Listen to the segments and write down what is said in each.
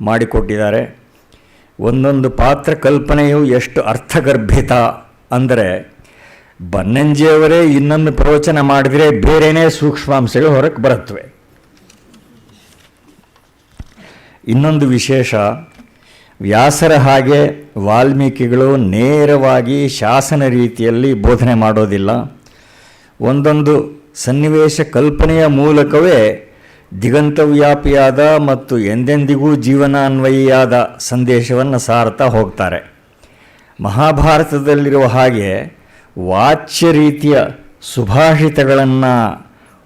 ಮಾಡಿಕೊಟ್ಟಿದ್ದಾರೆ. ಒಂದೊಂದು ಪಾತ್ರ ಕಲ್ಪನೆಯು ಎಷ್ಟು ಅರ್ಥಗರ್ಭಿತ ಅಂದರೆ ಬನ್ನಂಜಿಯವರೇ ಇನ್ನೊಂದು ಪ್ರವಚನ ಮಾಡಿದರೆ ಬೇರೆಯೇ ಸೂಕ್ಷ್ಮಾಂಶಗಳು ಹೊರಕ್ಕೆ ಬರುತ್ತವೆ. ಇನ್ನೊಂದು ವಿಶೇಷ, ವ್ಯಾಸರ ಹಾಗೆ ವಾಲ್ಮೀಕಿಗಳು ನೇರವಾಗಿ ಶಾಸನ ರೀತಿಯಲ್ಲಿ ಬೋಧನೆ ಮಾಡೋದಿಲ್ಲ. ಒಂದೊಂದು ಸನ್ನಿವೇಶ ಕಲ್ಪನೆಯ ಮೂಲಕವೇ ದಿಗಂತವ್ಯಾಪಿಯಾದ ಮತ್ತು ಎಂದೆಂದಿಗೂ ಜೀವನಾನ್ವಯಿಯಾದ ಸಂದೇಶವನ್ನು ಸಾರ್ತಾ ಹೋಗ್ತಾರೆ. ಮಹಾಭಾರತದಲ್ಲಿರುವ ಹಾಗೆ ವಾಚ್ಯ ರೀತಿಯ ಸುಭಾಷಿತಗಳನ್ನು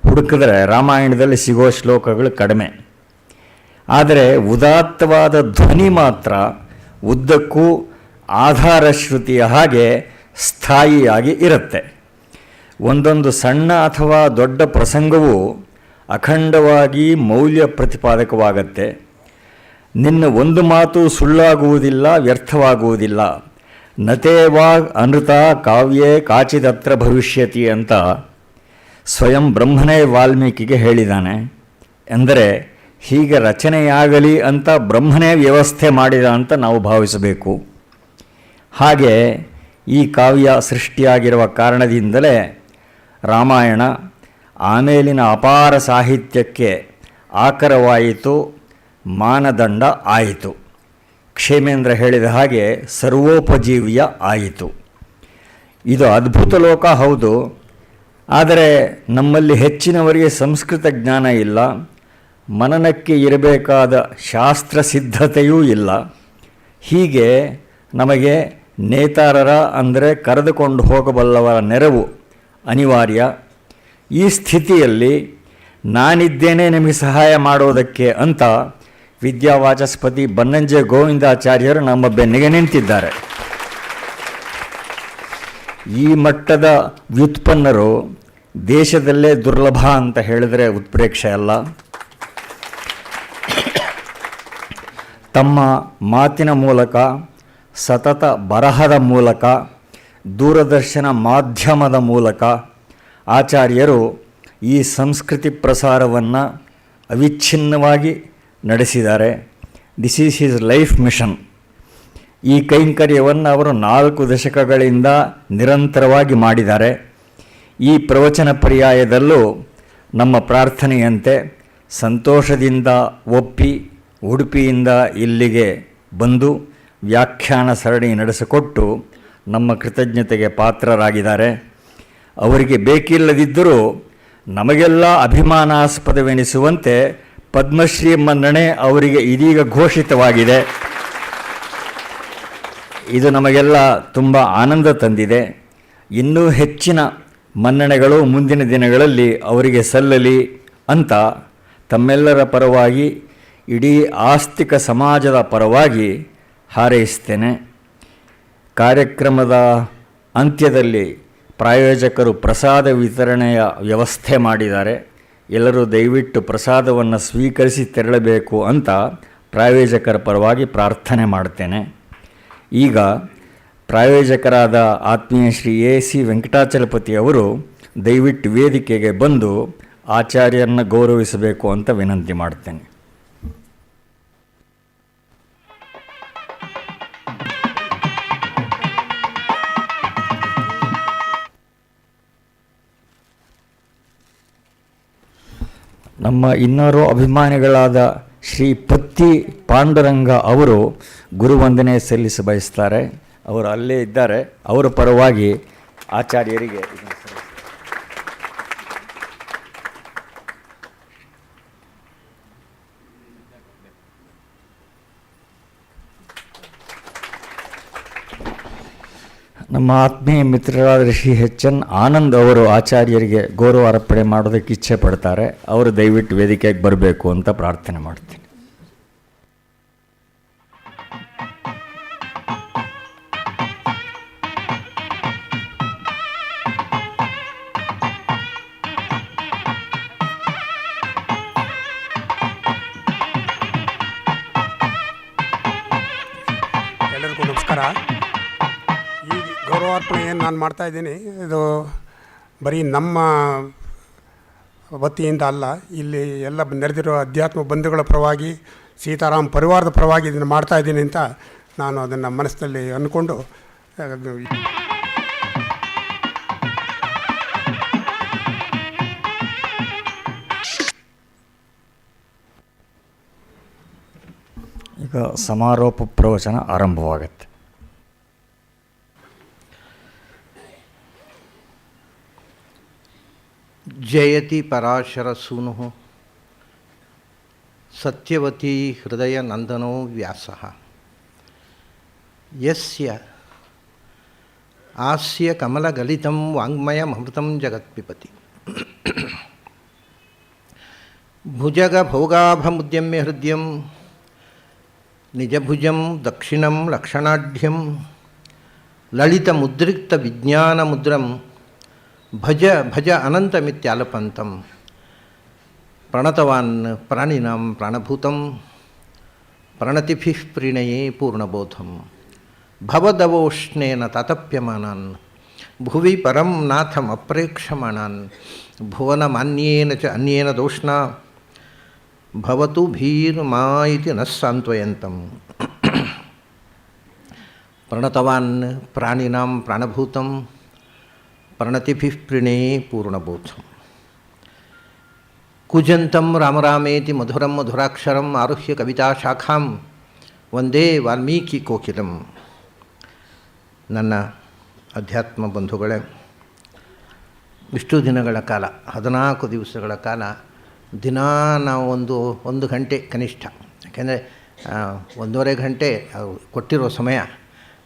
ಹುಡುಕಿದ್ರೆ ರಾಮಾಯಣದಲ್ಲಿ ಸಿಗೋ ಶ್ಲೋಕಗಳು ಕಡಿಮೆ. ಆದರೆ ಉದಾತ್ತವಾದ ಧ್ವನಿ ಮಾತ್ರ ಉದ್ದಕ್ಕೂ ಆಧಾರ ಶ್ರುತಿಯ ಹಾಗೆ ಸ್ಥಾಯಿಯಾಗಿ ಇರುತ್ತೆ. ಒಂದೊಂದು ಸಣ್ಣ ಅಥವಾ ದೊಡ್ಡ ಪ್ರಸಂಗವು ಅಖಂಡವಾಗಿ ಮೌಲ್ಯ ಪ್ರತಿಪಾದಕವಾಗತ್ತೆ. ನಿನ್ನ ಒಂದು ಮಾತು ಸುಳ್ಳಾಗುವುದಿಲ್ಲ, ವ್ಯರ್ಥವಾಗುವುದಿಲ್ಲ. ನತೇವಾಗ್ ಅನೃತ ಕಾವ್ಯೇ ಕಾಚಿದತ್ರ ಭವಿಷ್ಯತಿ ಅಂತ ಸ್ವಯಂ ಬ್ರಹ್ಮನೇ ವಾಲ್ಮೀಕಿಗೆ ಹೇಳಿದ್ದಾನೆ. ಎಂದರೆ ಹೀಗೆ ರಚನೆಯಾಗಲಿ ಅಂತ ಬ್ರಹ್ಮನೇ ವ್ಯವಸ್ಥೆ ಮಾಡಿದ ಅಂತ ನಾವು ಭಾವಿಸಬೇಕು. ಹಾಗೆ ಈ ಕಾವ್ಯ ಸೃಷ್ಟಿಯಾಗಿರುವ ಕಾರಣದಿಂದಲೇ ರಾಮಾಯಣ ಆಮೇಲಿನ ಅಪಾರ ಸಾಹಿತ್ಯಕ್ಕೆ ಆಕರವಾಯಿತು, ಮಾನದಂಡ ಆಯಿತು. ಕ್ಷೇಮೇಂದ್ರ ಹೇಳಿದ ಹಾಗೆ ಸರ್ವೋಪಜೀವ್ಯ ಆಯಿತು. ಇದು ಅದ್ಭುತ ಲೋಕ ಹೌದು, ಆದರೆ ನಮ್ಮಲ್ಲಿ ಹೆಚ್ಚಿನವರಿಗೆ ಸಂಸ್ಕೃತ ಜ್ಞಾನ ಇಲ್ಲ, ಮನನಕ್ಕೆ ಇರಬೇಕಾದ ಶಾಸ್ತ್ರ ಸಿದ್ಧತೆಯೂ ಇಲ್ಲ. ಹೀಗೆ ನಮಗೆ ನೇತಾರರ ಅಂದರೆ ಕರೆದುಕೊಂಡು ಹೋಗಬಲ್ಲವರ ನೆರವು ಅನಿವಾರ್ಯ. ಈ ಸ್ಥಿತಿಯಲ್ಲಿ ನಾನಿದ್ದೇನೆ ನಿಮಗೆ ಸಹಾಯ ಮಾಡೋದಕ್ಕೆ ಅಂತ ವಿದ್ಯಾವಾಚಸ್ಪತಿ ಬನ್ನಂಜೆ ಗೋವಿಂದಾಚಾರ್ಯರು ನಮ್ಮ ಬೆನ್ನಿಗೆ ನಿಂತಿದ್ದಾರೆ. ಈ ಮಟ್ಟದ ವ್ಯುತ್ಪನ್ನರು ದೇಶದಲ್ಲೇ ದುರ್ಲಭ ಅಂತ ಹೇಳಿದರೆ ಉತ್ಪ್ರೇಕ್ಷೆ ಅಲ್ಲ. ತಮ್ಮ ಮಾತಿನ ಮೂಲಕ, ಸತತ ಬರಹದ ಮೂಲಕ, ದೂರದರ್ಶನ ಮಾಧ್ಯಮದ ಮೂಲಕ ಆಚಾರ್ಯರು ಈ ಸಂಸ್ಕೃತಿ ಪ್ರಸಾರವನ್ನು ಅವಿಚ್ಛಿನ್ನವಾಗಿ ನಡೆಸಿದ್ದಾರೆ. This is his life mission. ಈ ಕೈಂಕರ್ಯವನ್ನು ಅವರು 4 ದಶಕಗಳಿಂದ ನಿರಂತರವಾಗಿ ಮಾಡಿದ್ದಾರೆ. ಈ ಪ್ರವಚನ ಪರ್ಯಾಯದಲ್ಲೂ ನಮ್ಮ ಪ್ರಾರ್ಥನೆಯಂತೆ ಸಂತೋಷದಿಂದ ಒಪ್ಪಿ ಉಡುಪಿಯಿಂದ ಇಲ್ಲಿಗೆ ಬಂದು ವ್ಯಾಖ್ಯಾನ ಸರಣಿ ನಡೆಸಿಕೊಟ್ಟು ನಮ್ಮ ಕೃತಜ್ಞತೆಗೆ ಪಾತ್ರರಾಗಿದ್ದಾರೆ. ಅವರಿಗೆ ಬೇಕಿಲ್ಲದಿದ್ದರೂ ನಮಗೆಲ್ಲ ಅಭಿಮಾನಾಸ್ಪದವೆನಿಸುವಂತೆ ಪದ್ಮಶ್ರೀ ಮನ್ನಣೆ ಅವರಿಗೆ ಇದೀಗ ಘೋಷಿತವಾಗಿದೆ. ಇದು ನಮಗೆಲ್ಲ ತುಂಬ ಆನಂದ ತಂದಿದೆ. ಇನ್ನೂ ಹೆಚ್ಚಿನ ಮನ್ನಣೆಗಳು ಮುಂದಿನ ದಿನಗಳಲ್ಲಿ ಅವರಿಗೆ ಸಲ್ಲಲಿ ಅಂತ ತಮ್ಮೆಲ್ಲರ ಪರವಾಗಿ, ಇಡೀ ಆಸ್ತಿಕ ಸಮಾಜದ ಪರವಾಗಿ ಹಾರೈಸ್ತೇನೆ. ಕಾರ್ಯಕ್ರಮದ ಅಂತ್ಯದಲ್ಲಿ ಪ್ರಾಯೋಜಕರು ಪ್ರಸಾದ ವಿತರಣೆಯ ವ್ಯವಸ್ಥೆ ಮಾಡಿದ್ದಾರೆ. ಎಲ್ಲರೂ ದಯವಿಟ್ಟು ಪ್ರಸಾದವನ್ನು ಸ್ವೀಕರಿಸಿ ತೆರಳಬೇಕು ಅಂತ ಪ್ರಾಯೋಜಕರ ಪರವಾಗಿ ಪ್ರಾರ್ಥನೆ ಮಾಡ್ತೇನೆ. ಈಗ ಪ್ರಾಯೋಜಕರಾದ ಆತ್ಮೀಯ ಶ್ರೀ AC ವೆಂಕಟಾಚಲಪತಿ ಅವರು ದಯವಿಟ್ಟು ವೇದಿಕೆಗೆ ಬಂದು ಆಚಾರ್ಯರನ್ನು ಗೌರವಿಸಬೇಕು ಅಂತ ವಿನಂತಿ ಮಾಡ್ತೇನೆ. ನಮ್ಮ ಇನ್ನೋರ್ವ ಅಭಿಮಾನಿಗಳಾದ ಶ್ರೀ ಪತ್ತಿ ಪಾಂಡುರಂಗ ಅವರು ಗುರುವಂದನೆ ಸಲ್ಲಿಸ ಬಯಸ್ತಾರೆ. ಅವರು ಅಲ್ಲೇ ಇದ್ದಾರೆ. ಅವರ ಪರವಾಗಿ ಆಚಾರ್ಯರಿಗೆ ನಮ್ಮ ಆತ್ಮೀಯ ಮಿತ್ರರಾದ ಶ್ರೀ HN ಆನಂದ್ ಅವರು ಆಚಾರ್ಯರಿಗೆ ಗೌರವ ಅರ್ಪಣೆ ಮಾಡೋದಕ್ಕೆ ಇಚ್ಛೆ ಪಡ್ತಾರೆ. ಅವರು ದಯವಿಟ್ಟು ವೇದಿಕೆಗೆ ಬರಬೇಕು ಅಂತ ಪ್ರಾರ್ಥನೆ ಮಾಡ್ತೀನಿ. ಎಲ್ಲರಿಗೂ ನಮಸ್ಕಾರ. ಈ ಗೌರವಾರ್ಪಣೆ ಏನು ನಾನು ಮಾಡ್ತಾಯಿದ್ದೀನಿ, ಇದು ಬರೀ ನಮ್ಮ ವತಿಯಿಂದ ಅಲ್ಲ, ಇಲ್ಲಿ ಎಲ್ಲ ನೆರೆದಿರೋ ಅಧ್ಯಾತ್ಮ ಬಂಧುಗಳ ಪರವಾಗಿ, ಸೀತಾರಾಮ್ ಪರಿವಾರದ ಪರವಾಗಿ ಇದನ್ನು ಮಾಡ್ತಾ ಇದ್ದೀನಿ ಅಂತ ನಾನು ಅದನ್ನು ಮನಸ್ಸಿನಲ್ಲಿ ಅಂದ್ಕೊಂಡು ಈಗ ಸಮಾರೋಪ ಪ್ರವಚನ ಆರಂಭವಾಗುತ್ತೆ. ಜಯತಿ ಪರಾಶರ ಸೂನು ಸತ್ಯವತಿ ಹೃದಯ ನಂದನೋ ವ್ಯಾಸ ಯಸ್ಯ ಆಸ್ಯ ಕಮಲಗಲಿತಂ ವಾಂಗ್ಮಯಮೃತಂ ಜಗತ್ಪಿಬತಿ ಭುಜಗ ಭೋಗಾಭಮುದ್ಯಮ್ಯ ಹೃದಯಂ ನಿಜಭುಜಂ ದಕ್ಷಿಣಂ ಲಕ್ಷಣಾಢ್ಯಂ ಲಲಿತಮುದ್ರಿಕ್ತ ವಿಜ್ಞಾನಮುದ್ರಂ ಭಜ ಭಜ ಅನಂತಮಿತ್ಯಾಲಪಂತಂ ಪ್ರಣತವಾನ್ ಪ್ರಾಣಿನಾಂ ಪ್ರಾಣಭೂತಂ ಪ್ರಣತಿಭಿಃ ಪ್ರೀಣಯೇ ಪೂರ್ಣಬೋಧಂ ಭವದವೋಷ್ಣೇನ ತಾತಪ್ಯಮಾನಾನ್ ಭುವಿ ಪರಂ ನಾಥಂ ಅಪ್ರೇಕ್ಷಮಾಣಾನ್ ಭುವನಮಾನ್ಯೇನ ಚ ಅನ್ಯೇನ ದೋಷ್ಣ ಭವತು ಭೀರ್ಮಾ ಇತಿ ನ ಸಾಂತ್ವಯಂತಂ ಪ್ರಣತವಾನ್ ಪ್ರಾಣಿನಾಂ ಪ್ರಾಣಭೂತಂ ಪ್ರಣತಿಭಿಃ ಪ್ರಣಯೇ ಪೂರ್ಣಬೋಧಂ ಕುಜಂತಂ ರಾಮರಾಮೇತಿ ಮಧುರಂ ಮಧುರಾಕ್ಷರಂ ಆರುಹ್ಯ ಕವಿತಾ ಶಾಖಾಂ ವಂದೇ ವಾಲ್ಮೀಕಿ ಕೋಕಿಲಂ. ನನ್ನ ಅಧ್ಯಾತ್ಮ ಬಂಧುಗಳೇ, ಇಷ್ಟು ದಿನಗಳ ಕಾಲ 14 ದಿವಸಗಳ ಕಾಲ ದಿನ ನಾವು ಒಂದು ಗಂಟೆ ಕನಿಷ್ಠ, ಯಾಕೆಂದರೆ 1.5 ಗಂಟೆ ಕೊಟ್ಟಿರೋ ಸಮಯ,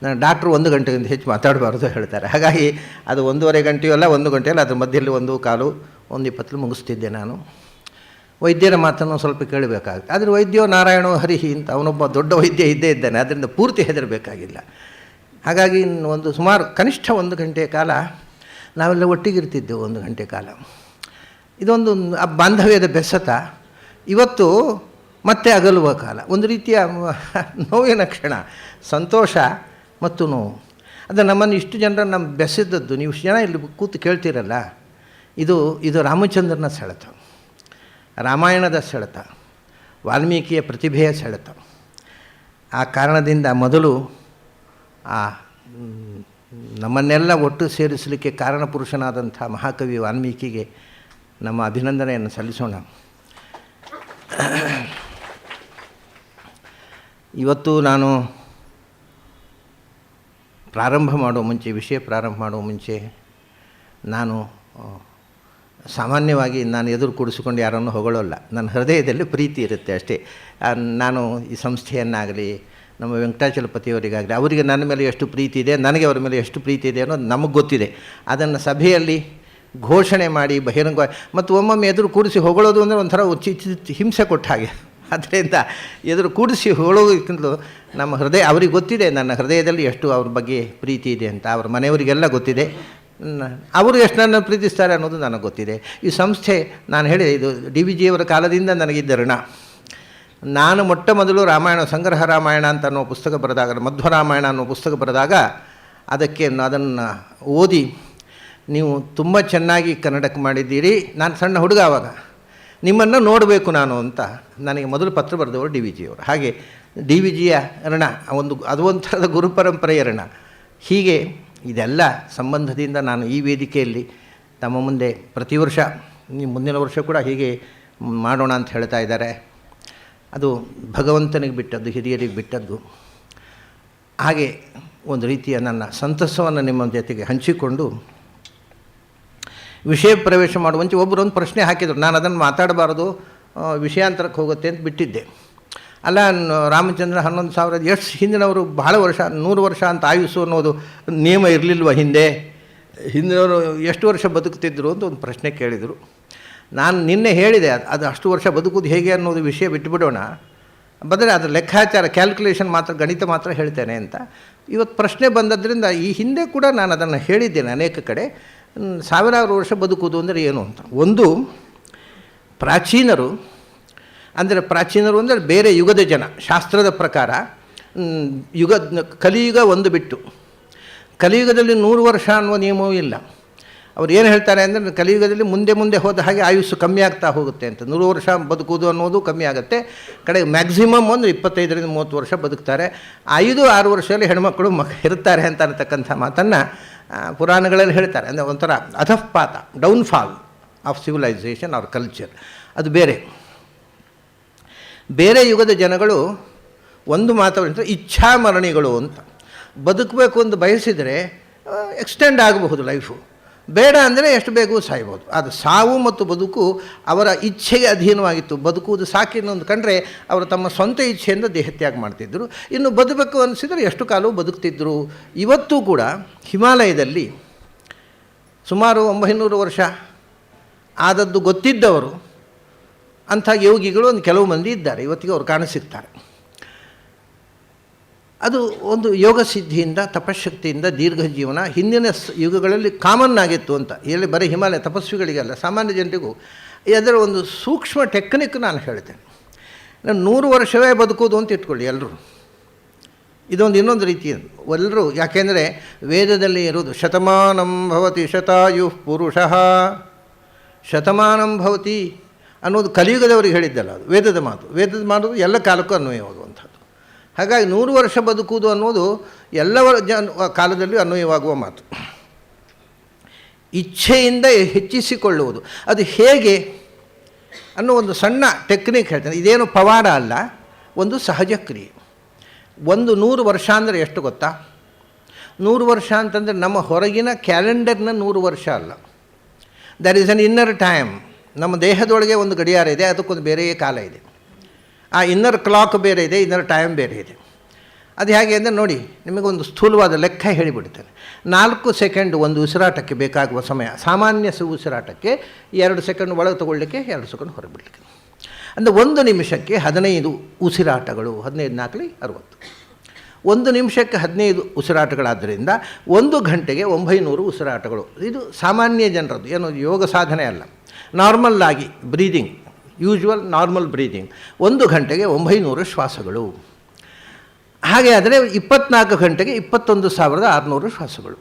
ನಾನು ಡಾಕ್ಟ್ರು 1 ಗಂಟೆಗಿಂತ ಹೆಚ್ಚು ಮಾತಾಡಬಾರ್ದು ಹೇಳ್ತಾರೆ. ಹಾಗಾಗಿ ಅದು 1.5 ಗಂಟೆಯೂ ಅಲ್ಲ 1 ಗಂಟೆಯಲ್ಲ, ಅದ್ರ ಮಧ್ಯದಲ್ಲಿ 1:15 ಮುಗಿಸ್ತಿದ್ದೆ ನಾನು. ವೈದ್ಯರ ಮಾತನ್ನು ಸ್ವಲ್ಪ ಕೇಳಬೇಕಾಗುತ್ತೆ. ಆದರೆ ವೈದ್ಯೋ ನಾರಾಯಣೋ ಹರಿಹಿ ಅಂತ ಅವನೊಬ್ಬ ದೊಡ್ಡ ವೈದ್ಯ ಇದ್ದೇ ಇದ್ದಾನೆ, ಅದರಿಂದ ಪೂರ್ತಿ ಹೆದರಬೇಕಾಗಿಲ್ಲ. ಹಾಗಾಗಿ ಸುಮಾರು ಕನಿಷ್ಠ 1 ಗಂಟೆಯ ಕಾಲ ನಾವೆಲ್ಲ ಒಟ್ಟಿಗಿರ್ತಿದ್ದೆವು. 1 ಗಂಟೆ ಕಾಲ ಇದೊಂದು ಬಾಂಧವ್ಯದ ಬೆಸತ. ಇವತ್ತು ಮತ್ತೆ ಅಗಲುವ ಕಾಲ, ಒಂದು ರೀತಿಯ ನೋವಿನ ಕ್ಷಣ, ಸಂತೋಷ ಮತ್ತು ನೋವು. ಅದು ನಮ್ಮನ್ನು ಇಷ್ಟು ಜನರನ್ನು ನಮ್ಮ ಬೆಸೆದದ್ದು ನೀವು ಇಷ್ಟು ಜನ ಇಲ್ಲಿ ಕೂತು ಕೇಳ್ತೀರಲ್ಲ, ಇದು ರಾಮಚಂದ್ರನ ಸೆಳೆತ, ರಾಮಾಯಣದ ಸೆಳೆತ, ವಾಲ್ಮೀಕಿಯ ಪ್ರತಿಭೆಯ ಸೆಳೆತ. ಆ ಕಾರಣದಿಂದ ಮೊದಲು ನಮ್ಮನ್ನೆಲ್ಲ ಒಟ್ಟು ಸೇರಿಸಲಿಕ್ಕೆ ಕಾರಣಪುರುಷನಾದಂಥ ಮಹಾಕವಿ ವಾಲ್ಮೀಕಿಗೆ ನಮ್ಮ ಅಭಿನಂದನೆಯನ್ನು ಸಲ್ಲಿಸೋಣ. ಇವತ್ತು ನಾನು ವಿಷಯ ಪ್ರಾರಂಭ ಮಾಡುವ ಮುಂಚೆ ನಾನು ಸಾಮಾನ್ಯವಾಗಿ ನಾನು ಎದುರು ಕೂಡಿಸಿಕೊಂಡು ಯಾರನ್ನು ಹೊಗಳೋಲ್ಲ. ನನ್ನ ಹೃದಯದಲ್ಲಿ ಪ್ರೀತಿ ಇರುತ್ತೆ ಅಷ್ಟೇ. ನಾನು ಈ ಸಂಸ್ಥೆಯನ್ನಾಗಲಿ ನಮ್ಮ ವೆಂಕಟಾಚಲಪತಿಯವರಿಗಾಗಲಿ ಅವರಿಗೆ ನನ್ನ ಮೇಲೆ ಎಷ್ಟು ಪ್ರೀತಿ ಇದೆ, ನನಗೆ ಅವರ ಮೇಲೆ ಎಷ್ಟು ಪ್ರೀತಿ ಇದೆ ಅನ್ನೋದು ನಮಗೆ ಗೊತ್ತಿದೆ. ಅದನ್ನು ಸಭೆಯಲ್ಲಿ ಘೋಷಣೆ ಮಾಡಿ ಬಹಿರಂಗ ಮತ್ತು ಒಮ್ಮೊಮ್ಮೆ ಎದುರು ಕೂಡಿಸಿ ಹೊಗಳೋದು ಅಂದರೆ ಒಂಥರ ಹಿಂಸೆ ಕೊಟ್ಟ ಹಾಗೆ. ಅದರಿಂದ ಎದುರು ಕೂಡಿಸಿ ಹೊಗಳೋದಕ್ಕಿಂತಲೂ ನಮ್ಮ ಹೃದಯ, ಅವರಿಗೆ ಗೊತ್ತಿದೆ ನನ್ನ ಹೃದಯದಲ್ಲಿ ಎಷ್ಟು ಅವ್ರ ಬಗ್ಗೆ ಪ್ರೀತಿ ಇದೆ ಅಂತ. ಅವ್ರ ಮನೆಯವರಿಗೆಲ್ಲ ಗೊತ್ತಿದೆ, ಅವರು ಎಷ್ಟು ನನ್ನ ಪ್ರೀತಿಸ್ತಾರೆ ಅನ್ನೋದು ನನಗೆ ಗೊತ್ತಿದೆ. ಈ ಸಂಸ್ಥೆ, ನಾನು ಹೇಳಿದೆ, ಇದು DVG ಅವರ ಕಾಲದಿಂದ ನನಗಿದ್ದ ಋಣ. ನಾನು ಮೊಟ್ಟ ಮೊದಲು ರಾಮಾಯಣ ಸಂಗ್ರಹ ರಾಮಾಯಣ ಅಂತ ಅನ್ನೋ ಪುಸ್ತಕ ಬರೆದಾಗ, ಮಧ್ವರಾಮಾಯಣ ಅನ್ನೋ ಪುಸ್ತಕ ಬರೆದಾಗ ಅದನ್ನು ಓದಿ ನೀವು ತುಂಬ ಚೆನ್ನಾಗಿ ಕನ್ನಡಕ್ಕೆ ಮಾಡಿದ್ದೀರಿ, ನಾನು ಸಣ್ಣ ಹುಡುಗ ಆವಾಗ, ನಿಮ್ಮನ್ನು ನೋಡಬೇಕು ನಾನು ಅಂತ ನನಗೆ ಮೊದಲು ಪತ್ರ ಬರೆದವರು DVG ಅವರು. ಹಾಗೆ DVGಯ ಋಣ ಅದು ಒಂಥರದ ಗುರುಪರಂಪರೆಯ ಋಣ. ಹೀಗೆ ಇದೆಲ್ಲ ಸಂಬಂಧದಿಂದ ನಾನು ಈ ವೇದಿಕೆಯಲ್ಲಿ ತಮ್ಮ ಮುಂದೆ ಪ್ರತಿ ವರ್ಷ, ಮುಂದಿನ ವರ್ಷ ಕೂಡ ಹೀಗೆ ಮಾಡೋಣ ಅಂತ ಹೇಳ್ತಾ ಇದ್ದಾರೆ. ಅದು ಭಗವಂತನಿಗೆ ಬಿಟ್ಟದ್ದು, ಹಿರಿಯರಿಗೆ ಬಿಟ್ಟದ್ದು. ಹಾಗೆ ಒಂದು ರೀತಿಯ ನನ್ನ ಸಂತಸವನ್ನು ನಿಮ್ಮ ಜೊತೆಗೆ ಹಂಚಿಕೊಂಡು ವಿಷಯ ಪ್ರವೇಶ ಮಾಡುವ ಮುಂಚೆ ಒಬ್ಬರೊಂದು ಪ್ರಶ್ನೆ ಹಾಕಿದರು. ನಾನು ಅದನ್ನು ಮಾತಾಡಬಾರ್ದು, ವಿಷಯಾಂತರಕ್ಕೆ ಹೋಗುತ್ತೆ ಅಂತ ಬಿಟ್ಟಿದ್ದೆ. ಅಲ್ಲ, ರಾಮಚಂದ್ರ 11,000 ಎಷ್ಟು ಹಿಂದಿನವರು ಬಹಳ ವರ್ಷ, 100 ವರ್ಷ ಅಂತ ಆಯುಸ್ಸು ಅನ್ನೋದು ನಿಯಮ ಇರಲಿಲ್ವ ಹಿಂದಿನವರು ಎಷ್ಟು ವರ್ಷ ಬದುಕ್ತಿದ್ರು ಅಂತ ಒಂದು ಪ್ರಶ್ನೆ ಕೇಳಿದರು. ನಾನು ನಿನ್ನೆ ಹೇಳಿದೆ, ಅದು ಅಷ್ಟು ವರ್ಷ ಬದುಕೋದು ಹೇಗೆ ಅನ್ನೋದು ವಿಷಯ ಬಿಟ್ಟುಬಿಡೋಣ, ಬದಲೇ ಅದರ ಲೆಕ್ಕಾಚಾರ, ಕ್ಯಾಲ್ಕುಲೇಷನ್ ಮಾತ್ರ, ಗಣಿತ ಮಾತ್ರ ಹೇಳ್ತೇನೆ ಅಂತ. ಇವತ್ತು ಪ್ರಶ್ನೆ ಬಂದದ್ರಿಂದ ಈ ಹಿಂದೆ ಕೂಡ ನಾನು ಅದನ್ನು ಹೇಳಿದ್ದೇನೆ ಅನೇಕ ಕಡೆ. 1000 ವರ್ಷ ಬದುಕುವುದು ಅಂದರೆ ಏನು ಅಂತ. ಒಂದು, ಪ್ರಾಚೀನರು ಅಂದರೆ ಬೇರೆ ಯುಗದ ಜನ, ಶಾಸ್ತ್ರದ ಪ್ರಕಾರ ಕಲಿಯುಗ ಒಂದು ಬಿಟ್ಟು, ಕಲಿಯುಗದಲ್ಲಿ 100 ವರ್ಷ ಅನ್ನುವ ನಿಯಮವೂ ಇಲ್ಲ. ಅವ್ರು ಏನು ಹೇಳ್ತಾರೆ ಅಂದರೆ ಕಲಿಯುಗದಲ್ಲಿ ಮುಂದೆ ಮುಂದೆ ಹೋದ ಹಾಗೆ ಆಯುಸ್ಸು ಕಮ್ಮಿ ಆಗ್ತಾ ಹೋಗುತ್ತೆ ಅಂತ. 100 ವರ್ಷ ಬದುಕುವುದು ಅನ್ನೋದು ಕಮ್ಮಿ ಆಗುತ್ತೆ. ಕಡೆಗೆ ಮ್ಯಾಕ್ಸಿಮಮ್ ಒಂದು 25ರಿಂದ 30 ವರ್ಷ ಬದುಕ್ತಾರೆ. 5-6 ವರ್ಷದಲ್ಲಿ ಹೆಣ್ಮಕ್ಕಳು ಇರ್ತಾರೆ ಅಂತ ಅನ್ನತಕ್ಕಂಥ ಮಾತನ್ನು ಪುರಾಣಗಳಲ್ಲಿ ಹೇಳ್ತಾರೆ. ಅಂದರೆ ಒಂಥರ ಅಧಃಪಾತ, downfall of civilisation or culture. ಅದು ಬೇರೆ ಬೇರೆ ಯುಗದ ಜನಗಳು ಒಂದು ಮಾತಾಡಿದ್ರೆ ಇಚ್ಛಾಮರಣಿಗಳು ಅಂತ. ಬದುಕಬೇಕು ಅಂತ ಬಯಸಿದರೆ ಎಕ್ಸ್ಟೆಂಡ್ ಆಗಬಹುದು ಲೈಫು, ಬೇಡ ಅಂದರೆ ಎಷ್ಟು ಬೇಗೂ ಸಾಯ್ಬೋದು. ಅದು ಸಾವು ಮತ್ತು ಬದುಕು ಅವರ ಇಚ್ಛೆಗೆ ಅಧೀನವಾಗಿತ್ತು. ಬದುಕುವುದು ಸಾಕಿನ್ನೊಂದು ಕಂಡ್ರೆ ಅವರು ತಮ್ಮ ಸ್ವಂತ ಇಚ್ಛೆಯಿಂದ ದೇಹತ್ಯಾಗ ಮಾಡ್ತಿದ್ದರು. ಇನ್ನು ಬದುಕಬೇಕು ಅನಿಸಿದರೆ ಎಷ್ಟು ಕಾಲವೂ ಬದುಕ್ತಿದ್ದರು. ಇವತ್ತೂ ಕೂಡ ಹಿಮಾಲಯದಲ್ಲಿ ಸುಮಾರು 900 ವರ್ಷ ಆದದ್ದು ಗೊತ್ತಿದ್ದವರು ಅಂಥ ಯೋಗಿಗಳು ಒಂದು ಕೆಲವು ಮಂದಿ ಇದ್ದಾರೆ. ಇವತ್ತಿಗೆ ಅವರು ಕಾಣಸಿಗ್ತಾರೆ. ಅದು ಒಂದು ಯೋಗ ಸಿದ್ಧಿಯಿಂದ, ತಪಶಕ್ತಿಯಿಂದ ದೀರ್ಘ ಜೀವನ ಹಿಂದಿನ ಯುಗಗಳಲ್ಲಿ ಕಾಮನ್ ಆಗಿತ್ತು ಅಂತ. ಇಲ್ಲಿ ಬರೀ ಹಿಮಾಲಯ ತಪಸ್ವಿಗಳಿಗಲ್ಲ, ಸಾಮಾನ್ಯ ಜನರಿಗೂ ಅದರ ಒಂದು ಸೂಕ್ಷ್ಮ ಟೆಕ್ನಿಕ್ ನಾನು ಹೇಳ್ತೇನೆ. ನಾನು 100 ವರ್ಷವೇ ಬದುಕೋದು ಅಂತ ಇಟ್ಕೊಳ್ಳಿ ಎಲ್ಲರೂ. ಇದೊಂದು ಇನ್ನೊಂದು ರೀತಿ ಎಲ್ಲರೂ, ಯಾಕೆಂದರೆ ವೇದದಲ್ಲಿ ಇರೋದು ಶತಮಾನಂ ಭವತಿ ಶತಾಯು ಪುರುಷಃ, ಶತಮಾನಂ ಭವತಿ ಅನ್ನೋದು ಕಲಿಯುಗದವರಿಗೆ ಹೇಳಿದ್ದಲ್ಲ, ಅದು ವೇದದ ಮಾತು. ವೇದದ ಮಾತು ಎಲ್ಲ ಕಾಲಕ್ಕೂ ಅನ್ವಯವಾಗುವಂಥದ್ದು. ಹಾಗಾಗಿ 100 ವರ್ಷ ಬದುಕುವುದು ಅನ್ನೋದು ಎಲ್ಲವರ ಕಾಲದಲ್ಲೂ ಅನ್ವಯವಾಗುವ ಮಾತು. ಇಚ್ಛೆಯಿಂದ ಹೆಚ್ಚಿಸಿಕೊಳ್ಳುವುದು ಅದು ಹೇಗೆ ಅನ್ನೋ ಒಂದು ಸಣ್ಣ ಟೆಕ್ನಿಕ್ ಹೇಳ್ತೇನೆ. ಇದೇನು ಪವಾಡ ಅಲ್ಲ, ಒಂದು ಸಹಜ ಕ್ರಿಯೆ. 100 ವರ್ಷ ಅಂದರೆ ಎಷ್ಟು ಗೊತ್ತಾ? 100 ವರ್ಷ ಅಂತಂದರೆ ನಮ್ಮ ಹೊರಗಿನ ಕ್ಯಾಲೆಂಡರ್ನ 100 ವರ್ಷ ಅಲ್ಲ. There is an inner time. ನಮ್ಮ ದೇಹದೊಳಗೆ ಒಂದು ಗಡಿಯಾರ ಇದೆ, ಅದಕ್ಕೊಂದು ಬೇರೆ ಕಾಲ ಇದೆ. ಆ ಇನ್ನರ್ ಕ್ಲಾಕ್ ಬೇರೆ ಇದೆ, ಇನ್ನರ್ ಟೈಮ್ ಬೇರೆ ಇದೆ. ಅದು ಹೇಗೆ ಅಂದರೆ ನೋಡಿ, ನಿಮಗೊಂದು ಸ್ಥೂಲವಾದ ಲೆಕ್ಕ ಹೇಳಿಬಿಡ್ತೇನೆ. 4 ಸೆಕೆಂಡ್ ಒಂದು ಉಸಿರಾಟಕ್ಕೆ ಬೇಕಾಗುವ ಸಮಯ. ಸಾಮಾನ್ಯ ಉಸಿರಾಟಕ್ಕೆ 2 ಸೆಕೆಂಡ್ ಒಳಗೆ ತಗೊಳ್ಳಿಕ್ಕೆ 2 ಸೆಕೆಂಡ್ ಹೊರಗೆ ಬಿಡಲಿಕ್ಕೆ. ಅಂದರೆ 1 ನಿಮಿಷಕ್ಕೆ 15 ಉಸಿರಾಟಗಳು. 15 4 60. 1 ನಿಮಿಷಕ್ಕೆ 15 ಉಸಿರಾಟಗಳಾದ್ದರಿಂದ 1 ಗಂಟೆಗೆ 900 ಉಸಿರಾಟಗಳು. ಇದು ಸಾಮಾನ್ಯ ಜನರದ್ದು, ಏನು ಯೋಗ ಸಾಧನೆ ಅಲ್ಲ. ನಾರ್ಮಲ್ ಆಗಿ ಬ್ರೀದಿಂಗ್, ಯೂಶ್ವಲ್ ನಾರ್ಮಲ್ ಬ್ರೀದಿಂಗ್ 1 ಗಂಟೆಗೆ 900 ಶ್ವಾಸಗಳು. ಹಾಗೆ ಆದರೆ 24 ಗಂಟೆಗೆ 21,600 ಶ್ವಾಸಗಳು.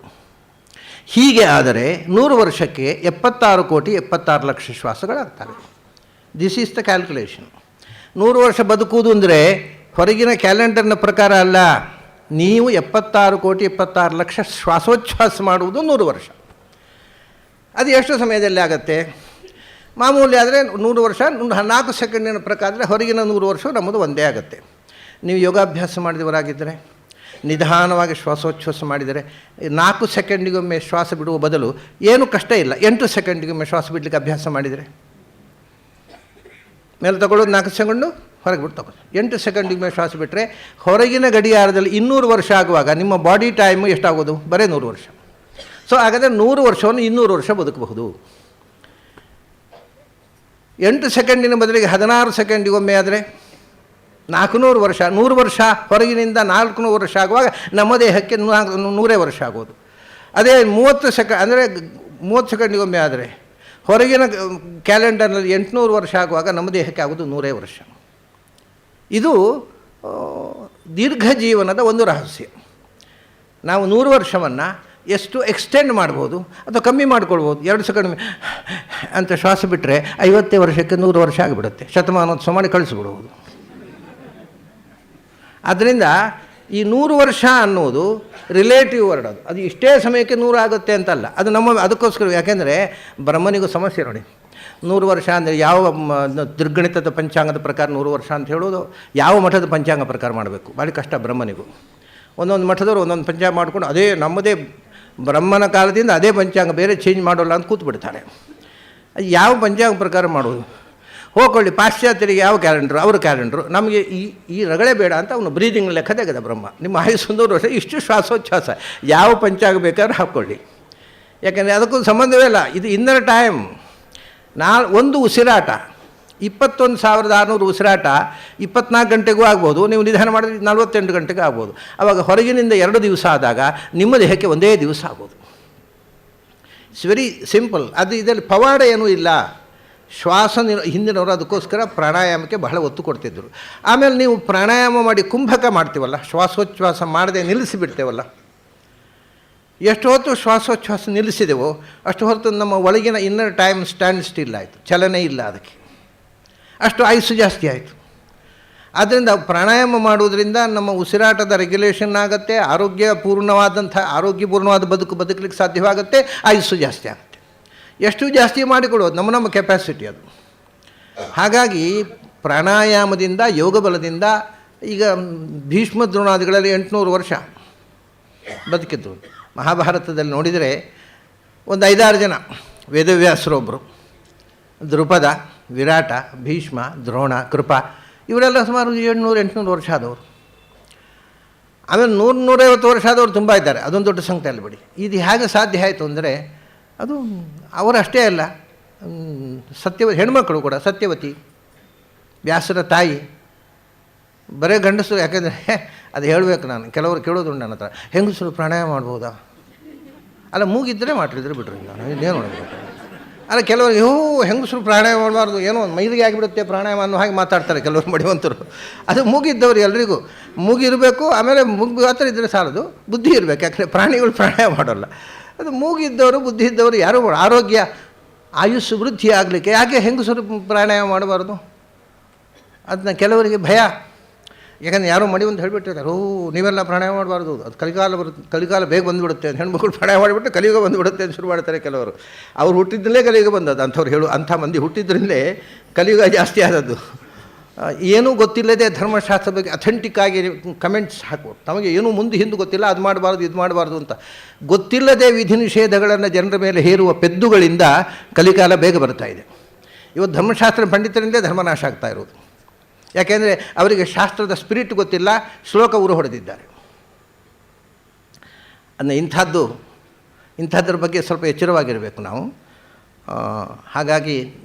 ಹೀಗೆ ಆದರೆ 100 ವರ್ಷಕ್ಕೆ 76 ಕೋಟಿ 76 ಲಕ್ಷ ಶ್ವಾಸಗಳಾಗ್ತವೆ. This is the calculation. 100 ವರ್ಷ ಬದುಕುವುದು ಅಂದರೆ ಹೊರಗಿನ ಕ್ಯಾಲೆಂಡರ್ನ ಪ್ರಕಾರ ಅಲ್ಲ. ನೀವು 76 ಕೋಟಿ 76 ಲಕ್ಷ ಶ್ವಾಸೋಚ್ಛ್ವಾಸ ಮಾಡುವುದು 100 ವರ್ಷ. ಅದು ಎಷ್ಟು ಸಮಯದಲ್ಲಿ ಆಗುತ್ತೆ? ಮಾಮೂಲಿ ಆದರೆ 100 ವರ್ಷ 4 ಸೆಕೆಂಡಿನ ಪ್ರಕಾರ ಆದರೆ ಹೊರಗಿನ 100 ವರ್ಷ ನಮ್ಮದು ಒಂದೇ ಆಗುತ್ತೆ. ನೀವು ಯೋಗಾಭ್ಯಾಸ ಮಾಡಿದವರಾಗಿದ್ದರೆ, ನಿಧಾನವಾಗಿ ಶ್ವಾಸೋಚ್ಛ್ವಾಸ ಮಾಡಿದರೆ, 4 ಸೆಕೆಂಡಿಗೊಮ್ಮೆ ಶ್ವಾಸ ಬಿಡುವ ಬದಲು ಏನೂ ಕಷ್ಟ ಇಲ್ಲ, 8 ಸೆಕೆಂಡಿಗೊಮ್ಮೆ ಶ್ವಾಸ ಬಿಡಲಿಕ್ಕೆ ಅಭ್ಯಾಸ ಮಾಡಿದರೆ, ಮೇಲೆ ತಗೊಳ್ಳೋದು 4 ಸೆಕೆಂಡು, ಹೊರಗೆ ಬಿಟ್ಟು ತಗೊಳ್ಳೋದು 8 ಸೆಕೆಂಡಿಗೊಮ್ಮೆ ಶ್ವಾಸ ಬಿಟ್ಟರೆ ಹೊರಗಿನ ಗಡಿಯಾರದಲ್ಲಿ 200 ವರ್ಷ ಆಗುವಾಗ ನಿಮ್ಮ ಬಾಡಿ ಟೈಮು ಎಷ್ಟಾಗೋದು? ಬರೀ 100 ವರ್ಷ. ಸೊ ಹಾಗಾದರೆ 100 ವರ್ಷವನ್ನು 200 ವರ್ಷ ಬದುಕಬಹುದು. 8 ಸೆಕೆಂಡಿನ ಬದಲಿಗೆ 16 ಸೆಕೆಂಡಿಗೊಮ್ಮೆ ಆದರೆ 400 ವರ್ಷ. 100 ವರ್ಷ ಹೊರಗಿನಿಂದ 400 ವರ್ಷ ಆಗುವಾಗ ನಮ್ಮ ದೇಹಕ್ಕೆ 100 ವರ್ಷ ಆಗೋದು. ಅದೇ 30 ಸೆಕೆಂಡ್ ಅಂದರೆ 30 ಸೆಕೆಂಡಿಗೊಮ್ಮೆ ಆದರೆ ಹೊರಗಿನ ಕ್ಯಾಲೆಂಡರ್ನಲ್ಲಿ 800 ವರ್ಷ ಆಗುವಾಗ ನಮ್ಮ ದೇಹಕ್ಕೆ ಆಗೋದು 100 ವರ್ಷ. ಇದು ದೀರ್ಘ ಜೀವನದ ಒಂದು ರಹಸ್ಯ. ನಾವು 100 ವರ್ಷವನ್ನು ಎಷ್ಟು ಎಕ್ಸ್ಟೆಂಡ್ ಮಾಡ್ಬೋದು ಅಥವಾ ಕಮ್ಮಿ ಮಾಡ್ಕೊಳ್ಬೋದು. 2 ಸೆಕೆಂಡ್ ಅಂತ ಶ್ವಾಸ ಬಿಟ್ಟರೆ 50 ವರ್ಷಕ್ಕೆ 100 ವರ್ಷ ಆಗಿಬಿಡುತ್ತೆ. ಶತಮಾನೋತ್ಸವ ಮಾಡಿ ಕಳಿಸ್ಬಿಡುವುದು. ಆದ್ದರಿಂದ ಈ 100 ವರ್ಷ ಅನ್ನೋದು ರಿಲೇಟಿವ್ ವರ್ಡ್. ಅದು ಇಷ್ಟೇ ಸಮಯಕ್ಕೆ 100 ಆಗುತ್ತೆ ಅಂತಲ್ಲ. ಅದು ಅದಕ್ಕೋಸ್ಕರ, ಯಾಕೆಂದರೆ ಬ್ರಹ್ಮನಿಗೂ ಸಮಸ್ಯೆ ನೋಡಿ. 100 ವರ್ಷ ಅಂದರೆ ಯಾವ ದುರ್ಗಣಿತದ ಪಂಚಾಂಗದ ಪ್ರಕಾರ 100 ವರ್ಷ ಅಂತ ಹೇಳೋದು, ಯಾವ ಮಠದ ಪಂಚಾಂಗ ಪ್ರಕಾರ ಮಾಡಬೇಕು, ಭಾಳ ಕಷ್ಟ ಬ್ರಹ್ಮನಿಗೂ. ಒಂದೊಂದು ಮಠದವರು ಒಂದೊಂದು ಪಂಚಾಂಗ ಮಾಡಿಕೊಂಡು ಅದೇ ನಮ್ಮದೇ ಬ್ರಹ್ಮನ ಕಾಲದಿಂದ ಅದೇ ಪಂಚಾಂಗ, ಬೇರೆ ಚೇಂಜ್ ಮಾಡೋಲ್ಲ ಅಂತ ಕೂತು ಬಿಡ್ತಾರೆ. ಯಾವ ಪಂಚಾಂಗ ಪ್ರಕಾರ ಮಾಡೋದು? ಹೋಗ್ಕೊಳ್ಳಿ, ಪಾಶ್ಚಾತ್ಯರಿಗೆ ಯಾವ ಕ್ಯಾಲೆಂಡ್ರು, ಅವ್ರ ಕ್ಯಾಲೆಂಡ್ರು. ನಮಗೆ ಈ ರಗಳೆ ಬೇಡ ಅಂತ ಅವನು ಬ್ರೀದಿಂಗ್ ಲೆಕ್ಕ ತೆಗೆದ ಬ್ರಹ್ಮ. ನಿಮ್ಮ ಆಯುಸ್ಸು 100 ವರ್ಷ, ಇಷ್ಟು ಶ್ವಾಸೋಚ್ಛ್ವಾಸ, ಯಾವ ಪಂಚಾಂಗ ಬೇಕಾದ್ರೂ ಹಾಕ್ಕೊಳ್ಳಿ. ಯಾಕೆಂದರೆ ಅದಕ್ಕೂ ಸಂಬಂಧವೇ ಇಲ್ಲ. ಇದು ಇನ್ನರ್ ಟೈಮ್. ಒಂದು ಉಸಿರಾಟ 21,600 ಉಸಿರಾಟ 24 ಗಂಟೆಗೂ ಆಗ್ಬೋದು. ನೀವು ನಿಧಾನ ಮಾಡಿದ್ರೆ 48 ಗಂಟೆಗೂ ಆಗ್ಬೋದು. ಆವಾಗ ಹೊರಗಿನಿಂದ 2 ದಿವಸ ಆದಾಗ ನಿಮ್ಮ ದೇಹಕ್ಕೆ ಒಂದೇ ದಿವಸ ಆಗ್ಬೋದು. It's very simple. ಅದು ಇದರಲ್ಲಿ ಪವಾಡ ಏನೂ ಇಲ್ಲ. ಶ್ವಾಸ ಹಿಂದಿನವರು ಅದಕ್ಕೋಸ್ಕರ ಪ್ರಾಣಾಯಾಮಕ್ಕೆ ಬಹಳ ಒತ್ತು ಕೊಡ್ತಿದ್ದರು. ಆಮೇಲೆ ನೀವು ಪ್ರಾಣಾಯಾಮ ಮಾಡಿ ಕುಂಭಕ ಮಾಡ್ತೀವಲ್ಲ, ಶ್ವಾಸೋಚ್ಛ್ವಾಸ ಮಾಡದೆ ನಿಲ್ಲಿಸಿಬಿಡ್ತೇವಲ್ಲ, ಎಷ್ಟು ಹೊತ್ತು ಶ್ವಾಸೋಚ್ಛ್ವಾಸ ನಿಲ್ಲಿಸಿದೆವೋ ಅಷ್ಟು ಹೊತ್ತು ನಮ್ಮ ಒಳಗಿನ ಇನ್ನರ್ ಟೈಮ್ ಸ್ಟ್ಯಾಂಡ್ ಸ್ಟಿಲ್ ಆಯಿತು, ಚಲನೆ ಇಲ್ಲ ಅದಕ್ಕೆ, ಅಷ್ಟು ಆಯುಸ್ಸು ಜಾಸ್ತಿ ಆಯಿತು. ಆದ್ದರಿಂದ ಪ್ರಾಣಾಯಾಮ ಮಾಡುವುದರಿಂದ ನಮ್ಮ ಉಸಿರಾಟದ ರೆಗ್ಯುಲೇಷನ್ ಆಗುತ್ತೆ, ಆರೋಗ್ಯಪೂರ್ಣವಾದ ಬದುಕಲಿಕ್ಕೆ ಸಾಧ್ಯವಾಗುತ್ತೆ, ಆಯುಸ್ಸು ಜಾಸ್ತಿ ಆಗುತ್ತೆ. ಎಷ್ಟು ಜಾಸ್ತಿ ಮಾಡಿಕೊಡೋದು ನಮ್ಮ ಕೆಪಾಸಿಟಿ ಅದು. ಹಾಗಾಗಿ ಪ್ರಾಣಾಯಾಮದಿಂದ, ಯೋಗ ಬಲದಿಂದ ಈಗ ಭೀಷ್ಮ ದ್ರೋಣಾದಿಗಳಲ್ಲಿ 800 ವರ್ಷ ಬದುಕಿದ್ರು. ಮಹಾಭಾರತದಲ್ಲಿ ನೋಡಿದರೆ ಒಂದು 5-6 ಜನ, ವೇದವ್ಯಾಸರೊಬ್ಬರು, ದ್ರುಪದ, ವಿರಾಟ, ಭೀಷ್ಮ, ದ್ರೋಣ, ಕೃಪ, ಇವರೆಲ್ಲ ಸುಮಾರು 700-800 ವರ್ಷ ಆದವರು. ಆಮೇಲೆ 100-150 ವರ್ಷ ಆದವರು ತುಂಬ ಇದ್ದಾರೆ, ಅದೊಂದು ದೊಡ್ಡ ಸಂಖ್ಯೆ ಅಲ್ಲ ಬಿಡಿ. ಇದು ಹೇಗೆ ಸಾಧ್ಯ ಆಯಿತು ಅಂದರೆ ಅದು ಅವರಷ್ಟೇ ಅಲ್ಲ, ಹೆಣ್ಮಕ್ಕಳು ಕೂಡ, ಸತ್ಯವತಿ, ವ್ಯಾಸರ ತಾಯಿ, ಬರೀ ಗಂಡಸರು. ಯಾಕೆಂದರೆ ಅದು ಹೇಳಬೇಕು ನಾನು, ಕೆಲವರು ಕೇಳೋದುಂಟು ನನ್ನ ಹತ್ರ, ಹೆಂಗಸರು ಪ್ರಾಣಾಯಾಮ ಮಾಡ್ಬೋದಾ? ಅಲ್ಲ, ಮೂಗಿದ್ದರೆ ಮಾಡಿದ್ರೆ ಬಿಡ್ರಿ, ನಾನು ಇನ್ನೇನು ಮಾಡಬೇಕು. ಅಲ್ಲ, ಕೆಲವರಿಗೆ ಹೆಂಗಸರು ಪ್ರಾಣಾಯಾಮ ಮಾಡಬಾರ್ದು, ಏನೋ ಒಂದು ಮೈಲಿಗೆ ಆಗಿಬಿಡುತ್ತೆ ಪ್ರಾಣಾಯಾಮ ಅನ್ನೋ ಹಾಗೆ ಮಾತಾಡ್ತಾರೆ ಕೆಲವರು ಮಡಿವಂತರು. ಅದು ಮೂಗಿದ್ದವ್ರು ಎಲ್ರಿಗೂ ಮೂಗಿರಬೇಕು, ಆಮೇಲೆ ಮೂಗು ಹತ್ರ ಇದ್ದರೆ ಸಾಲದು, ಬುದ್ಧಿ ಇರಬೇಕು. ಯಾಕಂದರೆ ಪ್ರಾಣಿಗಳು ಪ್ರಾಣಾಯಾಮ ಮಾಡೋಲ್ಲ. ಅದು ಮೂಗಿದ್ದವರು, ಬುದ್ಧಿ ಇದ್ದವರು ಯಾರೂ ಆರೋಗ್ಯ, ಆಯುಸ್ಸು ವೃದ್ಧಿ ಆಗಲಿಕ್ಕೆ ಯಾಕೆ ಹೆಂಗಸರು ಪ್ರಾಣಾಯಾಮ ಮಾಡಬಾರ್ದು? ಅದನ್ನ ಕೆಲವರಿಗೆ ಭಯ. ಯಾಕಂದರೆ ಯಾರೋ ಮಡಿ ಒಂದು ಹೇಳಿಬಿಟ್ಟಿರ್ತಾರೆ, ನೀವೆಲ್ಲ ಪ್ರಾಣಾಯಾಮ ಮಾಡಬಾರ್ದು, ಅದು ಕಲಿಕಾಲ ಬೇಗ ಬಂದುಬಿಡುತ್ತೆ, ಹೆಣ್ಮಕ್ಳು ಪ್ರಾಣಾಯಾಮ ಮಾಡಿಬಿಟ್ಟು ಕಲಿಯುಗ ಬಂದುಬಿಡುತ್ತೆ ಅಂತ ಶುರು ಮಾಡ್ತಾರೆ ಕೆಲವರು. ಅವ್ರು ಹುಟ್ಟಿದ್ದಲೇ ಕಲಿಯುಗ ಬಂದದ್ದು ಅಂಥವ್ರು ಅಂಥ ಮಂದಿ ಹುಟ್ಟಿದ್ರಿಂದಲೇ ಕಲಿಯುಗ ಜಾಸ್ತಿ ಆದದ್ದು. ಏನೂ ಗೊತ್ತಿಲ್ಲದೆ ಧರ್ಮಶಾಸ್ತ್ರ ಬಗ್ಗೆ ಅಥೆಂಟಿಕ್ ಆಗಿ ಕಮೆಂಟ್ಸ್ ಹಾಕುವ, ನಮಗೆ ಏನೂ ಮುಂದೆ ಹಿಂದೆ ಗೊತ್ತಿಲ್ಲ, ಅದು ಮಾಡಬಾರ್ದು ಇದು ಮಾಡಬಾರ್ದು ಅಂತ ಗೊತ್ತಿಲ್ಲದೆ ವಿಧಿ ನಿಷೇಧಗಳನ್ನು ಜನರ ಮೇಲೆ ಹೇರುವ ಪೆದ್ದುಗಳಿಂದ ಕಲಿಕಾಲ ಬೇಗ ಬರ್ತಾ ಇದೆ. ಇವತ್ತು ಧರ್ಮಶಾಸ್ತ್ರ ಪಂಡಿತರಿಂದಲೇ ಧರ್ಮನಾಶ ಆಗ್ತಾ ಇರೋದು. ಯಾಕೆಂದರೆ ಅವರಿಗೆ ಶಾಸ್ತ್ರದ ಸ್ಪಿರಿಟ್ ಗೊತ್ತಿಲ್ಲ, ಶ್ಲೋಕ ಉರು ಹೊಡೆದಿದ್ದಾರೆ. ಅಂದರೆ ಇಂಥದ್ರ ಬಗ್ಗೆ ಸ್ವಲ್ಪ ಎಚ್ಚರವಾಗಿರಬೇಕು ನಾವು. ಹಾಗಾಗಿ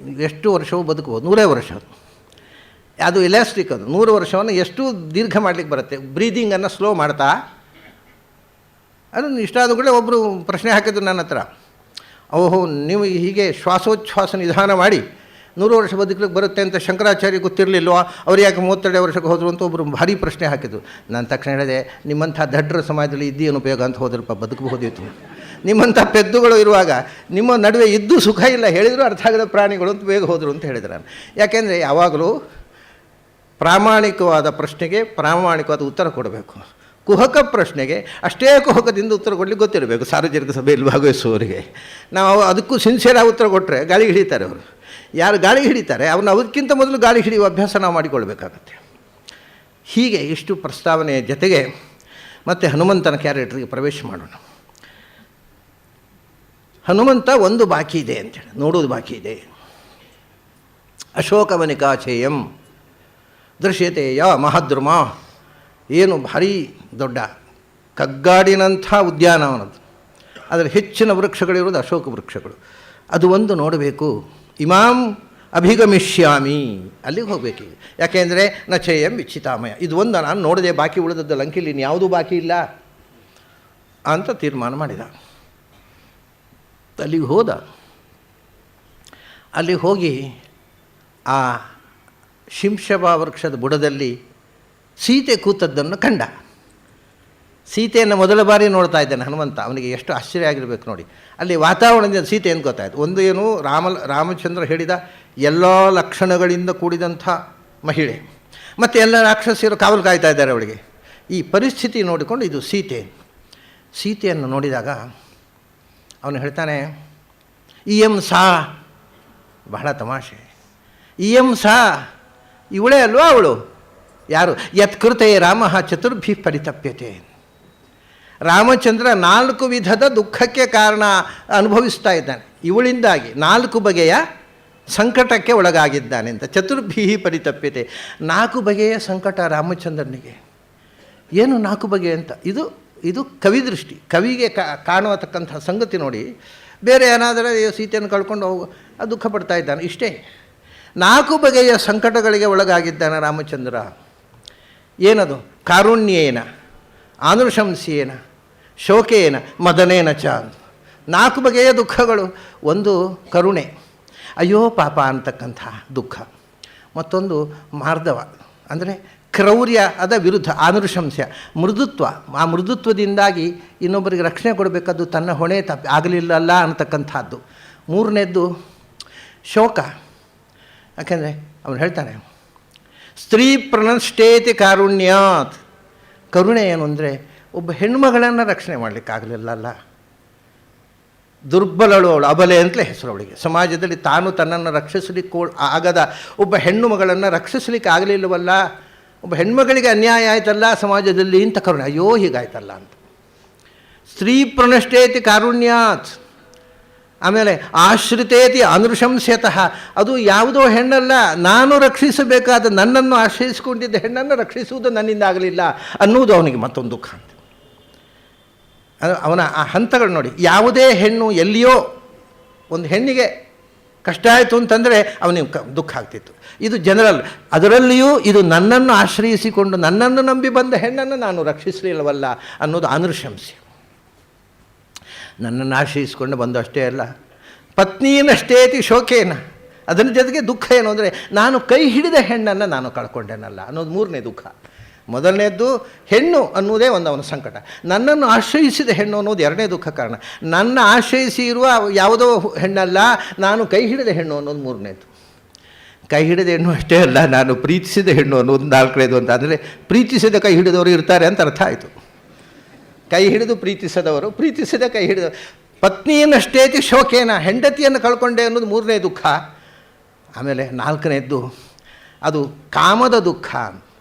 ಎಷ್ಟು ವರ್ಷವೂ ಬದುಕಬಹುದು, 100 ವರ್ಷ. ಅದು ಎಲಾಸ್ಟಿಕ್, ಅದು 100 ವರ್ಷವನ್ನು ಎಷ್ಟು ದೀರ್ಘ ಮಾಡಲಿಕ್ಕೆ ಬರುತ್ತೆ. ಬ್ರೀದಿಂಗನ್ನು ಸ್ಲೋ ಮಾಡ್ತಾ, ಅದನ್ನು ಇಷ್ಟ ಆದ ಕೂಡ ಒಬ್ಬರು ಪ್ರಶ್ನೆ ಹಾಕಿದ್ರು ನನ್ನ ಹತ್ರ, ಓಹೋ ನೀವು ಹೀಗೆ ಶ್ವಾಸೋಚ್ಛ್ವಾಸ ನಿಧಾನ ಮಾಡಿ 100 ವರ್ಷ ಬದುಕಲಿಕ್ಕೆ ಬರುತ್ತೆ ಅಂತ ಶಂಕರಾಚಾರ್ಯ ಗೊತ್ತಿರಲಿಲ್ವಾ, ಅವ್ರು ಯಾಕೆ 32 ವರ್ಷಕ್ಕೆ ಹೋದರು ಅಂತ ಒಬ್ಬರು ಭಾರಿ ಪ್ರಶ್ನೆ ಹಾಕಿದ್ರು. ನಾನು ತಕ್ಷಣ ಹೇಳಿದೆ, ನಿಮ್ಮಂಥ ದಡ್ಡರ ಸಮಾಜದಲ್ಲಿ ಇದ್ದೇನು ಉಪಯೋಗ ಅಂತ ಹೋದ್ರಪ್ಪ, ಬದುಕಬಹುದಿತ್ತು. ನಿಮ್ಮಂಥ ಪೆದ್ದುಗಳು ಇರುವಾಗ ನಿಮ್ಮ ನಡುವೆ ಇದ್ದು ಸುಖ ಇಲ್ಲ, ಹೇಳಿದ್ರು ಅರ್ಥ ಆಗದ ಪ್ರಾಣಿಗಳು ಅಂತ ಬೇಗ ಹೋದರು ಅಂತ ಹೇಳಿದ್ರು ನಾನು. ಯಾಕೆಂದರೆ ಯಾವಾಗಲೂ ಪ್ರಾಮಾಣಿಕವಾದ ಪ್ರಶ್ನೆಗೆ ಪ್ರಾಮಾಣಿಕವಾದ ಉತ್ತರ ಕೊಡಬೇಕು. ಕುಹಕ ಪ್ರಶ್ನೆಗೆ ಅಷ್ಟೇ ಕುಹಕದಿಂದ ಉತ್ತರ ಕೊಡಲಿಕ್ಕೆ ಗೊತ್ತಿರಬೇಕು ಸಾರ್ವಜನಿಕ ಸಭೆಯಲ್ಲಿ ಭಾಗವಹಿಸುವವರಿಗೆ. ನಾವು ಅದಕ್ಕೂ ಸಿನ್ಸಿಯರಾಗಿ ಉತ್ತರ ಕೊಟ್ಟರೆ ಗಾಳಿ ಹಿಡಿತಾರೆ ಅವರು. ಯಾರು ಗಾಳಿ ಹಿಡಿತಾರೆ ಅವ್ರನ್ನ ಅದಕ್ಕಿಂತ ಮೊದಲು ಗಾಳಿ ಹಿಡಿಯುವ ಅಭ್ಯಾಸ ನಾವು ಮಾಡಿಕೊಳ್ಬೇಕಾಗತ್ತೆ. ಹೀಗೆ ಇಷ್ಟು ಪ್ರಸ್ತಾವನೆಯ ಜೊತೆಗೆ ಮತ್ತು ಹನುಮಂತನ ಕ್ಯಾರೆಕ್ಟರ್ಗೆ ಪ್ರವೇಶ ಮಾಡೋಣ. ಹನುಮಂತ ಒಂದು ಬಾಕಿ ಇದೆ ಅಂತೇಳಿ ನೋಡೋದು ಬಾಕಿ ಇದೆ. ಅಶೋಕವನಿಕಾಚೇಯಂ ದೃಶ್ಯತೆಯ ಮಹದ್ರುಮ, ಏನು ಭಾರೀ ದೊಡ್ಡ ಕಗ್ಗಾಡಿನಂಥ ಉದ್ಯಾನವನದ್ದು, ಅದರ ಹೆಚ್ಚಿನ ವೃಕ್ಷಗಳಿರುವುದು ಅಶೋಕ ವೃಕ್ಷಗಳು. ಅದು ಒಂದು ನೋಡಬೇಕು. ಇಮಾಂ ಅಭಿಗಮಿಷ್ಯಾಮಿ, ಅಲ್ಲಿಗೆ ಹೋಗಬೇಕೀಗ. ಯಾಕೆಂದರೆ ನಚೇಯಂ ವಿಚ್ಛಿತಾಮಯ, ಇದು ಒಂದು ನಾನು ನೋಡಿದೆ, ಬಾಕಿ ಉಳಿದದ್ದು ಲಂಕಿಲಿ ಇನ್ಯಾವುದೂ ಬಾಕಿ ಇಲ್ಲ ಅಂತ ತೀರ್ಮಾನ ಮಾಡಿದ. ಅಲ್ಲಿಗೆ ಹೋದ. ಅಲ್ಲಿ ಹೋಗಿ ಆ ಶಿಂಶವ ವೃಕ್ಷದ ಬುಡದಲ್ಲಿ ಸೀತೆ ಕೂತದ್ದನ್ನು ಕಂಡ. ಸೀತೆಯನ್ನು ಮೊದಲ ಬಾರಿ ನೋಡ್ತಾ ಇದ್ದಾನೆ ಹನುಮಂತ. ಅವನಿಗೆ ಎಷ್ಟು ಆಶ್ಚರ್ಯ ಆಗಿರಬೇಕು ನೋಡಿ. ಅಲ್ಲಿ ವಾತಾವರಣದಿಂದ ಸೀತೆ ಅಂತ ಗೊತ್ತಾಯಿತು. ಒಂದು ಏನು ರಾಮಚಂದ್ರ ಹೇಳಿದ ಎಲ್ಲ ಲಕ್ಷಣಗಳಿಂದ ಕೂಡಿದಂಥ ಮಹಿಳೆ, ಮತ್ತು ಎಲ್ಲ ರಾಕ್ಷಸಿಯರು ಕಾವಲು ಕಾಯ್ತಾ ಇದ್ದಾರೆ ಅವಳಿಗೆ. ಈ ಪರಿಸ್ಥಿತಿ ನೋಡಿಕೊಂಡು ಇದು ಸೀತೆಯನ್ನು ನೋಡಿದಾಗ ಅವನು ಹೇಳ್ತಾನೆ, ಇಯಂ ಸಾ, ಬಹಳ ತಮಾಷೆ, ಇಯಂ ಸಾ, ಇವಳೇ ಅಲ್ವಾ ಅವಳು. ಯಾರು? ಯತ್ಕೃತೆ ರಾಮ ಚತುರ್ಭಿ ಪರಿತಪ್ಯತೆ. ರಾಮಚಂದ್ರ 4 ವಿಧದ ದುಃಖಕ್ಕೆ ಕಾರಣ ಅನುಭವಿಸ್ತಾ ಇದ್ದಾನೆ, ಇವಳಿಂದಾಗಿ 4 ಬಗೆಯ ಸಂಕಟಕ್ಕೆ ಒಳಗಾಗಿದ್ದಾನೆ ಅಂತ. ಚತುರ್ಭಿ ಪರಿತಪ್ಯತೆ, 4 ಬಗೆಯ ಸಂಕಟ ರಾಮಚಂದ್ರನಿಗೆ. ಏನು 4 ಬಗೆ ಅಂತ? ಇದು ಕವಿದೃಷ್ಟಿ, ಕವಿಗೆ ಕಾಣುವತಕ್ಕಂಥ ಸಂಗತಿ ನೋಡಿ. ಬೇರೆ ಏನಾದರೆ ಸೀತೆಯನ್ನು ಕಳ್ಕೊಂಡು ದುಃಖ ಪಡ್ತಾ ಇದ್ದಾನೆ, ಇಷ್ಟೇ. 4 ಬಗೆಯ ಸಂಕಟಗಳಿಗೆ ಒಳಗಾಗಿದ್ದಾನೆ ರಾಮಚಂದ್ರ. ಏನದು? ಕಾರುಣ್ಯೇನ, ಆನುಶಂಸ್ಯೇನ, ಶೋಕೇನ, ಮದನೇನ ಚ. 4 ಬಗೆಯ ದುಃಖಗಳು. ಒಂದು ಕರುಣೆ, ಅಯ್ಯೋ ಪಾಪ ಅಂತಕ್ಕಂಥ ದುಃಖ. ಮತ್ತೊಂದು ಮಾರ್ಧವ, ಅಂದರೆ ಕ್ರೌರ್ಯದ ವಿರುದ್ಧ ಆನುಶಂಸ್ಯ, ಮೃದುತ್ವ. ಆ ಮೃದುತ್ವದಿಂದಾಗಿ ಇನ್ನೊಬ್ಬರಿಗೆ ರಕ್ಷಣೆ ಕೊಡಬೇಕಾದ್ದು ತನ್ನ ಹೊಣೆ ಆಗಲಿಲ್ಲಲ್ಲ ಅನ್ನತಕ್ಕಂಥದ್ದು. ಮೂರನೇದ್ದು ಶೋಕ. ಯಾಕೆಂದರೆ ಅವನು ಹೇಳ್ತಾನೆ, ಸ್ತ್ರೀ ಪ್ರಣಷ್ಟೇತಿ ಕಾರುಣ್ಯಾತ್. ಕರುಣೆ ಏನು ಅಂದರೆ ಒಬ್ಬ ಹೆಣ್ಣುಮಗಳನ್ನು ರಕ್ಷಣೆ ಮಾಡಲಿಕ್ಕಾಗಲಿಲ್ಲಲ್ಲ. ದುರ್ಬಲಳು ಅವಳು, ಅಬಲೆ ಅಂತಲೇ ಹೆಸರು ಅವಳಿಗೆ. ಸಮಾಜದಲ್ಲಿ ತಾನು ತನ್ನನ್ನು ರಕ್ಷಿಸಲಿಕ್ಕೆ ಆಗದ ಒಬ್ಬ ಹೆಣ್ಣು ಮಗಳನ್ನು ರಕ್ಷಿಸಲಿಕ್ಕೆ ಆಗಲಿಲ್ಲವಲ್ಲ, ಒಬ್ಬ ಹೆಣ್ಮಗಳಿಗೆ ಅನ್ಯಾಯ ಆಯ್ತಲ್ಲ ಸಮಾಜದಲ್ಲಿ ಅಂತ ಕರುಣೆ. ಅಯ್ಯೋ ಹೀಗಾಯ್ತಲ್ಲ ಅಂತ. ಸ್ತ್ರೀ ಪ್ರಣಷ್ಟೇತಿ ಕಾರುಣ್ಯಾತ್. ಆಮೇಲೆ ಆಶ್ರಿತೇತಿ ಅನುಶಂಸ್ಯತಃ. ಅದು ಯಾವುದೋ ಹೆಣ್ಣಲ್ಲ, ನಾನು ರಕ್ಷಿಸಬೇಕಾದ, ನನ್ನನ್ನು ಆಶ್ರಯಿಸಿಕೊಂಡಿದ್ದ ಹೆಣ್ಣನ್ನು ರಕ್ಷಿಸುವುದು ನನ್ನಿಂದ ಆಗಲಿಲ್ಲ ಅನ್ನುವುದು ಅವನಿಗೆ ಮತ್ತೊಂದು ದುಃಖ ಅಂತ. ಅವನ ಆ ಹಂತಗಳು ನೋಡಿ. ಯಾವುದೇ ಹೆಣ್ಣು ಎಲ್ಲಿಯೋ ಒಂದು ಹೆಣ್ಣಿಗೆ ಕಷ್ಟ ಆಯಿತು ಅಂತಂದರೆ ಅವನಿಗೆ ದುಃಖ ಆಗ್ತಿತ್ತು. ಇದು ಜನರಲ್. ಅದರಲ್ಲಿಯೂ ಇದು ನನ್ನನ್ನು ಆಶ್ರಯಿಸಿಕೊಂಡು ನನ್ನನ್ನು ನಂಬಿ ಬಂದ ಹೆಣ್ಣನ್ನು ನಾನು ರಕ್ಷಿಸಲಿಲ್ಲವಲ್ಲ ಅನ್ನೋದು ಅನುಶಂಸೆ. ನನ್ನನ್ನು ಆಶ್ರಯಿಸಿಕೊಂಡು ಬಂದು ಅಷ್ಟೇ ಅಲ್ಲ, ಪತ್ನಿಯನ್ನಷ್ಟೇತಿ ಶೋಕೇನ. ಅದರ ಜೊತೆಗೆ ದುಃಖ ಏನು ಅಂದರೆ ನಾನು ಕೈ ಹಿಡಿದ ಹೆಣ್ಣನ್ನು ನಾನು ಕಳ್ಕೊಂಡೇನಲ್ಲ ಅನ್ನೋದು ಮೂರನೇ ದುಃಖ. ಮೊದಲನೇದ್ದು ಹೆಣ್ಣು ಅನ್ನೋದೇ ಒಂದು ಅವನ ಸಂಕಟ. ನನ್ನನ್ನು ಆಶ್ರಯಿಸಿದ ಹೆಣ್ಣು ಅನ್ನೋದು ಎರಡನೇ ದುಃಖ ಕಾರಣ. ನನ್ನ ಆಶ್ರಯಿಸಿ ಇರುವ ಯಾವುದೋ ಹೆಣ್ಣಲ್ಲ, ನಾನು ಕೈ ಹಿಡಿದ ಹೆಣ್ಣು ಅನ್ನೋದು ಮೂರನೇದು. ಕೈ ಹಿಡಿದ ಹೆಣ್ಣು ಅಷ್ಟೇ ಅಲ್ಲ, ನಾನು ಪ್ರೀತಿಸಿದ ಹೆಣ್ಣು ಅನ್ನೋದು ನಾಲ್ಕನೇದು. ಅಂತ ಅಂದರೆ ಪ್ರೀತಿಸಿದ ಕೈ ಹಿಡಿದವರು ಇರ್ತಾರೆ ಅಂತ ಅರ್ಥ ಆಯಿತು. ಕೈ ಹಿಡಿದು ಪ್ರೀತಿಸದವರು, ಪ್ರೀತಿಸಿದ ಕೈ ಹಿಡಿದ. ಪತ್ನಿಯನ್ನಷ್ಟೇತಿ ಶೋಕೇನ, ಹೆಂಡತಿಯನ್ನು ಕಳ್ಕೊಂಡೆ ಅನ್ನೋದು ಮೂರನೇ ದುಃಖ. ಆಮೇಲೆ ನಾಲ್ಕನೇದ್ದು ಅದು ಕಾಮದ ದುಃಖ.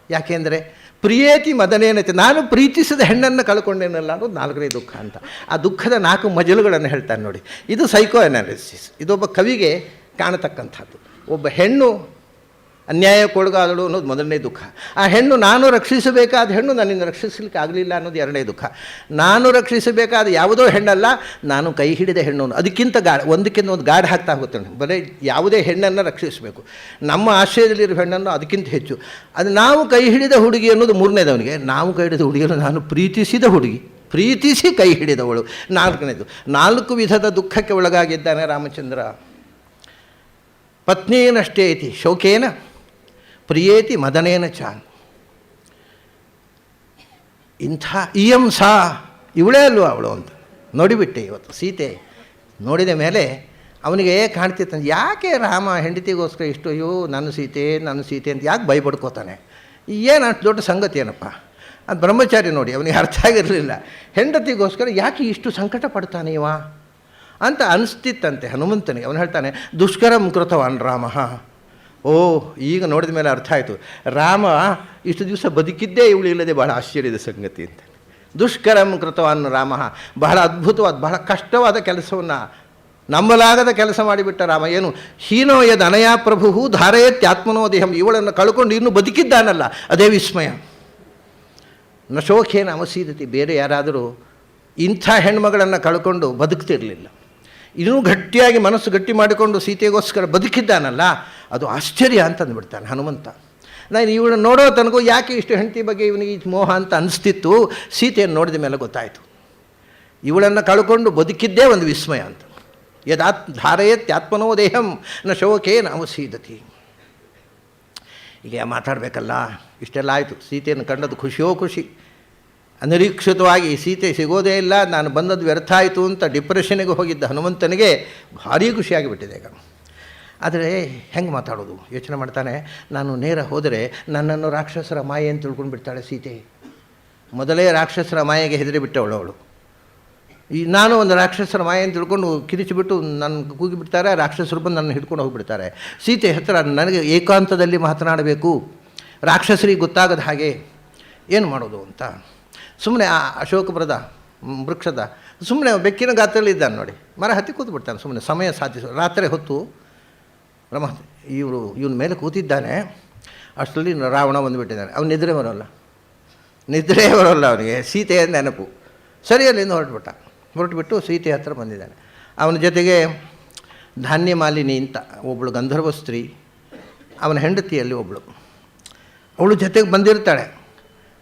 ಯಾಕೆಂದರೆ ಪ್ರಿಯೇತಿ ಮದನೇನತೆ, ನಾನು ಪ್ರೀತಿಸಿದ ಹೆಣ್ಣನ್ನು ಕಳ್ಕೊಂಡೇನಲ್ಲ ಅನ್ನೋದು ನಾಲ್ಕನೇ ದುಃಖ ಅಂತ. ಆ ದುಃಖದ 4 ಮಜಲುಗಳನ್ನು ಹೇಳ್ತಾನೆ ನೋಡಿ. ಇದು ಸೈಕೋ ಅನಾಲಿಸಿಸ್. ಇದೊಬ್ಬ ಕವಿಗೆ ಕಾಣತಕ್ಕಂಥದ್ದು. ಒಬ್ಬ ಹೆಣ್ಣು ಅನ್ಯಾಯಕ್ಕೊಳಗಾದಳು ಅನ್ನೋದು ಮೊದಲನೇ ದುಃಖ. ಆ ಹೆಣ್ಣು ನಾನು ರಕ್ಷಿಸಬೇಕಾದ ಹೆಣ್ಣು ನನ್ನಿಂದ ರಕ್ಷಿಸಲಿಕ್ಕೆ ಆಗಲಿಲ್ಲ ಅನ್ನೋದು ಎರಡನೇ ದುಃಖ. ನಾನು ರಕ್ಷಿಸಬೇಕಾದ ಯಾವುದೋ ಹೆಣ್ಣಲ್ಲ, ನಾನು ಕೈ ಹಿಡಿದ ಹೆಣ್ಣು. ಅದಕ್ಕಿಂತ ಒಂದಕ್ಕಿಂತ ಒಂದು ಗಾಢ ಹಾಕ್ತಾ ಹೋಗ್ತಾನೆ. ಬರೀ ಯಾವುದೇ ಹೆಣ್ಣನ್ನು ರಕ್ಷಿಸಬೇಕು, ನಮ್ಮ ಆಶ್ರಯದಲ್ಲಿರೋ ಹೆಣ್ಣನ್ನು ಅದಕ್ಕಿಂತ ಹೆಚ್ಚು. ಅದು ನಾವು ಕೈ ಹಿಡಿದ ಹುಡುಗಿ ಅನ್ನೋದು ಮೂರನೇದವನಿಗೆ. ನಾವು ಕೈ ಹಿಡಿದ ಹುಡುಗಿಯನ್ನು ನಾನು ಪ್ರೀತಿಸಿದ ಹುಡುಗಿ, ಪ್ರೀತಿಸಿ ಕೈ ಹಿಡಿದವಳು ನಾಲ್ಕನೇದು. 4 ವಿಧದ ದುಃಖಕ್ಕೆ ಒಳಗಾಗಿದ್ದಾನೆ ರಾಮಚಂದ್ರ. ಪತ್ನಿಯನಷ್ಟೇ ಐತಿ ಶೋಕೇನ, ಪ್ರಿಯೇತಿ ಮದನೇನ ಚಾನ್. ಇಂಥ ಇಯಂ ಸಾ, ಇವಳೇ ಅಲ್ವಾ ಅವಳು ಅಂತ ನೋಡಿಬಿಟ್ಟೆ. ಇವತ್ತು ಸೀತೆ ನೋಡಿದ ಮೇಲೆ ಅವನಿಗೆ ಕಾಣ್ತಿತ್ತು, ಯಾಕೆ ರಾಮ ಹೆಂಡತಿಗೋಸ್ಕರ ಇಷ್ಟು, ಅಯ್ಯೋ ನನ್ನ ಸೀತೆ ಅಂತ ಯಾಕೆ ಭಯಪಡ್ಕೋತಾನೆ, ಏನು ಅಷ್ಟು ದೊಡ್ಡ ಸಂಗತಿ ಏನಪ್ಪ. ಅದು ಬ್ರಹ್ಮಚಾರಿ ನೋಡಿ, ಅವನಿಗೆ ಅರ್ಥ ಆಗಿರಲಿಲ್ಲ. ಹೆಂಡತಿಗೋಸ್ಕರ ಯಾಕೆ ಇಷ್ಟು ಸಂಕಟ ಪಡ್ತಾನೆ ಇವ ಅಂತ ಅನಿಸ್ತಿತ್ತಂತೆ ಹನುಮಂತನಿಗೆ. ಅವನು ಹೇಳ್ತಾನೆ, ದುಷ್ಕರಂ ಕೃತವಾನ್ ರಾಮ. ಓ, ಈಗ ನೋಡಿದ ಮೇಲೆ ಅರ್ಥ ಆಯಿತು, ರಾಮ ಇಷ್ಟು ದಿವಸ ಬದುಕಿದ್ದೇ ಇವಳು ಇಲ್ಲದೆ ಬಹಳ ಆಶ್ಚರ್ಯದ ಸಂಗತಿ ಅಂತ. ದುಷ್ಕರಂ ಕೃತವಾನ್ ರಾಮ, ಬಹಳ ಅದ್ಭುತವಾದ, ಬಹಳ ಕಷ್ಟವಾದ ಕೆಲಸವನ್ನು, ನಂಬಲಾಗದ ಕೆಲಸ ಮಾಡಿಬಿಟ್ಟ ರಾಮ. ಏನು ಹೀನೋ ಯದ್ ಅನಯಾ ಪ್ರಭು ಧಾರಯತ್ಯಾತ್ಮನೋ ದೇಹಂ. ಇವಳನ್ನು ಕಳ್ಕೊಂಡು ಇನ್ನೂ ಬದುಕಿದ್ದಾನಲ್ಲ, ಅದೇ ವಿಸ್ಮಯ. ನ ಶೋಕೇನ ಅಮಸೀದತಿ. ಬೇರೆ ಯಾರಾದರೂ ಇಂಥ ಹೆಣ್ಮಗಳನ್ನು ಕಳ್ಕೊಂಡು ಬದುಕ್ತಿರಲಿಲ್ಲ, ಇನ್ನೂ ಗಟ್ಟಿಯಾಗಿ ಮನಸ್ಸು ಗಟ್ಟಿ ಮಾಡಿಕೊಂಡು ಸೀತೆಗೋಸ್ಕರ ಬದುಕಿದ್ದಾನಲ್ಲ, ಅದು ಆಶ್ಚರ್ಯ ಅಂತಂದುಬಿಡ್ತಾನೆ ಹನುಮಂತ. ನಾನು ಇವಳನ್ನು ನೋಡೋ ತನಗೂ ಯಾಕೆ ಇಷ್ಟು ಹೆಂಡತಿ ಬಗ್ಗೆ ಇವನಿಗೆ ಮೋಹ ಅಂತ ಅನಿಸ್ತಿತ್ತು. ಸೀತೆಯನ್ನು ನೋಡಿದ ಮೇಲೆ ಗೊತ್ತಾಯಿತು, ಇವಳನ್ನು ಕಳ್ಕೊಂಡು ಬದುಕಿದ್ದೇ ಒಂದು ವಿಸ್ಮಯ ಅಂತ. ಧಾರಯತ್ಯಾತ್ಮನೋ ದೇಹಂ ನ ಶೋಕೇನ ಅಮಸೀದತಿ. ಈಗ ಮಾತಾಡಬೇಕಲ್ಲ, ಇಷ್ಟೆಲ್ಲ ಆಯಿತು. ಸೀತೆಯನ್ನು ಕಂಡದ್ದು ಖುಷಿಯೋ ಖುಷಿ. ಅನಿರೀಕ್ಷಿತವಾಗಿ ಸೀತೆ ಸಿಗೋದೇ ಇಲ್ಲ, ನಾನು ಬಂದದ್ದು ವ್ಯರ್ಥ ಆಯಿತು ಅಂತ ಡಿಪ್ರೆಷನ್ಗೆ ಹೋಗಿದ್ದ ಹನುಮಂತನಿಗೆ ಭಾರೀ ಖುಷಿಯಾಗಿಬಿಟ್ಟಿದೆ ಈಗ. ಆದರೆ ಹೆಂಗೆ ಮಾತಾಡೋದು ಯೋಚನೆ ಮಾಡ್ತಾನೆ. ನಾನು ನೇರ ಹೋದರೆ ನನ್ನನ್ನು ರಾಕ್ಷಸರ ಮಾಯೆ ಅಂತ ತಿಳ್ಕೊಂಡು ಬಿಡ್ತಾಳೆ ಸೀತೆ. ಮೊದಲೇ ರಾಕ್ಷಸರ ಮಾಯೆಗೆ ಹೆದರಿ ಬಿಟ್ಟವಳು ಅವಳು. ನಾನು ಒಂದು ರಾಕ್ಷಸರ ಮಾಯೆ ಅಂತ ತಿಳ್ಕೊಂಡು ಕಿರಿಚಿಬಿಟ್ಟು ನನ್ನ ಕೂಗಿಬಿಡ್ತಾರೆ, ರಾಕ್ಷಸರು ಬಂದು ನನ್ನ ಹಿಡ್ಕೊಂಡು ಹೋಗಿಬಿಡ್ತಾರೆ. ಸೀತೆ ಹತ್ತಿರ ನನಗೆ ಏಕಾಂತದಲ್ಲಿ ಮಾತನಾಡಬೇಕು, ರಾಕ್ಷಸರಿಗೆ ಗೊತ್ತಾಗದ ಹಾಗೆ ಏನು ಮಾಡೋದು ಅಂತ ಸುಮ್ಮನೆ ಆ ಅಶೋಕ ವೃಕ್ಷದ ಸುಮ್ಮನೆ ಬೆಕ್ಕಿನ ಗಾತ್ರದಲ್ಲಿ ಇದ್ದಾನೆ ನೋಡಿ, ಮರ ಹತ್ತಿ ಕೂತ್ಬಿಡ್ತಾನೆ ಸುಮ್ಮನೆ ಸಮಯ ಸಾಧಿಸು. ರಾತ್ರಿ ಹೊತ್ತು ಇವನ ಮೇಲೆ ಕೂತಿದ್ದಾನೆ. ಅಷ್ಟರಲ್ಲಿ ರಾವಣ ಬಂದುಬಿಟ್ಟಿದ್ದಾನೆ. ಅವನು ನಿದ್ರೆ ಬರೋಲ್ಲ ಅವನಿಗೆ. ಸೀತೆಯ ನೆನಪು. ಸರಿ, ಅಲ್ಲಿಂದ ಹೊರಟುಬಿಟ್ಟು ಸೀತೆ ಹತ್ರ ಬಂದಿದ್ದಾನೆ. ಅವನ ಜೊತೆಗೆ ಧಾನ್ಯಮಾಲಿನಿ ಅಂತ ಒಬ್ಬಳು ಗಂಧರ್ವ ಸ್ತ್ರೀ, ಅವನ ಹೆಂಡತಿಯಲ್ಲಿ ಒಬ್ಬಳು, ಅವಳು ಜೊತೆಗೆ ಬಂದಿರ್ತಾಳೆ.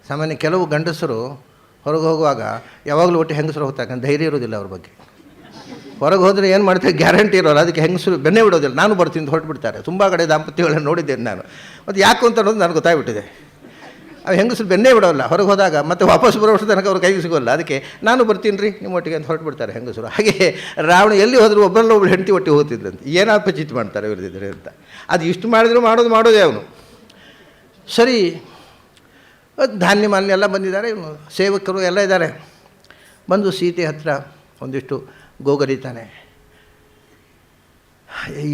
ಸಾಮಾನ್ಯ ಕೆಲವು ಗಂಡಸರು ಹೊರಗೆ ಹೋಗುವಾಗ ಯಾವಾಗಲೂ ಒಟ್ಟು ಹೆಂಗಸರು ಹೋಗ್ತಾರೆ, ಧೈರ್ಯ ಇರೋದಿಲ್ಲ ಅವ್ರ ಬಗ್ಗೆ. ಹೊರಗೆ ಹೋದರೆ ಏನು ಮಾಡ್ತಾರೆ ಗ್ಯಾರಂಟಿ ಇರೋಲ್ಲ, ಅದಕ್ಕೆ ಹೆಂಗಸರು ಬೆನ್ನೆ ಬಿಡೋದಿಲ್ಲ. ನಾನು ಬರ್ತೀನಿ ಹೊರಟುಬಿಡ್ತಾರೆ. ತುಂಬ ಕಡೆ ದಾಂಪತ್ಯಗಳನ್ನು ನೋಡಿದ್ದೇನೆ ನಾನು. ಮತ್ತು ಯಾಕೆ ಅಂತ ಅನ್ನೋದು ನನಗೆ ಗೊತ್ತಾಗ್ಬಿಟ್ಟಿದೆ. ಅವು ಹೆಂಗಸರು ಬೆನ್ನೇ ಬಿಡೋಲ್ಲ, ಹೊರಗೆ ಹೋದಾಗ ಮತ್ತೆ ವಾಪಸ್ ಬರೋ ವರ್ಷ ತನಕ ಅವ್ರು ಕೈಗೆ ಸಿಗೋಲ್ಲ. ಅದಕ್ಕೆ ನಾನು ಬರ್ತೀನಿ ರೀ ನಿಮ್ಮ ಒಟ್ಟಿಗೆ ಅಂತ ಹೊರಟು ಬಿಡ್ತಾರೆ ಹೆಂಗಸರು. ಹಾಗೆ ರಾವಣ ಎಲ್ಲಿ ಹೋದರೂ ಒಬ್ಬರಲ್ಲೊಬ್ರು ಹೆಂಡತಿ ಒಟ್ಟಿಗೆ ಹೋಗ್ತಿದ್ದಂತೆ. ಏನಾಪ ಚಿತ್ ಮಾಡ್ತಾರೆ ಇವ್ರದಿದ್ರೆ ಅಂತ. ಅದು ಇಷ್ಟು ಮಾಡಿದ್ರು ಮಾಡೋದೇ ಅವನು. ಸರಿ, ಧಾನ್ಯ ಮಾನ್ಯ ಎಲ್ಲ ಬಂದಿದ್ದಾರೆ, ಇವನು ಸೇವಕರು ಎಲ್ಲ ಇದ್ದಾರೆ. ಬಂದು ಸೀತೆ ಹತ್ರ ಒಂದಿಷ್ಟು ಗೋಗರಿತಾನೆ.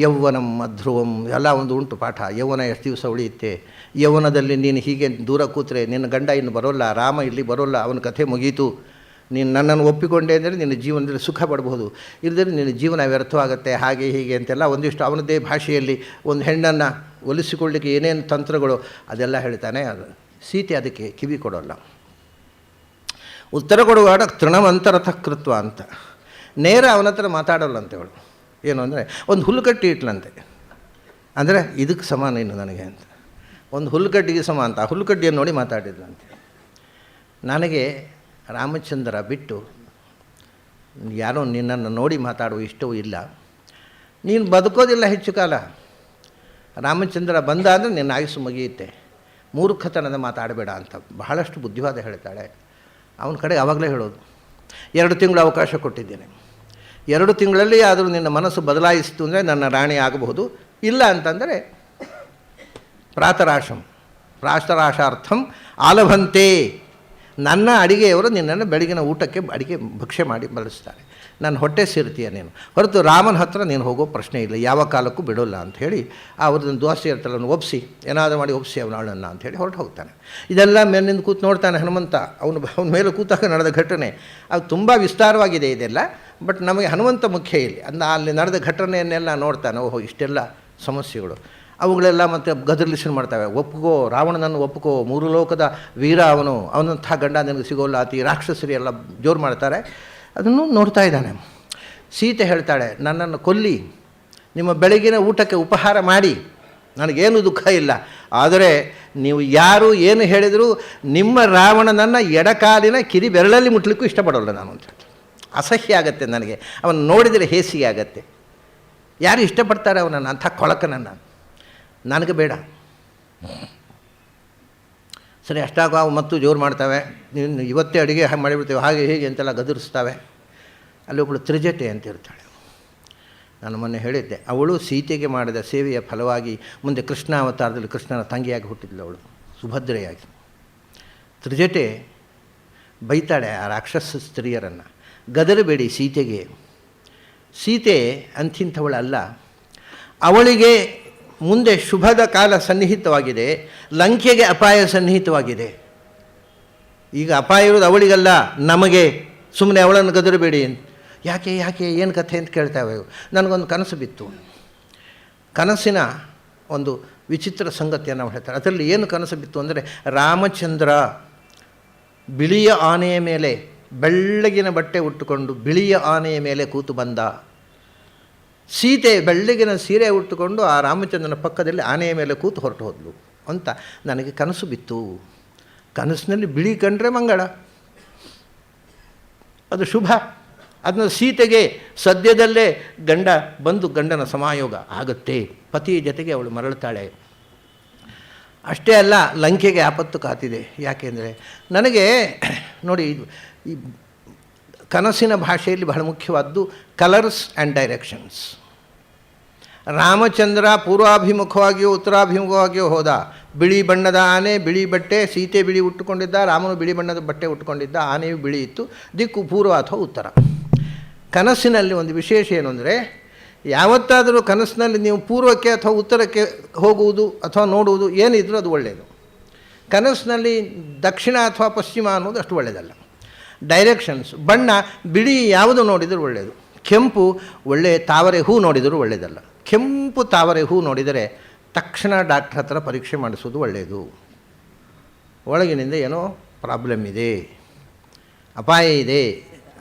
ಯೌವನಂ ಅಧ್ರುವಂ ಎಲ್ಲ ಒಂದು ಉಂಟು ಪಾಠ. ಯೌವನ ಎಷ್ಟು ದಿವಸ ಉಳಿಯುತ್ತೆ, ಯೌವನದಲ್ಲಿ ನೀನು ಹೀಗೆ ದೂರ ಕೂತ್ರೆ ನಿನ್ನ ಗಂಡ ಇನ್ನು ಬರೋಲ್ಲ, ರಾಮ ಇಲ್ಲಿ ಬರೋಲ್ಲ, ಅವನ ಕಥೆ ಮುಗೀತು. ನೀನು ನನ್ನನ್ನು ಒಪ್ಪಿಕೊಂಡೆ ಅಂದರೆ ನಿನ್ನ ಜೀವನದಲ್ಲಿ ಸುಖ ಪಡ್ಬೋದು, ಇಲ್ಲದ್ರೆ ನಿನ್ನ ಜೀವನ ವ್ಯರ್ಥವಾಗುತ್ತೆ, ಹಾಗೆ ಹೀಗೆ ಅಂತೆಲ್ಲ ಒಂದಿಷ್ಟು ಅವನದ್ದೇ ಭಾಷೆಯಲ್ಲಿ ಒಂದು ಹೆಣ್ಣನ್ನು ಒಲಿಸಿಕೊಳ್ಳಲಿಕ್ಕೆ ಏನೇನು ತಂತ್ರಗಳು ಅದೆಲ್ಲ ಹೇಳ್ತಾನೆ. ಅದು ಸೀತೆ ಅದಕ್ಕೆ ಕಿವಿ ಕೊಡೋಲ್ಲ. ಉತ್ತರ ಕೊಡುವಾಗ ತೃಣವಂತರಥ ಕೃತ್ವ ಅಂತ ನೇರ ಅವನ ಹತ್ರ ಮಾತಾಡೋಲ್ಲ ಅಂತೇಳು. ಏನು ಅಂದರೆ ಒಂದು ಹುಲ್ಲುಕಟ್ಟಿ ಇಟ್ಲಂತೆ, ಅಂದರೆ ಇದಕ್ಕೆ ಸಮಾನ ಇನ್ನು ನನಗೆ ಅಂತ, ಒಂದು ಹುಲ್ಲುಕಡ್ಡಿಗೆ ಸಮ ಅಂತ. ಆ ಹುಲ್ಲುಕಡ್ಡಿಯನ್ನು ನೋಡಿ ಮಾತಾಡಿದ್ಲಂತೆ. ನನಗೆ ರಾಮಚಂದ್ರ ಬಿಟ್ಟು ಯಾರೋ ನಿನ್ನನ್ನು ನೋಡಿ ಮಾತಾಡುವ ಇಷ್ಟವೂ ಇಲ್ಲ, ನೀನು ಬದುಕೋದಿಲ್ಲ ಹೆಚ್ಚು ಕಾಲ. ರಾಮಚಂದ್ರ ಬಂದ ಅಂದರೆ ನಿನ್ನ ಆಯುಸ್ಸು ಮುಗಿಯುತ್ತೆ, ಮೂರ್ಖತನದ ಮಾತಾಡಬೇಡ ಅಂತ ಬಹಳಷ್ಟು ಬುದ್ಧಿವಾದ ಹೇಳ್ತಾಳೆ. ಅವನ ಕಡೆ ಆವಾಗಲೇ ಹೇಳೋದು, 2 ತಿಂಗಳು ಅವಕಾಶ ಕೊಟ್ಟಿದ್ದೇನೆ, 2 ತಿಂಗಳಲ್ಲಿ ಆದರೂ ನಿನ್ನ ಮನಸ್ಸು ಬದಲಾಯಿಸಿತು ಅಂದರೆ ನನ್ನ ರಾಣಿ ಆಗಬಹುದು, ಇಲ್ಲ ಅಂತಂದರೆ ಪ್ರಾತರಾಶಾರ್ಥಂ ಆಲಭಂತೆ, ನನ್ನ ಅಡಿಗೆಯವರು ನಿನ್ನನ್ನು ಬೆಳಗಿನ ಊಟಕ್ಕೆ ಅಡಿಗೆ ಭಕ್ಷ್ಯ ಮಾಡಿ ಬಳಸ್ತಾರೆ, ನನ್ನ ಹೊಟ್ಟೆ ಸೇರ್ತೀಯ ನೀನು, ಹೊರತು ರಾಮನ ಹತ್ರ ನೀನು ಹೋಗೋ ಪ್ರಶ್ನೆ ಇಲ್ಲ, ಯಾವ ಕಾಲಕ್ಕೂ ಬಿಡೋಲ್ಲ ಅಂಥೇಳಿ ಅವ್ರದ್ದನ್ನು ದೋಸೆ ಇರ್ತಲ್ಲ ಒಪ್ಪಿಸಿ, ಏನಾದರೂ ಮಾಡಿ ಒಪ್ಪಿಸಿ ಅವನನ್ನು ಅಂಥೇಳಿ ಹೊರಟು ಹೋಗ್ತಾನೆ. ಇದೆಲ್ಲ ಮೇಲಿಂದ ಕೂತು ನೋಡ್ತಾನೆ ಹನುಮಂತ. ಅವನ ಮೇಲೆ ಕೂತಾಗ ನಡೆದ ಘಟನೆ ಅದು ತುಂಬ ವಿಸ್ತಾರವಾಗಿದೆ ಇದೆಲ್ಲ, ಬಟ್ ನಮಗೆ ಹನುಮಂತ ಮುಖ್ಯ ಇಲ್ಲಿ. ಅಲ್ಲಿ ನಡೆದ ಘಟನೆಯನ್ನೆಲ್ಲ ನೋಡ್ತಾನೆ. ಓಹೋ, ಇಷ್ಟೆಲ್ಲ ಸಮಸ್ಯೆಗಳು ಅವುಗಳೆಲ್ಲ ಮತ್ತು ಗದರ್ಲಿಷನ್ ಮಾಡ್ತವೆ. ಒಪ್ಪಿಕೋ, ರಾವಣನನ್ನು ಒಪ್ಪಿಕೋ, 3 ಲೋಕದ ವೀರ ಅವನಂಥ ಗಂಡ ನಿನಗೆ ಸಿಗೋಲ್ಲ, ಅತಿ ರಾಕ್ಷಸರಿ ಎಲ್ಲ ಜೋರು ಮಾಡ್ತಾರೆ. ಅದನ್ನು ನೋಡ್ತಾ ಇದ್ದಾನೆ. ಸೀತೆ ಹೇಳ್ತಾಳೆ, ನನ್ನನ್ನು ಕೊಲ್ಲಿ, ನಿಮ್ಮ ಬೆಳಗಿನ ಊಟಕ್ಕೆ ಉಪಹಾರ ಮಾಡಿ, ನನಗೇನು ದುಃಖ ಇಲ್ಲ, ಆದರೆ ನೀವು ಯಾರು ಏನು ಹೇಳಿದರೂ ನಿಮ್ಮ ರಾವಣನನ್ನು ಎಡಕಾಲಿನ ಕಿರಿ ಬೆರಳಲ್ಲಿ ಮುಟ್ಲಿಕ್ಕೂ ಇಷ್ಟಪಡೋಲ್ಲ ನಾನು ಅಂತ. ಅಸಹ್ಯ ಆಗತ್ತೆ ನನಗೆ, ಅವನು ನೋಡಿದರೆ ಹೇಸಿಗೆ ಆಗತ್ತೆ. ಯಾರು ಇಷ್ಟಪಡ್ತಾರೆ ಅವನನ್ನು, ಅಂಥ ಕೊಳಕನನ್ನು? ನನಗೆ ಬೇಡ. ಸರಿ, ಅಷ್ಟಾಗ ಅವು ಮತ್ತು ಜೋರು ಮಾಡ್ತವೆ, ನೀನು ಇವತ್ತೇ ಅಡುಗೆ ಮಾಡಿಬಿಡ್ತೇವೆ, ಹಾಗೆ ಹೀಗೆ ಅಂತೆಲ್ಲ ಗದರಿಸ್ತವೆ. ಅಲ್ಲಿ ಒಬ್ಬಳು ತ್ರಿಜಟೆ ಅಂತ ಇರ್ತಾಳೆ. ನಾನು ಮೊನ್ನೆ ಹೇಳಿದ್ದೆ, ಅವಳು ಸೀತೆಗೆ ಮಾಡಿದ ಸೇವೆಯ ಫಲವಾಗಿ ಮುಂದೆ ಕೃಷ್ಣ ಅವತಾರದಲ್ಲಿ ಕೃಷ್ಣನ ತಂಗಿಯಾಗಿ ಹುಟ್ಟಿದ್ಲು ಅವಳು, ಸುಭದ್ರೆಯಾಗಿ. ತ್ರಿಜಟೆ ಬೈತಾಳೆ ಆ ರಾಕ್ಷಸ ಸ್ತ್ರೀಯರನ್ನು, ಗದರಬೇಡಿ ಸೀತೆಗೆ, ಸೀತೆ ಅಂಥಿಂಥವಳಲ್ಲ, ಅವಳಿಗೆ ಮುಂದೆ ಶುಭದ ಕಾಲ ಸನ್ನಿಹಿತವಾಗಿದೆ, ಲಂಕೆಗೆ ಅಪಾಯ ಸನ್ನಿಹಿತವಾಗಿದೆ. ಈಗ ಅಪಾಯ ಇರೋದು ಅವಳಿಗಲ್ಲ, ನಮಗೆ. ಸುಮ್ಮನೆ ಅವಳನ್ನು ಗದರಬೇಡಿ. ಯಾಕೆ ಏನು ಕಥೆ ಅಂತ ಕೇಳ್ತಾವೆ. ನನಗೊಂದು ಕನಸು ಬಿತ್ತು. ಕನಸಿನ ಒಂದು ವಿಚಿತ್ರ ಸಂಗತಿಯನ್ನು ಹೇಳ್ತಾರೆ. ಅದರಲ್ಲಿ ಏನು ಕನಸು ಬಿತ್ತು ಅಂದರೆ, ರಾಮಚಂದ್ರ ಬಿಳಿಯ ಆನೆಯ ಮೇಲೆ, ಬೆಳ್ಳಗಿನ ಬಟ್ಟೆ ಉಟ್ಟುಕೊಂಡು ಬಿಳಿಯ ಆನೆಯ ಮೇಲೆ ಕೂತು ಬಂದ. ಸೀತೆ ಬೆಳ್ಳಗಿನ ಸೀರೆ ಉಟ್ಟುಕೊಂಡು ಆ ರಾಮಚಂದ್ರನ ಪಕ್ಕದಲ್ಲಿ ಆನೆಯ ಮೇಲೆ ಕೂತು ಹೊರಟು ಹೋದ್ಲು ಅಂತ ನನಗೆ ಕನಸು ಬಿತ್ತು. ಕನಸಿನಲ್ಲಿ ಬಿಳಿ ಕಂಡ್ರೆ ಮಂಗಳ, ಅದು ಶುಭ. ಅದನ್ನು ಸೀತೆಗೆ ಸದ್ಯದಲ್ಲೇ ಗಂಡನ ಸಮಾಯೋಗ ಆಗುತ್ತೆ, ಪತಿಯ ಜೊತೆಗೆ ಅವಳು ಮರಳುತ್ತಾಳೆ. ಅಷ್ಟೇ ಅಲ್ಲ, ಲಂಕೆಗೆ ಆಪತ್ತು ಕಾತಿದೆ. ಯಾಕೆಂದರೆ ನನಗೆ ನೋಡಿ, ಈ ಕನಸಿನ ಭಾಷೆಯಲ್ಲಿ ಬಹಳ ಮುಖ್ಯವಾದ್ದು ಕಲರ್ಸ್ ಆ್ಯಂಡ್ ಡೈರೆಕ್ಷನ್ಸ್. ರಾಮಚಂದ್ರ ಪೂರ್ವಾಭಿಮುಖವಾಗಿಯೋ ಉತ್ತರಾಭಿಮುಖವಾಗಿಯೋ ಹೋದ. ಬಿಳಿ ಬಣ್ಣದ ಆನೆ, ಬಿಳಿ ಬಟ್ಟೆ, ಸೀತೆ ಬಿಳಿ ಉಟ್ಟುಕೊಂಡಿದ್ದ, ರಾಮನು ಬಿಳಿ ಬಣ್ಣದ ಬಟ್ಟೆ ಉಟ್ಟುಕೊಂಡಿದ್ದ, ಆನೆಯು ಬಿಳಿ ಇತ್ತು, ದಿಕ್ಕು ಪೂರ್ವ ಅಥವಾ ಉತ್ತರ. ಕನಸಿನಲ್ಲಿ ಒಂದು ವಿಶೇಷ ಏನು ಅಂದರೆ, ಯಾವತ್ತಾದರೂ ಕನಸಿನಲ್ಲಿ ನೀವು ಪೂರ್ವಕ್ಕೆ ಅಥವಾ ಉತ್ತರಕ್ಕೆ ಹೋಗುವುದು ಅಥವಾ ನೋಡುವುದು ಏನಿದ್ರೂ ಅದು ಒಳ್ಳೆಯದು. ಕನಸಿನಲ್ಲಿ ದಕ್ಷಿಣ ಅಥವಾ ಪಶ್ಚಿಮ ಅನ್ನೋದು ಅಷ್ಟು ಒಳ್ಳೆಯದಲ್ಲ. ಡೈರೆಕ್ಷನ್ಸ್, ಬಣ್ಣ, ಬಿಳಿ ಯಾವುದು ನೋಡಿದರೂ ಒಳ್ಳೆಯದು. ಕೆಂಪು, ಒಳ್ಳೆಯ ತಾವರೆ ಹೂ ನೋಡಿದರೂ ಒಳ್ಳೆಯದಲ್ಲ. ಕೆಂಪು ತಾವರೆ ಹೂ ನೋಡಿದರೆ ತಕ್ಷಣ ಡಾಕ್ಟ್ರ್ ಹತ್ರ ಪರೀಕ್ಷೆ ಮಾಡಿಸೋದು ಒಳ್ಳೆಯದು. ಒಳಗಿನಿಂದ ಏನೋ ಪ್ರಾಬ್ಲಮ್ ಇದೆ, ಅಪಾಯ ಇದೆ,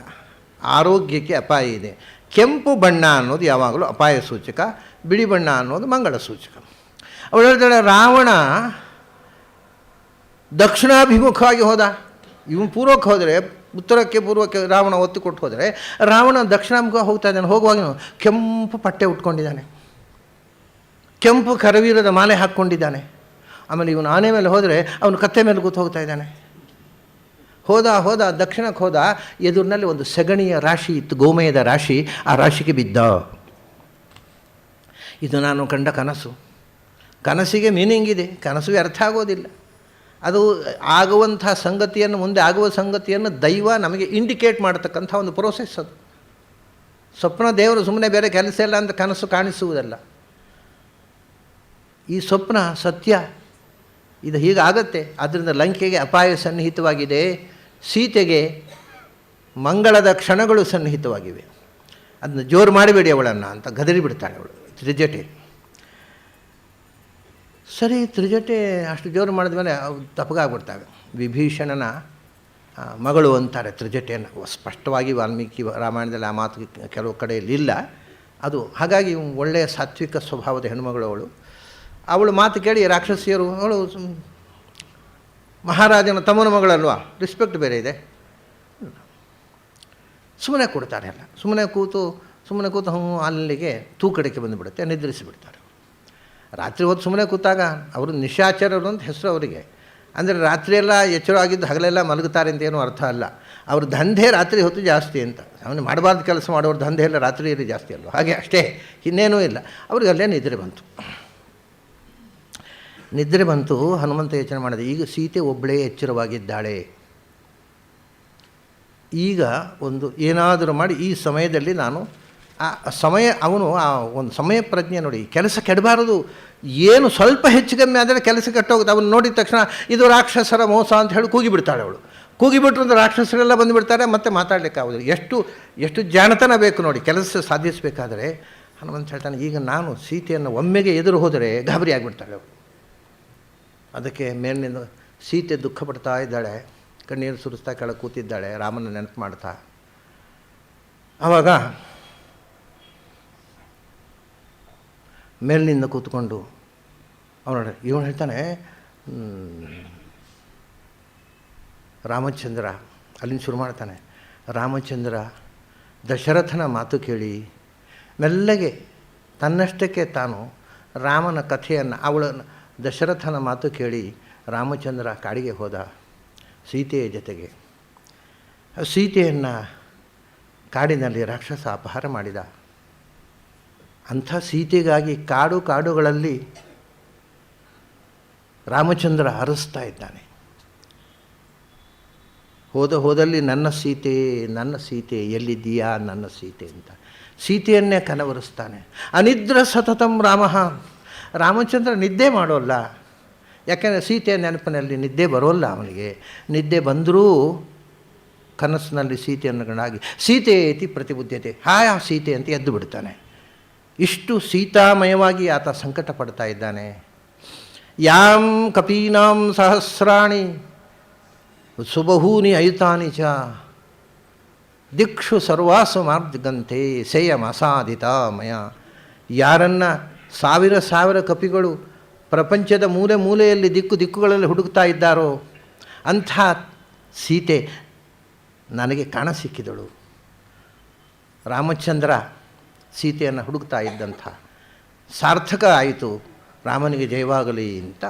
ಆರೋಗ್ಯಕ್ಕೆ ಅಪಾಯ ಇದೆ. ಕೆಂಪು ಬಣ್ಣ ಅನ್ನೋದು ಯಾವಾಗಲೂ ಅಪಾಯ ಸೂಚಕ, ಬಿಳಿ ಬಣ್ಣ ಅನ್ನೋದು ಮಂಗಳ ಸೂಚಕ. ಅವಳು ಹೇಳ್ತಾಳೆ, ರಾವಣ ದಕ್ಷಿಣಾಭಿಮುಖವಾಗಿ ಹೋದ, ಇವನು ಪೂರ್ವಕ್ಕೆ ಹೋದರೆ, ಪೂರ್ವಕ್ಕೆ ರಾವಣ ಒತ್ತು ಕೊಟ್ಟು ಹೋದರೆ, ರಾವಣ ದಕ್ಷಿಣಾಭಿಮುಖ ಹೋಗ್ತಾ ಇದ್ದಾನೆ. ಹೋಗುವಾಗ ಕೆಂಪು ಪಟ್ಟೆ ಉಟ್ಕೊಂಡಿದ್ದಾನೆ, ಕೆಂಪು ಕರವೀರದ ಮಾಲೆ ಹಾಕ್ಕೊಂಡಿದ್ದಾನೆ. ಆಮೇಲೆ ಇವನು ಆನೆ ಮೇಲೆ ಹೋದರೆ ಅವನು ಕತ್ತೆ ಮೇಲೆ ಕೂತು ಹೋಗ್ತಾ ಇದ್ದಾನೆ. ಹೋದ ದಕ್ಷಿಣಕ್ಕೆ ಹೋದ, ಎದುರಿನಲ್ಲಿ ಒಂದು ಸಗಣಿಯ ರಾಶಿ ಇತ್ತು, ಗೋಮಯದ ರಾಶಿ. ಆ ರಾಶಿಗೆ ಬಿದ್ದ. ಇದು ನಾನು ಕಂಡ ಕನಸು. ಕನಸಿಗೆ ಮೀನಿಂಗ್ ಇದೆ, ಕನಸು ವ್ಯರ್ಥ ಆಗೋದಿಲ್ಲ. ಅದು ಆಗುವಂಥ ಸಂಗತಿಯನ್ನು, ಮುಂದೆ ಆಗುವ ಸಂಗತಿಯನ್ನು ದೈವ ನಮಗೆ ಇಂಡಿಕೇಟ್ ಮಾಡತಕ್ಕಂಥ ಒಂದು ಪ್ರೋಸೆಸ್ ಅದು. ಸ್ವಪ್ನ ದೇವರು ಸುಮ್ಮನೆ ಬೇರೆ ಕೆಲಸ ಇಲ್ಲ ಅಂತ ಕನಸು ಕಾಣಿಸುವುದಲ್ಲ. ಈ ಸ್ವಪ್ನ ಸತ್ಯ, ಇದು ಹೀಗಾಗತ್ತೆ. ಆದ್ದರಿಂದ ಲಂಕೆಗೆ ಅಪಾಯ ಸನ್ನಿಹಿತವಾಗಿದೆ, ಸೀತೆಗೆ ಮಂಗಳದ ಕ್ಷಣಗಳು ಸನ್ನಿಹಿತವಾಗಿವೆ. ಅದನ್ನು ಜೋರು ಮಾಡಿಬೇಡಿ ಅವಳನ್ನು ಅಂತ ಗದರಿ ಬಿಡ್ತಾಳೆ ಅವಳು ತ್ರಿಜಟೆ. ಸರಿ, ತ್ರಿಜಟೆ ಅಷ್ಟು ಜೋರು ಮಾಡಿದ್ಮೇಲೆ ಅವು ತಪ್ಪಗಾಗ್ಬಿಡ್ತಾವೆ. ವಿಭೀಷಣನ ಮಗಳು ಅಂತಾರೆ ತ್ರಿಜಟೆಯನ್ನು. ಸ್ಪಷ್ಟವಾಗಿ ವಾಲ್ಮೀಕಿ ರಾಮಾಯಣದಲ್ಲಿ ಆ ಮಾತು ಕೆಲವು ಕಡೆಯಲ್ಲಿ ಇಲ್ಲ. ಅದು ಹಾಗಾಗಿ ಒಳ್ಳೆಯ ಸಾತ್ವಿಕ ಸ್ವಭಾವದ ಹೆಣ್ಣುಮಗಳು ಅವಳು ಮಾತು ಕೇಳಿ ರಾಕ್ಷಸಿಯರು, ಅವಳು ಮಹಾರಾಜನ ತಮ್ಮನ ಮಗಳಲ್ವಾ, ರೆಸ್ಪೆಕ್ಟ್ ಬೇರೆ ಇದೆ, ಸುಮ್ಮನೆ ಕೊಡ್ತಾರೆ. ಎಲ್ಲ ಸುಮ್ಮನೆ ಕೂತು ಅಲ್ಲಿಗೆ ತೂಕಡಿಕೆ ಬಂದುಬಿಡುತ್ತೆ, ನಿದ್ರಿಸಿಬಿಡ್ತಾರೆ. ರಾತ್ರಿ ಹೊತ್ತು ಸುಮ್ಮನೆ ಕೂತಾಗ ಅವರು ನಿಶಾಚರರು ಅಂತ ಹೆಸರು ಅವರಿಗೆ. ಅಂದರೆ ರಾತ್ರಿಯೆಲ್ಲ ಎಚ್ಚರ ಆಗಿದ್ದು ಹಗಲೆಲ್ಲ ಮಲಗುತ್ತಾರೆ ಅಂತ ಏನೂ ಅರ್ಥ ಅಲ್ಲ. ಅವ್ರ ದಂಧೆ ರಾತ್ರಿ ಹೊತ್ತು ಜಾಸ್ತಿ ಅಂತ. ಅವನು ಮಾಡಬಾರ್ದು ಕೆಲಸ ಮಾಡೋರ ದಂಧೆ ಎಲ್ಲ ರಾತ್ರಿಯಲ್ಲಿ ಜಾಸ್ತಿ ಅಲ್ವ, ಹಾಗೆ ಅಷ್ಟೇ, ಇನ್ನೇನೂ ಇಲ್ಲ. ಅವ್ರಿಗೆ ಅಲ್ಲೇ ನಿದ್ರೆ ಬಂತು. ಹನುಮಂತ ಯೋಚನೆ ಮಾಡಿದೆ, ಈಗ ಸೀತೆ ಒಬ್ಬಳೇ ಎಚ್ಚರವಾಗಿದ್ದಾಳೆ, ಈಗ ಒಂದು ಏನಾದರೂ ಮಾಡಿ ಈ ಸಮಯದಲ್ಲಿ ನಾನು ಅವನು ಒಂದು ಸಮಯ ಪ್ರಜ್ಞೆ ನೋಡಿ, ಕೆಲಸ ಕೆಡಬಾರದು. ಏನು ಸ್ವಲ್ಪ ಹೆಚ್ಚು ಕಮ್ಮಿ ಆದರೆ ಕೆಲಸ ಕೆಟ್ಟೋಗುತ್ತೆ. ಅವನು ನೋಡಿದ ತಕ್ಷಣ ಇದು ರಾಕ್ಷಸರ ಮೋಸ ಅಂತ ಹೇಳಿ ಕೂಗಿಬಿಡ್ತಾಳೆ ಅವಳು. ಕೂಗಿಬಿಟ್ರು ಅಂದರೆ ರಾಕ್ಷಸರೆಲ್ಲ ಬಂದುಬಿಡ್ತಾರೆ, ಮತ್ತೆ ಮಾತಾಡಲಿಕ್ಕಾಗೋದಿಲ್ಲ. ಎಷ್ಟು ಜಾಣತನ ಬೇಕು ನೋಡಿ ಕೆಲಸ ಸಾಧಿಸಬೇಕಾದ್ರೆ. ಹನುಮಂತ ಹೇಳ್ತಾನೆ, ಈಗ ನಾನು ಸೀತೆಯನ್ನು ಒಮ್ಮೆಗೆ ಎದುರು ಹೋದರೆ ಗಾಬರಿ ಆಗಿಬಿಡ್ತಾಳೆ ಅವಳು. ಅದಕ್ಕೆ ಮೇಲಿನಿಂದ ಸೀತೆ ದುಃಖ ಪಡ್ತಾ ಇದ್ದಾಳೆ, ಕಣ್ಣೀರು ಸುರಿಸ್ತಾ ಕೆಳಗೆ ಕೂತಿದ್ದಾಳೆ, ರಾಮನ ನೆನಪು ಮಾಡ್ತಾ. ಆವಾಗ ಮೇಲಿನಿಂದ ಕೂತ್ಕೊಂಡು ಇವನು ಹೇಳ್ತಾನೆ, ರಾಮಚಂದ್ರ ಅಲ್ಲಿಂದ ಶುರು ಮಾಡ್ತಾನೆ. ರಾಮಚಂದ್ರ ದಶರಥನ ಮಾತು ಕೇಳಿ ಮೆಲ್ಲಗೆ ತನ್ನಷ್ಟಕ್ಕೆ ತಾನು ರಾಮನ ಕಥೆಯನ್ನು ದಶರಥನ ಮಾತು ಕೇಳಿ ರಾಮಚಂದ್ರ ಕಾಡಿಗೆ ಹೋದ ಸೀತೆಯ ಜೊತೆಗೆ. ಸೀತೆಯನ್ನು ಕಾಡಿನಲ್ಲಿ ರಾಕ್ಷಸ ಅಪಹಾರ ಮಾಡಿದ. ಅಂಥ ಸೀತೆಗಾಗಿ ಕಾಡುಗಳಲ್ಲಿ ರಾಮಚಂದ್ರ ಹರಿಸ್ತಾ ಇದ್ದಾನೆ. ಹೋದಲ್ಲಿ ನನ್ನ ಸೀತೆ ಎಲ್ಲಿದ್ದೀಯಾ ನನ್ನ ಸೀತೆ ಅಂತ ಸೀತೆಯನ್ನೇ ಕನವರಿಸ್ತಾನೆ. ಅನಿದ್ರ ಸತತಂ ರಾಮಚಂದ್ರ ನಿದ್ದೆ ಮಾಡೋಲ್ಲ. ಯಾಕೆಂದರೆ ಸೀತೆಯ ನೆನಪಿನಲ್ಲಿ ನಿದ್ದೆ ಬರೋಲ್ಲ ಅವನಿಗೆ. ನಿದ್ದೆ ಬಂದರೂ ಕನಸಿನಲ್ಲಿ ಸೀತೆಯನ್ನು ಗಣಾಗಿ ಸೀತೆ ಇತಿ ಪ್ರತಿಬುದ್ಧತೆ, ಹಾಯಾ ಸೀತೆ ಅಂತ ಎದ್ದು ಬಿಡ್ತಾನೆ. ಇಷ್ಟು ಸೀತಾಮಯವಾಗಿ ಆತ ಸಂಕಟ ಪಡ್ತಾ ಇದ್ದಾನೆ. ಯಾಂ ಕಪೀನಾಂ ಸಹಸ್ರಾಣಿ ಸುಬಹೂನಿ ಅಯುತಾನಿ ಚ ದಿಕ್ಷು ಸರ್ವಾಸು ಮಾರ್ಗಂತೆ ಸೇಯಮಸಾದಿತ ಮಯ. ಯಾರನ್ನ ಸಾವಿರ ಕಪಿಗಳು ಪ್ರಪಂಚದ ಮೂಲೆಯಲ್ಲಿ ದಿಕ್ಕುಗಳಲ್ಲಿ ಹುಡುಕ್ತಾ ಇದ್ದಾರೋ ಅಂಥ ಸೀತೆ ನನಗೆ ಕಾಣಸಿಕ್ಕಿದಳು. ರಾಮಚಂದ್ರ ಸೀತೆಯನ್ನು ಹುಡುಕ್ತಾ ಇದ್ದಂಥ ಸಾರ್ಥಕ ಆಯಿತು, ರಾಮನಿಗೆ ಜಯವಾಗಲಿ ಅಂತ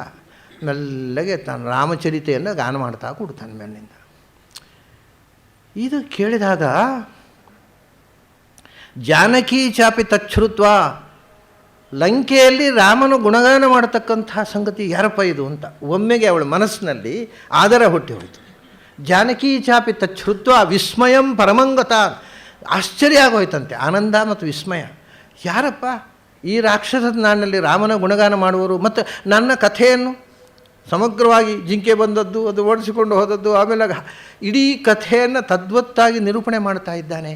ಮೆಲ್ಲಗೆ ತಾನು ರಾಮಚರಿತೆಯನ್ನು ಗಾನ ಮಾಡ್ತಾ ಕೊಡ್ತಾನೆ ಮೇಲಿನಿಂದ. ಇದು ಕೇಳಿದಾಗ ಜಾನಕಿ ಚಾಪಿ ತಚ್ಛ್ರುತ್ವ, ಲಂಕೆಯಲ್ಲಿ ರಾಮನು ಗುಣಗಾನ ಮಾಡತಕ್ಕಂಥ ಸಂಗತಿ ಯಾರಪ್ಪ ಇದು ಅಂತ ಒಮ್ಮೆಗೆ ಅವಳ ಮನಸ್ಸಿನಲ್ಲಿ ಆದರ ಹುಟ್ಟಿ ಹೋಯಿತು. ಜಾನಕಿ ಚಾಪಿ ತಚ್ಛ್ರುತ್ವ ವಿಸ್ಮಯಂ ಪರಮಂಗತ, ಆಶ್ಚರ್ಯ ಆಗೋಯ್ತಂತೆ, ಆನಂದ ಮತ್ತು ವಿಸ್ಮಯ. ಯಾರಪ್ಪ ಈ ರಾಕ್ಷಸದ ನಾಡಿನಲ್ಲಿ ರಾಮನ ಗುಣಗಾನ ಮಾಡುವರು, ಮತ್ತು ನನ್ನ ಕಥೆಯನ್ನು ಸಮಗ್ರವಾಗಿ ಜಿಂಕೆ ಬಂದದ್ದು, ಅದು ಓಡಿಸಿಕೊಂಡು ಹೋದದ್ದು, ಆಮೇಲೆ ಇಡೀ ಕಥೆಯನ್ನು ತದ್ವತ್ತಾಗಿ ನಿರೂಪಣೆ ಮಾಡ್ತಾ ಇದ್ದಾನೆ.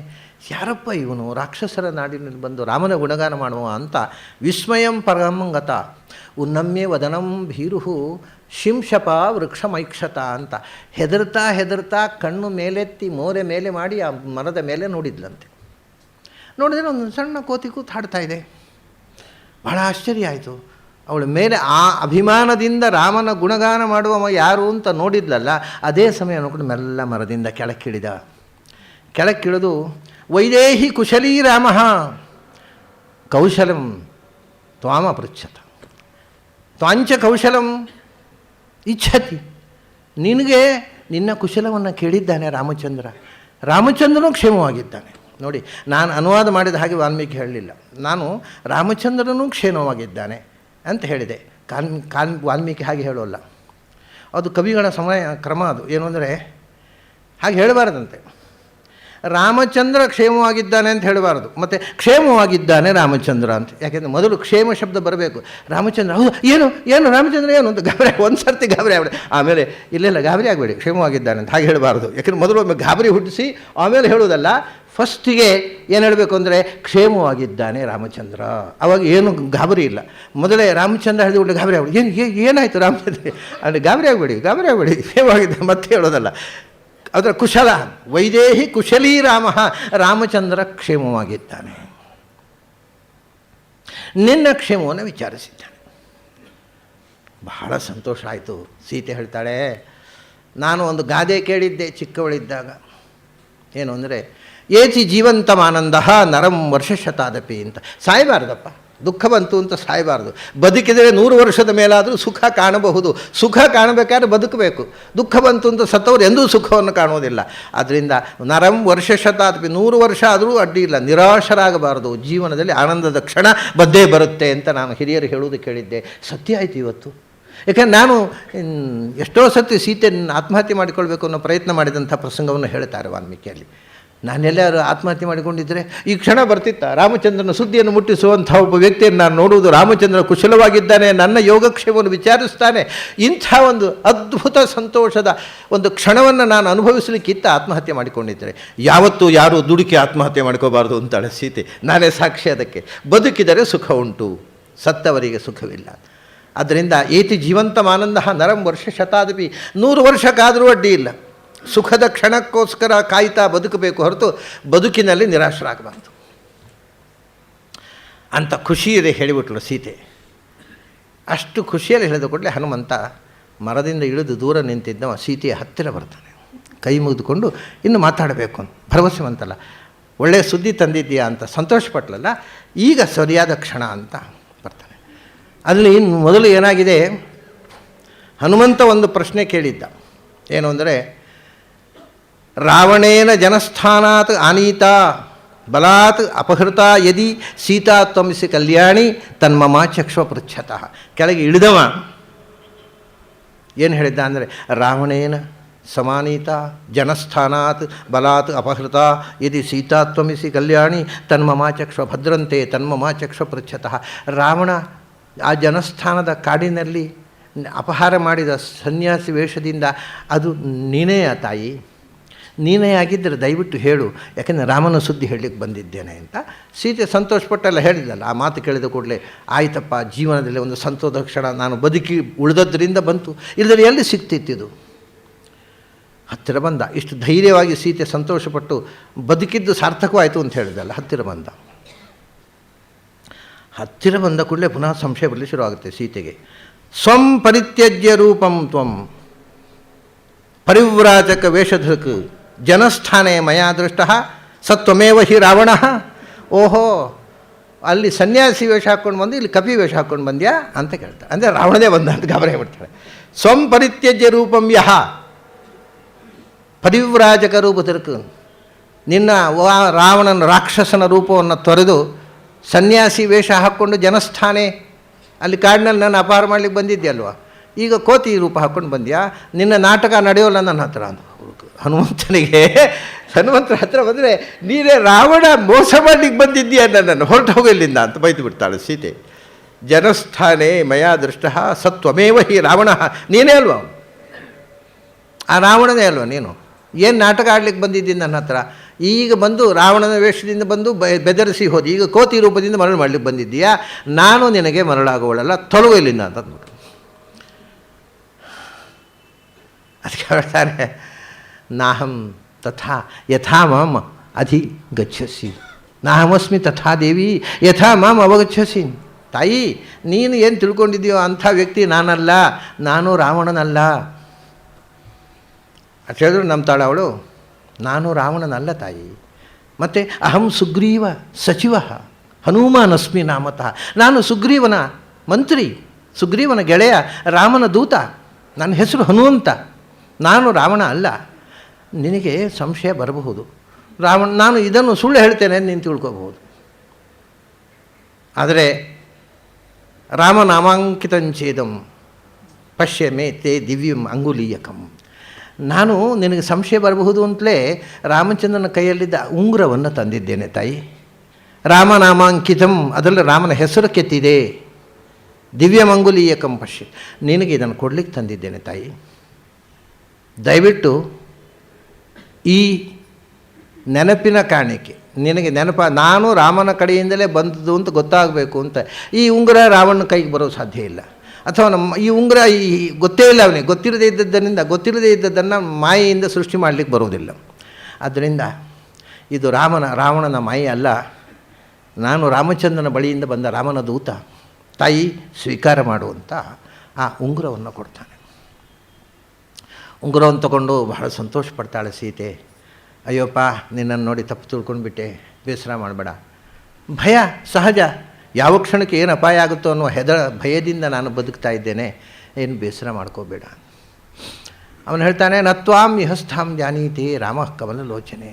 ಯಾರಪ್ಪ ಇವನು ರಾಕ್ಷಸರ ನಾಡಿನಲ್ಲಿ ಬಂದು ರಾಮನ ಗುಣಗಾನ ಮಾಡುವ ಅಂತ ವಿಸ್ಮಯಂ ಪರಮಂಗತ. ಉನ್ನಮ್ಯ ವದನಂ ಭೀರುಹು ಶಿಂಶಪ ವೃಕ್ಷಮೈಕ್ಷತ ಅಂತ ಹೆದರ್ತಾ ಕಣ್ಣು ಮೇಲೆತ್ತಿ ಮೋರೆ ಮೇಲೆ ಮಾಡಿ ಆ ಮರದ ಮೇಲೆ ನೋಡಿದ್ಲಂತೆ. ನೋಡಿದ್ರೆ ಒಂದು ಸಣ್ಣ ಕೋತಿ ಕೂತು ಹಾಡ್ತಾ ಇದೆ. ಬಹಳ ಆಶ್ಚರ್ಯ ಆಯಿತು. ಅವಳ ಮೇಲೆ ಆ ಅಭಿಮಾನದಿಂದ ರಾಮನ ಗುಣಗಾನ ಮಾಡುವ ಯಾರು ಅಂತ ನೋಡಿದ್ಲಲ್ಲ, ಅದೇ ಸಮಯ ನೋಡ್ಕೊಂಡು ಮೆಲ್ಲ ಮರದಿಂದ ಕೆಳಕ್ಕಿಳಿದು ವೈದೇಹಿ ಕುಶಲೀ ರಾಮ ಕೌಶಲಂ ತ್ವಾಮ ಪೃಚ್ಛತ ತ್ವಾಂಚ ಕೌಶಲಂ ಇಚ್ಛತಿ. ನಿನಗೆ ನಿನ್ನ ಕುಶಲವನ್ನು ಕೇಳಿದ್ದಾನೆ ರಾಮಚಂದ್ರ. ರಾಮಚಂದ್ರನೂ ಕ್ಷೇಮವಾಗಿದ್ದಾನೆ. ನೋಡಿ, ನಾನು ಅನುವಾದ ಮಾಡಿದ ಹಾಗೆ ವಾಲ್ಮೀಕಿ ಹೇಳಲಿಲ್ಲ. ನಾನು ರಾಮಚಂದ್ರನೂ ಕ್ಷೇಮವಾಗಿದ್ದಾನೆ ಅಂತ ಹೇಳಿದೆ. ವಾಲ್ಮೀಕಿ ಹಾಗೆ ಹೇಳೋಲ್ಲ. ಅದು ಕವಿಗಳ ಸಮಯ ಕ್ರಮ. ಅದು ಏನು ಅಂದರೆ ಹಾಗೆ ಹೇಳಬಾರ್ದಂತೆ. ರಾಮಚಂದ್ರ ಕ್ಷೇಮವಾಗಿದ್ದಾನೆ ಅಂತ ಹೇಳಬಾರ್ದು, ಮತ್ತು ಕ್ಷೇಮವಾಗಿದ್ದಾನೆ ರಾಮಚಂದ್ರ ಅಂತ. ಯಾಕೆಂದರೆ ಮೊದಲು ಕ್ಷೇಮ ಶಬ್ದ ಬರಬೇಕು. ರಾಮಚಂದ್ರ ಹೌದು ಏನು ರಾಮಚಂದ್ರ ಏನು ಅಂತ ಒಂದು ಸರ್ತಿ ಗಾಬರಿ ಆಗಬೇಡಿ. ಆಮೇಲೆ ಇಲ್ಲೆಲ್ಲ ಗಾಬರಿ ಆಗಬೇಡಿ, ಕ್ಷೇಮವಾಗಿದ್ದಾನೆ ಅಂತ ಹಾಗೆ ಹೇಳಬಾರ್ದು. ಯಾಕೆಂದರೆ ಮೊದಲು ಒಮ್ಮೆ ಗಾಬರಿ ಹುಟ್ಟಿಸಿ ಆಮೇಲೆ ಹೇಳುವುದಲ್ಲ. ಫಸ್ಟಿಗೆ ಏನು ಹೇಳಬೇಕು ಅಂದರೆ ಕ್ಷೇಮವಾಗಿದ್ದಾನೆ ರಾಮಚಂದ್ರ. ಅವಾಗ ಏನು ಗಾಬರಿ ಇಲ್ಲ. ಮೊದಲೇ ರಾಮಚಂದ್ರ ಹೇಳಿದ ಒಳ್ಳೆ ಗಾಬರಿ ಆಗಬೇಡಿ. ಏನಾಯಿತು ರಾಮಚಂದ್ರ ಅಂದರೆ ಗಾಬರಿ ಆಗಬೇಡಿ ಕ್ಷೇಮವಾಗಿದ್ದಾನೆ ಮತ್ತೆ ಹೇಳೋದಲ್ಲ. ಅದರ ಕುಶಲ ವೈದೇಹಿ ಕುಶಲೀ ರಾಮಚಂದ್ರ ಕ್ಷೇಮವಾಗಿದ್ದಾನೆ, ನಿನ್ನ ಕ್ಷೇಮವನ್ನು ವಿಚಾರಿಸಿದ್ದಾನೆ. ಬಹಳ ಸಂತೋಷ ಆಯಿತು. ಸೀತೆ ಹೇಳ್ತಾಳೆ, ನಾನು ಒಂದು ಗಾದೆ ಕೇಳಿದ್ದೆ ಚಿಕ್ಕವಳಿದ್ದಾಗ. ಏನು ಅಂದರೆ ಏತಿ ಜೀವಂತಮಾನಂದ ನರಂ ವರ್ಷಶತಾದಪಿ ಅಂತ. ಸಾಯಬಾರ್ದಪ್ಪ, ದುಃಖ ಬಂತು ಅಂತ ಸಾಯಬಾರ್ದು. ಬದುಕಿದರೆ 100 ವರ್ಷದ ಮೇಲಾದರೂ ಸುಖ ಕಾಣಬಹುದು. ಸುಖ ಕಾಣಬೇಕಾದ್ರೆ ಬದುಕಬೇಕು. ದುಃಖ ಬಂತು ಅಂತ ಸತ್ತವರು ಎಂದೂ ಸುಖವನ್ನು ಕಾಣುವುದಿಲ್ಲ. ಆದ್ದರಿಂದ ನರಂ ವರ್ಷಶತಾದಪಿ, 100 ವರ್ಷ ಆದರೂ ಅಡ್ಡಿ ಇಲ್ಲ, ನಿರಾಶರಾಗಬಾರದು. ಜೀವನದಲ್ಲಿ ಆನಂದದ ಕ್ಷಣ ಬಂದೇ ಬರುತ್ತೆ ಅಂತ ನಾನು ಹಿರಿಯರು ಹೇಳುವುದು ಕೇಳಿದ್ದೆ. ಸತ್ಯ ಆಯಿತು ಇವತ್ತು. ಯಾಕೆಂದರೆ ನಾನು ಎಷ್ಟೋ ಸತಿ ಸೀತೆಯನ್ನು ಆತ್ಮಹತ್ಯೆ ಮಾಡಿಕೊಳ್ಬೇಕು ಅನ್ನೋ ಪ್ರಯತ್ನ ಮಾಡಿದಂಥ ಪ್ರಸಂಗವನ್ನು ಹೇಳ್ತಾರೆ ವಾಲ್ಮೀಕಿಯಲ್ಲಿ. ನಾನೆಲ್ಲರೂ ಆತ್ಮಹತ್ಯೆ ಮಾಡಿಕೊಂಡಿದ್ದರೆ ಈ ಕ್ಷಣ ಬರ್ತಿತ್ತ. ರಾಮಚಂದ್ರನ ಸುದ್ದಿಯನ್ನು ಮುಟ್ಟಿಸುವಂಥ ಒಬ್ಬ ವ್ಯಕ್ತಿಯನ್ನು ನಾನು ನೋಡುವುದು. ರಾಮಚಂದ್ರ ಕುಶಲವಾಗಿದ್ದಾನೆ, ನನ್ನ ಯೋಗಕ್ಷೇಮವನ್ನು ವಿಚಾರಿಸ್ತಾನೆ. ಇಂಥ ಒಂದು ಅದ್ಭುತ ಸಂತೋಷದ ಒಂದು ಕ್ಷಣವನ್ನು ನಾನು ಅನುಭವಿಸಲಿಕ್ಕಿತ್ತ ಆತ್ಮಹತ್ಯೆ ಮಾಡಿಕೊಂಡಿದ್ದರೆ. ಯಾವತ್ತೂ ಯಾರೂ ದುಡುಕಿ ಆತ್ಮಹತ್ಯೆ ಮಾಡ್ಕೋಬಾರ್ದು ಅಂತಾಳೆ ಸೀತೆ. ನಾನೇ ಸಾಕ್ಷಿ ಅದಕ್ಕೆ. ಬದುಕಿದರೆ ಸುಖ ಉಂಟು, ಸತ್ತವರಿಗೆ ಸುಖವಿಲ್ಲ. ಆದ್ದರಿಂದ ಏತಿ ಜೀವಂತಮಾನಂದ ನರಂ ವರ್ಷಶತಾದಪಿ, 100 ವರ್ಷಕ್ಕಾದರೂ ಅಡ್ಡಿ ಇಲ್ಲ. ಸುಖದ ಕ್ಷಣಕ್ಕೋಸ್ಕರ ಕಾಯ್ತಾ ಬದುಕಬೇಕು ಹೊರತು ಬದುಕಿನಲ್ಲಿ ನಿರಾಶರಾಗಬಾರ್ದು ಅಂತ ಖುಷಿಯಿದೆ ಹೇಳಿಬಿಟ್ಲು ಸೀತೆ. ಅಷ್ಟು ಖುಷಿಯಲ್ಲಿ ಹೇಳಿದ ಕೂಡಲೇ ಹನುಮಂತ ಮರದಿಂದ ಇಳಿದು ದೂರ ನಿಂತಿದ್ದವ ಸೀತೆಯ ಹತ್ತಿರ ಬರ್ತಾನೆ. ಕೈ ಮುಗಿದುಕೊಂಡು ಇನ್ನು ಮಾತಾಡಬೇಕು ಅಂತ ಭರವಸೆ ಬಂತಲ್ಲ, ಒಳ್ಳೆಯ ಸುದ್ದಿ ತಂದಿದ್ದೀಯಾ ಅಂತ ಸಂತೋಷಪಟ್ಲಲ್ಲ, ಈಗ ಸರಿಯಾದ ಕ್ಷಣ ಅಂತ ಬರ್ತಾನೆ. ಅಲ್ಲಿ ಮೊದಲು ಏನಾಗಿದೆ, ಹನುಮಂತ ಒಂದು ಪ್ರಶ್ನೆ ಕೇಳಿದ್ದ. ಏನು ಅಂದರೆ, ರಾವಣೇನ ಜನಸ್ಥಾನಾತ್ ಆನೀತ ಬಲಾತ್ ಅಪಹೃತ ಯದಿ ಸೀತಾ ತ್ವಮಿಸಿ ಕಲ್ಯಾಣಿ ತನ್ಮಮ ಚಕ್ಷ್ವ ಪೃಚ್ಛತಃ. ಕೆಳಗೆ ಇಳಿದವ ಏನು ಹೇಳಿದ್ದ ಅಂದರೆ, ರಾವಣೇನ ಸಮಾನೀತ ಜನಸ್ಥಾನಾತ್ ಬಲಾತ್ ಅಪಹೃತ ಯದಿ ಸೀತಾ ತ್ವಮಿಸಿ ಕಲ್ಯಾಣಿ ತನ್ಮಮ ಚಕ್ಷ್ವ ಭದ್ರಂತೆ ತನ್ಮಮ ಚಕ್ಷ್ವ ಪೃಚ್ಛತಃ. ರಾವಣ ಆ ಜನಸ್ಥಾನದ ಕಾಡಿನಲ್ಲಿ ಅಪಹಾರ ಮಾಡಿದ ಸನ್ಯಾಸಿ ವೇಷದಿಂದ ಅದು ನೀನೇ ಆ ತಾಯಿ, ನೀನೇ ಆಗಿದ್ದರೆ ದಯವಿಟ್ಟು ಹೇಳು, ಯಾಕೆಂದರೆ ರಾಮನ ಸುದ್ದಿ ಹೇಳಲಿಕ್ಕೆ ಬಂದಿದ್ದೇನೆ ಅಂತ. ಸೀತೆ ಸಂತೋಷಪಟ್ಟೆಲ್ಲ ಹೇಳಿದ್ದಲ್ಲ. ಆ ಮಾತು ಕೇಳಿದ ಕೂಡಲೇ ಆಯ್ತಪ್ಪ, ಜೀವನದಲ್ಲಿ ಒಂದು ಸಂತೋಷದ ಕ್ಷಣ ನಾನು ಬದುಕಿ ಉಳಿದದ್ರಿಂದ ಬಂತು, ಇಲ್ಲದ್ರೆ ಎಲ್ಲಿ ಸಿಗ್ತಿತ್ತಿದು. ಹತ್ತಿರ ಬಂದ. ಇಷ್ಟು ಧೈರ್ಯವಾಗಿ ಸೀತೆ ಸಂತೋಷಪಟ್ಟು ಬದುಕಿದ್ದು ಸಾರ್ಥಕವಾಯಿತು ಅಂತ ಹೇಳಿದಲ್ಲ. ಹತ್ತಿರ ಬಂದ ಕೂಡಲೇ ಪುನಃ ಸಂಶಯ ಬರಲಿ ಶುರುವಾಗುತ್ತೆ ಸೀತೆಗೆ. ಸ್ವಂ ಪರಿತ್ಯಜ್ಯ ರೂಪಂ ತ್ವಂ ಪರಿವ್ರಾಜಕ ವೇಷಧೃಕ್ ಜನಸ್ಥಾನೇ ಮಯಾ ದೃಷ್ಟ ಸತ್ವಮೇವ ಹಿ ರಾವಣ. ಓಹೋ, ಅಲ್ಲಿ ಸನ್ಯಾಸಿ ವೇಷ ಹಾಕ್ಕೊಂಡು ಬಂದು ಇಲ್ಲಿ ಕಪಿ ವೇಷ ಹಾಕ್ಕೊಂಡು ಬಂದ್ಯಾ ಅಂತ ಕೇಳ್ತಾಳೆ. ಅಂದರೆ ರಾವಣನೇ ಬಂದ ಅಂತ ಗಾಬರಿ ಬಿಡ್ತಾಳೆ. ಸ್ವಂ ಪರಿತ್ಯಜ್ಯ ರೂಪಂ ಯಹ ಪರಿವ್ರಾಜಕ ರೂಪಧೃಕ್, ನಿನ್ನ ರಾವಣನ ರಾಕ್ಷಸನ ರೂಪವನ್ನು ತೊರೆದು ಸನ್ಯಾಸಿ ವೇಷ ಹಾಕ್ಕೊಂಡು ಜನಸ್ಥಾನೇ ಅಲ್ಲಿ ಕಾಡಿನಲ್ಲಿ ನಾನು ಅಪಹಾರ ಮಾಡಲಿಕ್ಕೆ ಬಂದಿದ್ದೆ ಈಗ ಕೋತಿ ರೂಪ ಹಾಕ್ಕೊಂಡು ಬಂದ್ಯಾ, ನಿನ್ನ ನಾಟಕ ನಡೆಯೋಲ್ಲ ನನ್ನ ಹತ್ರ ಅಂತ. ಹನುಮಂತರ ಹತ್ರ ಬಂದರೆ ನೀನೇ ರಾವಣ ಮೋಸ ಮಾಡಲಿಕ್ಕೆ ಬಂದಿದ್ದೀಯ, ನನ್ನನ್ನು ಹೊರಟು ಹೋಗಲಿಲ್ಲ ಅಂತ ಬೈದು ಬಿಡ್ತಾಳೆ ಸೀತೆ. ಜನಸ್ಥಾನೇ ಮಯಾ ದೃಷ್ಟ ಸತ್ವಮೇವ ಹಿ ರಾವಣ. ನೀನೇ ಅಲ್ವಾ, ಆ ರಾವಣನೇ ಅಲ್ವಾ ನೀನು? ಏನು ನಾಟಕ ಆಡ್ಲಿಕ್ಕೆ ಬಂದಿದ್ದೀನಿ ನನ್ನ ಹತ್ರ? ಈಗ ಬಂದು ರಾವಣನ ವೇಷದಿಂದ ಬಂದು ಬೆದರಿಸಿ ಹೋದಿ, ಈಗ ಕೋತಿ ರೂಪದಿಂದ ಮರಳು ಮಾಡಲಿಕ್ಕೆ ಬಂದಿದ್ದೀಯಾ? ನಾನು ನಿನಗೆ ಮರಳಾಗುವಳಲ್ಲ, ತೊಲಗು ಇಲ್ಲಿಂದ ಅಂತ ಅಂದ್ಬಿಟ್ಟು. ಅದಕ್ಕೆ ಹೇಳ್ತಾರೆ, ನಾಹಂ ತಥಾ ಯಥಾ ಮಾಂ ಅಧಿ ಗಚ್ಚಸಿ, ನಾಹಮಸ್ಮಿ ತಥಾ ದೇವಿ ಯಥಾ ಮಾಂ ಅವಗಚ್ಚಸಿ. ತಾಯಿ, ನೀನು ಏನು ತಿಳ್ಕೊಂಡಿದ್ದೀಯೋ ಅಂಥ ವ್ಯಕ್ತಿ ನಾನಲ್ಲ, ನಾನು ರಾವಣನಲ್ಲ ಅಂತ ಹೇಳಿದ್ರು ನಂಬ್ತಾಳೆ ಅವಳು. ನಾನು ರಾವಣನಲ್ಲ ತಾಯಿ. ಮತ್ತು ಅಹಂ ಸುಗ್ರೀವ ಸಚಿವ ಹನುಮಾನಸ್ಮಿ ನಾಮತಃ. ನಾನು ಸುಗ್ರೀವನ ಮಂತ್ರಿ, ಸುಗ್ರೀವನ ಗೆಳೆಯ, ರಾಮನ ದೂತ. ನನ್ನ ಹೆಸರು ಹನುಮಂತ, ನಾನು ರಾವಣ ಅಲ್ಲ. ನಿನಗೆ ಸಂಶಯ ಬರಬಹುದು, ನಾನು ಇದನ್ನು ಸುಳ್ಳು ಹೇಳ್ತೇನೆ ನೀನು ತಿಳ್ಕೋಬಹುದು. ಆದರೆ ರಾಮನಾಮಾಂಕಿತಂಚೇದಂ ಪಶ್ಯ ಮೇ ತೇ ದಿವ್ಯಂ ಅಂಗುಲೀಯಕಂ. ನಾನು ನಿನಗೆ ಸಂಶಯ ಬರಬಹುದು ಅಂತಲೇ ರಾಮಚಂದ್ರನ ಕೈಯಲ್ಲಿದ್ದ ಉಂಗುರವನ್ನು ತಂದಿದ್ದೇನೆ ತಾಯಿ. ರಾಮನಾಮಾಂಕಿತಂ, ಅದರಲ್ಲಿ ರಾಮನ ಹೆಸರು ಕೆತ್ತಿದೆ. ದಿವ್ಯಂ ಅಂಗುಲೀಯಕಂ ಪಶ್ಯ, ನಿನಗೆ ಇದನ್ನು ಕೊಡಲಿಕ್ಕೆ ತಂದಿದ್ದೇನೆ ತಾಯಿ. ದಯವಿಟ್ಟು ಈ ನೆನಪಿನ ಕಾಣಿಕೆ ನಿನಗೆ ನಾನು ರಾಮನ ಕಡೆಯಿಂದಲೇ ಬಂದದ್ದು ಅಂತ ಗೊತ್ತಾಗಬೇಕು ಅಂತ. ಈ ಉಂಗುರ ರಾವಣನ ಕೈಗೆ ಬರೋ ಸಾಧ್ಯ ಇಲ್ಲ. ಅಥವಾ ಈ ಉಂಗುರ ಗೊತ್ತೇ ಇಲ್ಲ ಅವನಿಗೆ, ಗೊತ್ತಿರದೇ ಇದ್ದದ್ದನ್ನು ಮಾಯೆಯಿಂದ ಸೃಷ್ಟಿ ಮಾಡಲಿಕ್ಕೆ ಬರೋದಿಲ್ಲ. ಆದ್ದರಿಂದ ಇದು ರಾವಣನ ಮಾಯೆ ಅಲ್ಲ, ನಾನು ರಾಮಚಂದ್ರನ ಬಳಿಯಿಂದ ಬಂದ ರಾಮನ ದೂತ. ತಾಯಿ ಸ್ವೀಕಾರ ಮಾಡುವಂಥ ಆ ಉಂಗುರವನ್ನು ಕೊಡ್ತಾನೆ. ಉಂಗುರವನ್ನು ತಗೊಂಡು ಬಹಳ ಸಂತೋಷ ಪಡ್ತಾಳೆ ಸೀತೆ. ಅಯ್ಯೋಪ್ಪ, ನಿನ್ನನ್ನು ನೋಡಿ ತಪ್ಪು ತಿಳ್ಕೊಂಡ್ಬಿಟ್ಟೆ, ಬೇಸರ ಮಾಡಬೇಡ. ಭಯ ಸಹಜ, ಯಾವ ಕ್ಷಣಕ್ಕೆ ಏನು ಅಪಾಯ ಆಗುತ್ತೋ ಅನ್ನೋ ಭಯದಿಂದ ನಾನು ಬದುಕ್ತಾ ಇದ್ದೇನೆ, ಏನು ಬೇಸರ ಮಾಡ್ಕೋಬೇಡ. ಅವನು ಹೇಳ್ತಾನೆ, ನತ್ವಾಂ ಇಹಸ್ಥಾಂ ಜಾನೀತಿ ರಾಮ ಕಮಲಲೋಚನೆ.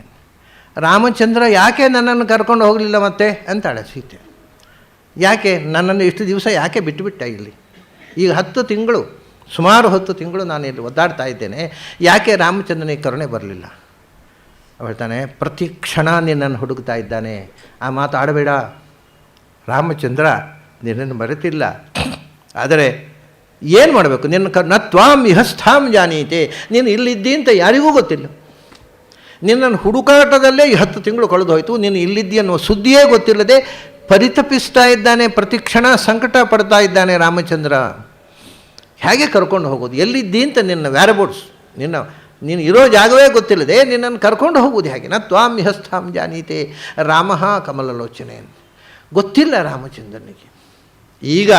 ರಾಮಚಂದ್ರ ಯಾಕೆ ನನ್ನನ್ನು ಕರ್ಕೊಂಡು ಹೋಗಲಿಲ್ಲ ಮತ್ತೆ ಅಂತಾಳೆ ಸೀತೆ. ಯಾಕೆ ನನ್ನನ್ನು ಇಷ್ಟು ದಿವಸ ಯಾಕೆ ಬಿಟ್ಟುಬಿಟ್ಟ ಇಲ್ಲಿ? ಈಗ 10 ತಿಂಗಳು, ಸುಮಾರು 10 ತಿಂಗಳು ನಾನು ಇಲ್ಲಿ ಒದ್ದಾಡ್ತಾ ಇದ್ದೇನೆ, ಯಾಕೆ ರಾಮಚಂದ್ರನಿಗೆ ಕರುಣೆ ಬರಲಿಲ್ಲ? ಹೇಳ್ತಾನೆ, ಪ್ರತಿ ಕ್ಷಣ ನಿನ್ನನ್ನು ಹುಡುಕ್ತಾ ಇದ್ದಾನೆ. ಆ ಮಾತು ಆಡಬೇಡ, ರಾಮಚಂದ್ರ ನಿನ್ನನ್ನು ಮರೆತಿಲ್ಲ. ಆದರೆ ಏನು ಮಾಡಬೇಕು? ನಿನ್ನ ತ್ವಾಂ ಇಹಸ್ಥಾಂ ಜಾನೀತೆ, ನೀನು ಇಲ್ಲಿದ್ದಿ ಅಂತ ಯಾರಿಗೂ ಗೊತ್ತಿಲ್ಲ. ನಿನ್ನನ್ನು ಹುಡುಕಾಟದಲ್ಲೇ ಈ 10 ತಿಂಗಳು ಕಳೆದು ಹೋಯಿತು. ನೀನು ಇಲ್ಲಿದ್ದಿ ಅನ್ನೋ ಸುದ್ದಿಯೇ ಗೊತ್ತಿಲ್ಲದೆ ಪರಿತಪಿಸ್ತಾ ಇದ್ದಾನೆ, ಪ್ರತಿ ಕ್ಷಣ ಸಂಕಟ ಪಡ್ತಾ ಇದ್ದಾನೆ ರಾಮಚಂದ್ರ. ಹೇಗೆ ಕರ್ಕೊಂಡು ಹೋಗೋದು? ಎಲ್ಲಿದ್ದಿ ಅಂತ ನಿನ್ನ ವ್ಯಾರಬೋಟ್ಸ್, ನೀನು ಇರೋ ಜಾಗವೇ ಗೊತ್ತಿಲ್ಲದೆ ನಿನ್ನನ್ನು ಕರ್ಕೊಂಡು ಹೋಗುವುದು ಹೇಗೆ? ತ್ವಾಂ ಇಹಸ್ಥಾಂ ಜಾನೀತೆ ರಾಮ ಕಮಲಲೋಚನೆ. ಗೊತ್ತಿಲ್ಲ ರಾಮಚಂದ್ರನಿಗೆ. ಈಗ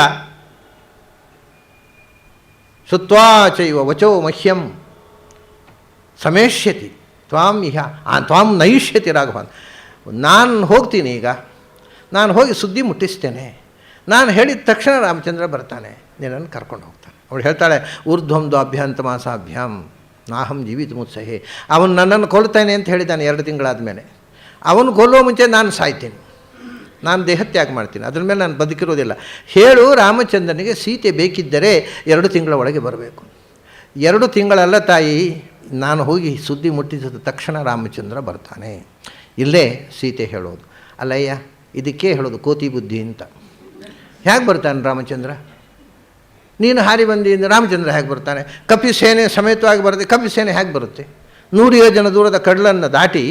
ಶುತ್ವಾ ಚೈವ ವಚೋ ಮಹ್ಯಂ ಸಮೇಷ್ಯತಿ ತ್ವಾಂ ನಯಿಷ್ಯತಿ ರಾಘವಾನ್. ನಾನು ಹೋಗ್ತೀನಿ, ಈಗ ನಾನು ಹೋಗಿ ಸುದ್ದಿ ಮುಟ್ಟಿಸ್ತೇನೆ. ನಾನು ಹೇಳಿದ ತಕ್ಷಣ ರಾಮಚಂದ್ರ ಬರ್ತಾನೆ, ನಿನ್ನನ್ನು ಕರ್ಕೊಂಡು ಹೋಗ್ತಾನೆ. ಅವಳು ಹೇಳ್ತಾಳೆ, ಊರ್ಧ್ವಂ ದ್ವಾಭ್ಯಾಂತ ಮಾಸಾಭ್ಯಾಂ ನಾಹಂ ಜೀವಿತ ಮುತ್ಸಹೆ. ಅವನು ನನ್ನನ್ನು ಕೊಲ್ತಾನೆ ಅಂತ ಹೇಳಿದ್ದಾನೆ 2 ತಿಂಗಳಾದ ಮೇಲೆ. ಅವನು ಕೊಲ್ಲುವ ಮುಂಚೆ ನಾನು ಸಾಯ್ತೀನಿ, ನಾನು ದೇಹತ್ಯಾಗ ಮಾಡ್ತೀನಿ, ಅದ್ರ ಮೇಲೆ ನಾನು ಬದುಕಿರೋದಿಲ್ಲ. ಹೇಳು ರಾಮಚಂದ್ರನಿಗೆ ಸೀತೆ ಬೇಕಿದ್ದರೆ 2 ತಿಂಗಳ ಒಳಗೆ ಬರಬೇಕು. 2 ತಿಂಗಳಲ್ಲ ತಾಯಿ, ನಾನು ಹೋಗಿ ಸುದ್ದಿ ಮುಟ್ಟಿಸಿದ ತಕ್ಷಣ ರಾಮಚಂದ್ರ ಬರ್ತಾನೆ. ಇಲ್ಲೇ ಸೀತೆ ಹೇಳೋದು, ಅಲ್ಲಯ್ಯ ಇದಕ್ಕೆ ಹೇಳೋದು ಕೋತಿ ಬುದ್ಧಿ ಅಂತ. ಹೇಗೆ ಬರ್ತಾನೆ ರಾಮಚಂದ್ರ? ನೀನು ಹಾರಿ ಬಂದಿಯಿಂದ ರಾಮಚಂದ್ರ ಹೇಗೆ ಬರ್ತಾನೆ? ಕಪಿ ಸೇನೆ ಸಮೇತವಾಗಿ ಬರುತ್ತೆ. ಕಪಿ ಸೇನೆ ಹೇಗೆ ಬರುತ್ತೆ? 100 ಯೋಜನ ದೂರದ ಕಡಲನ್ನು ದಾಟಿ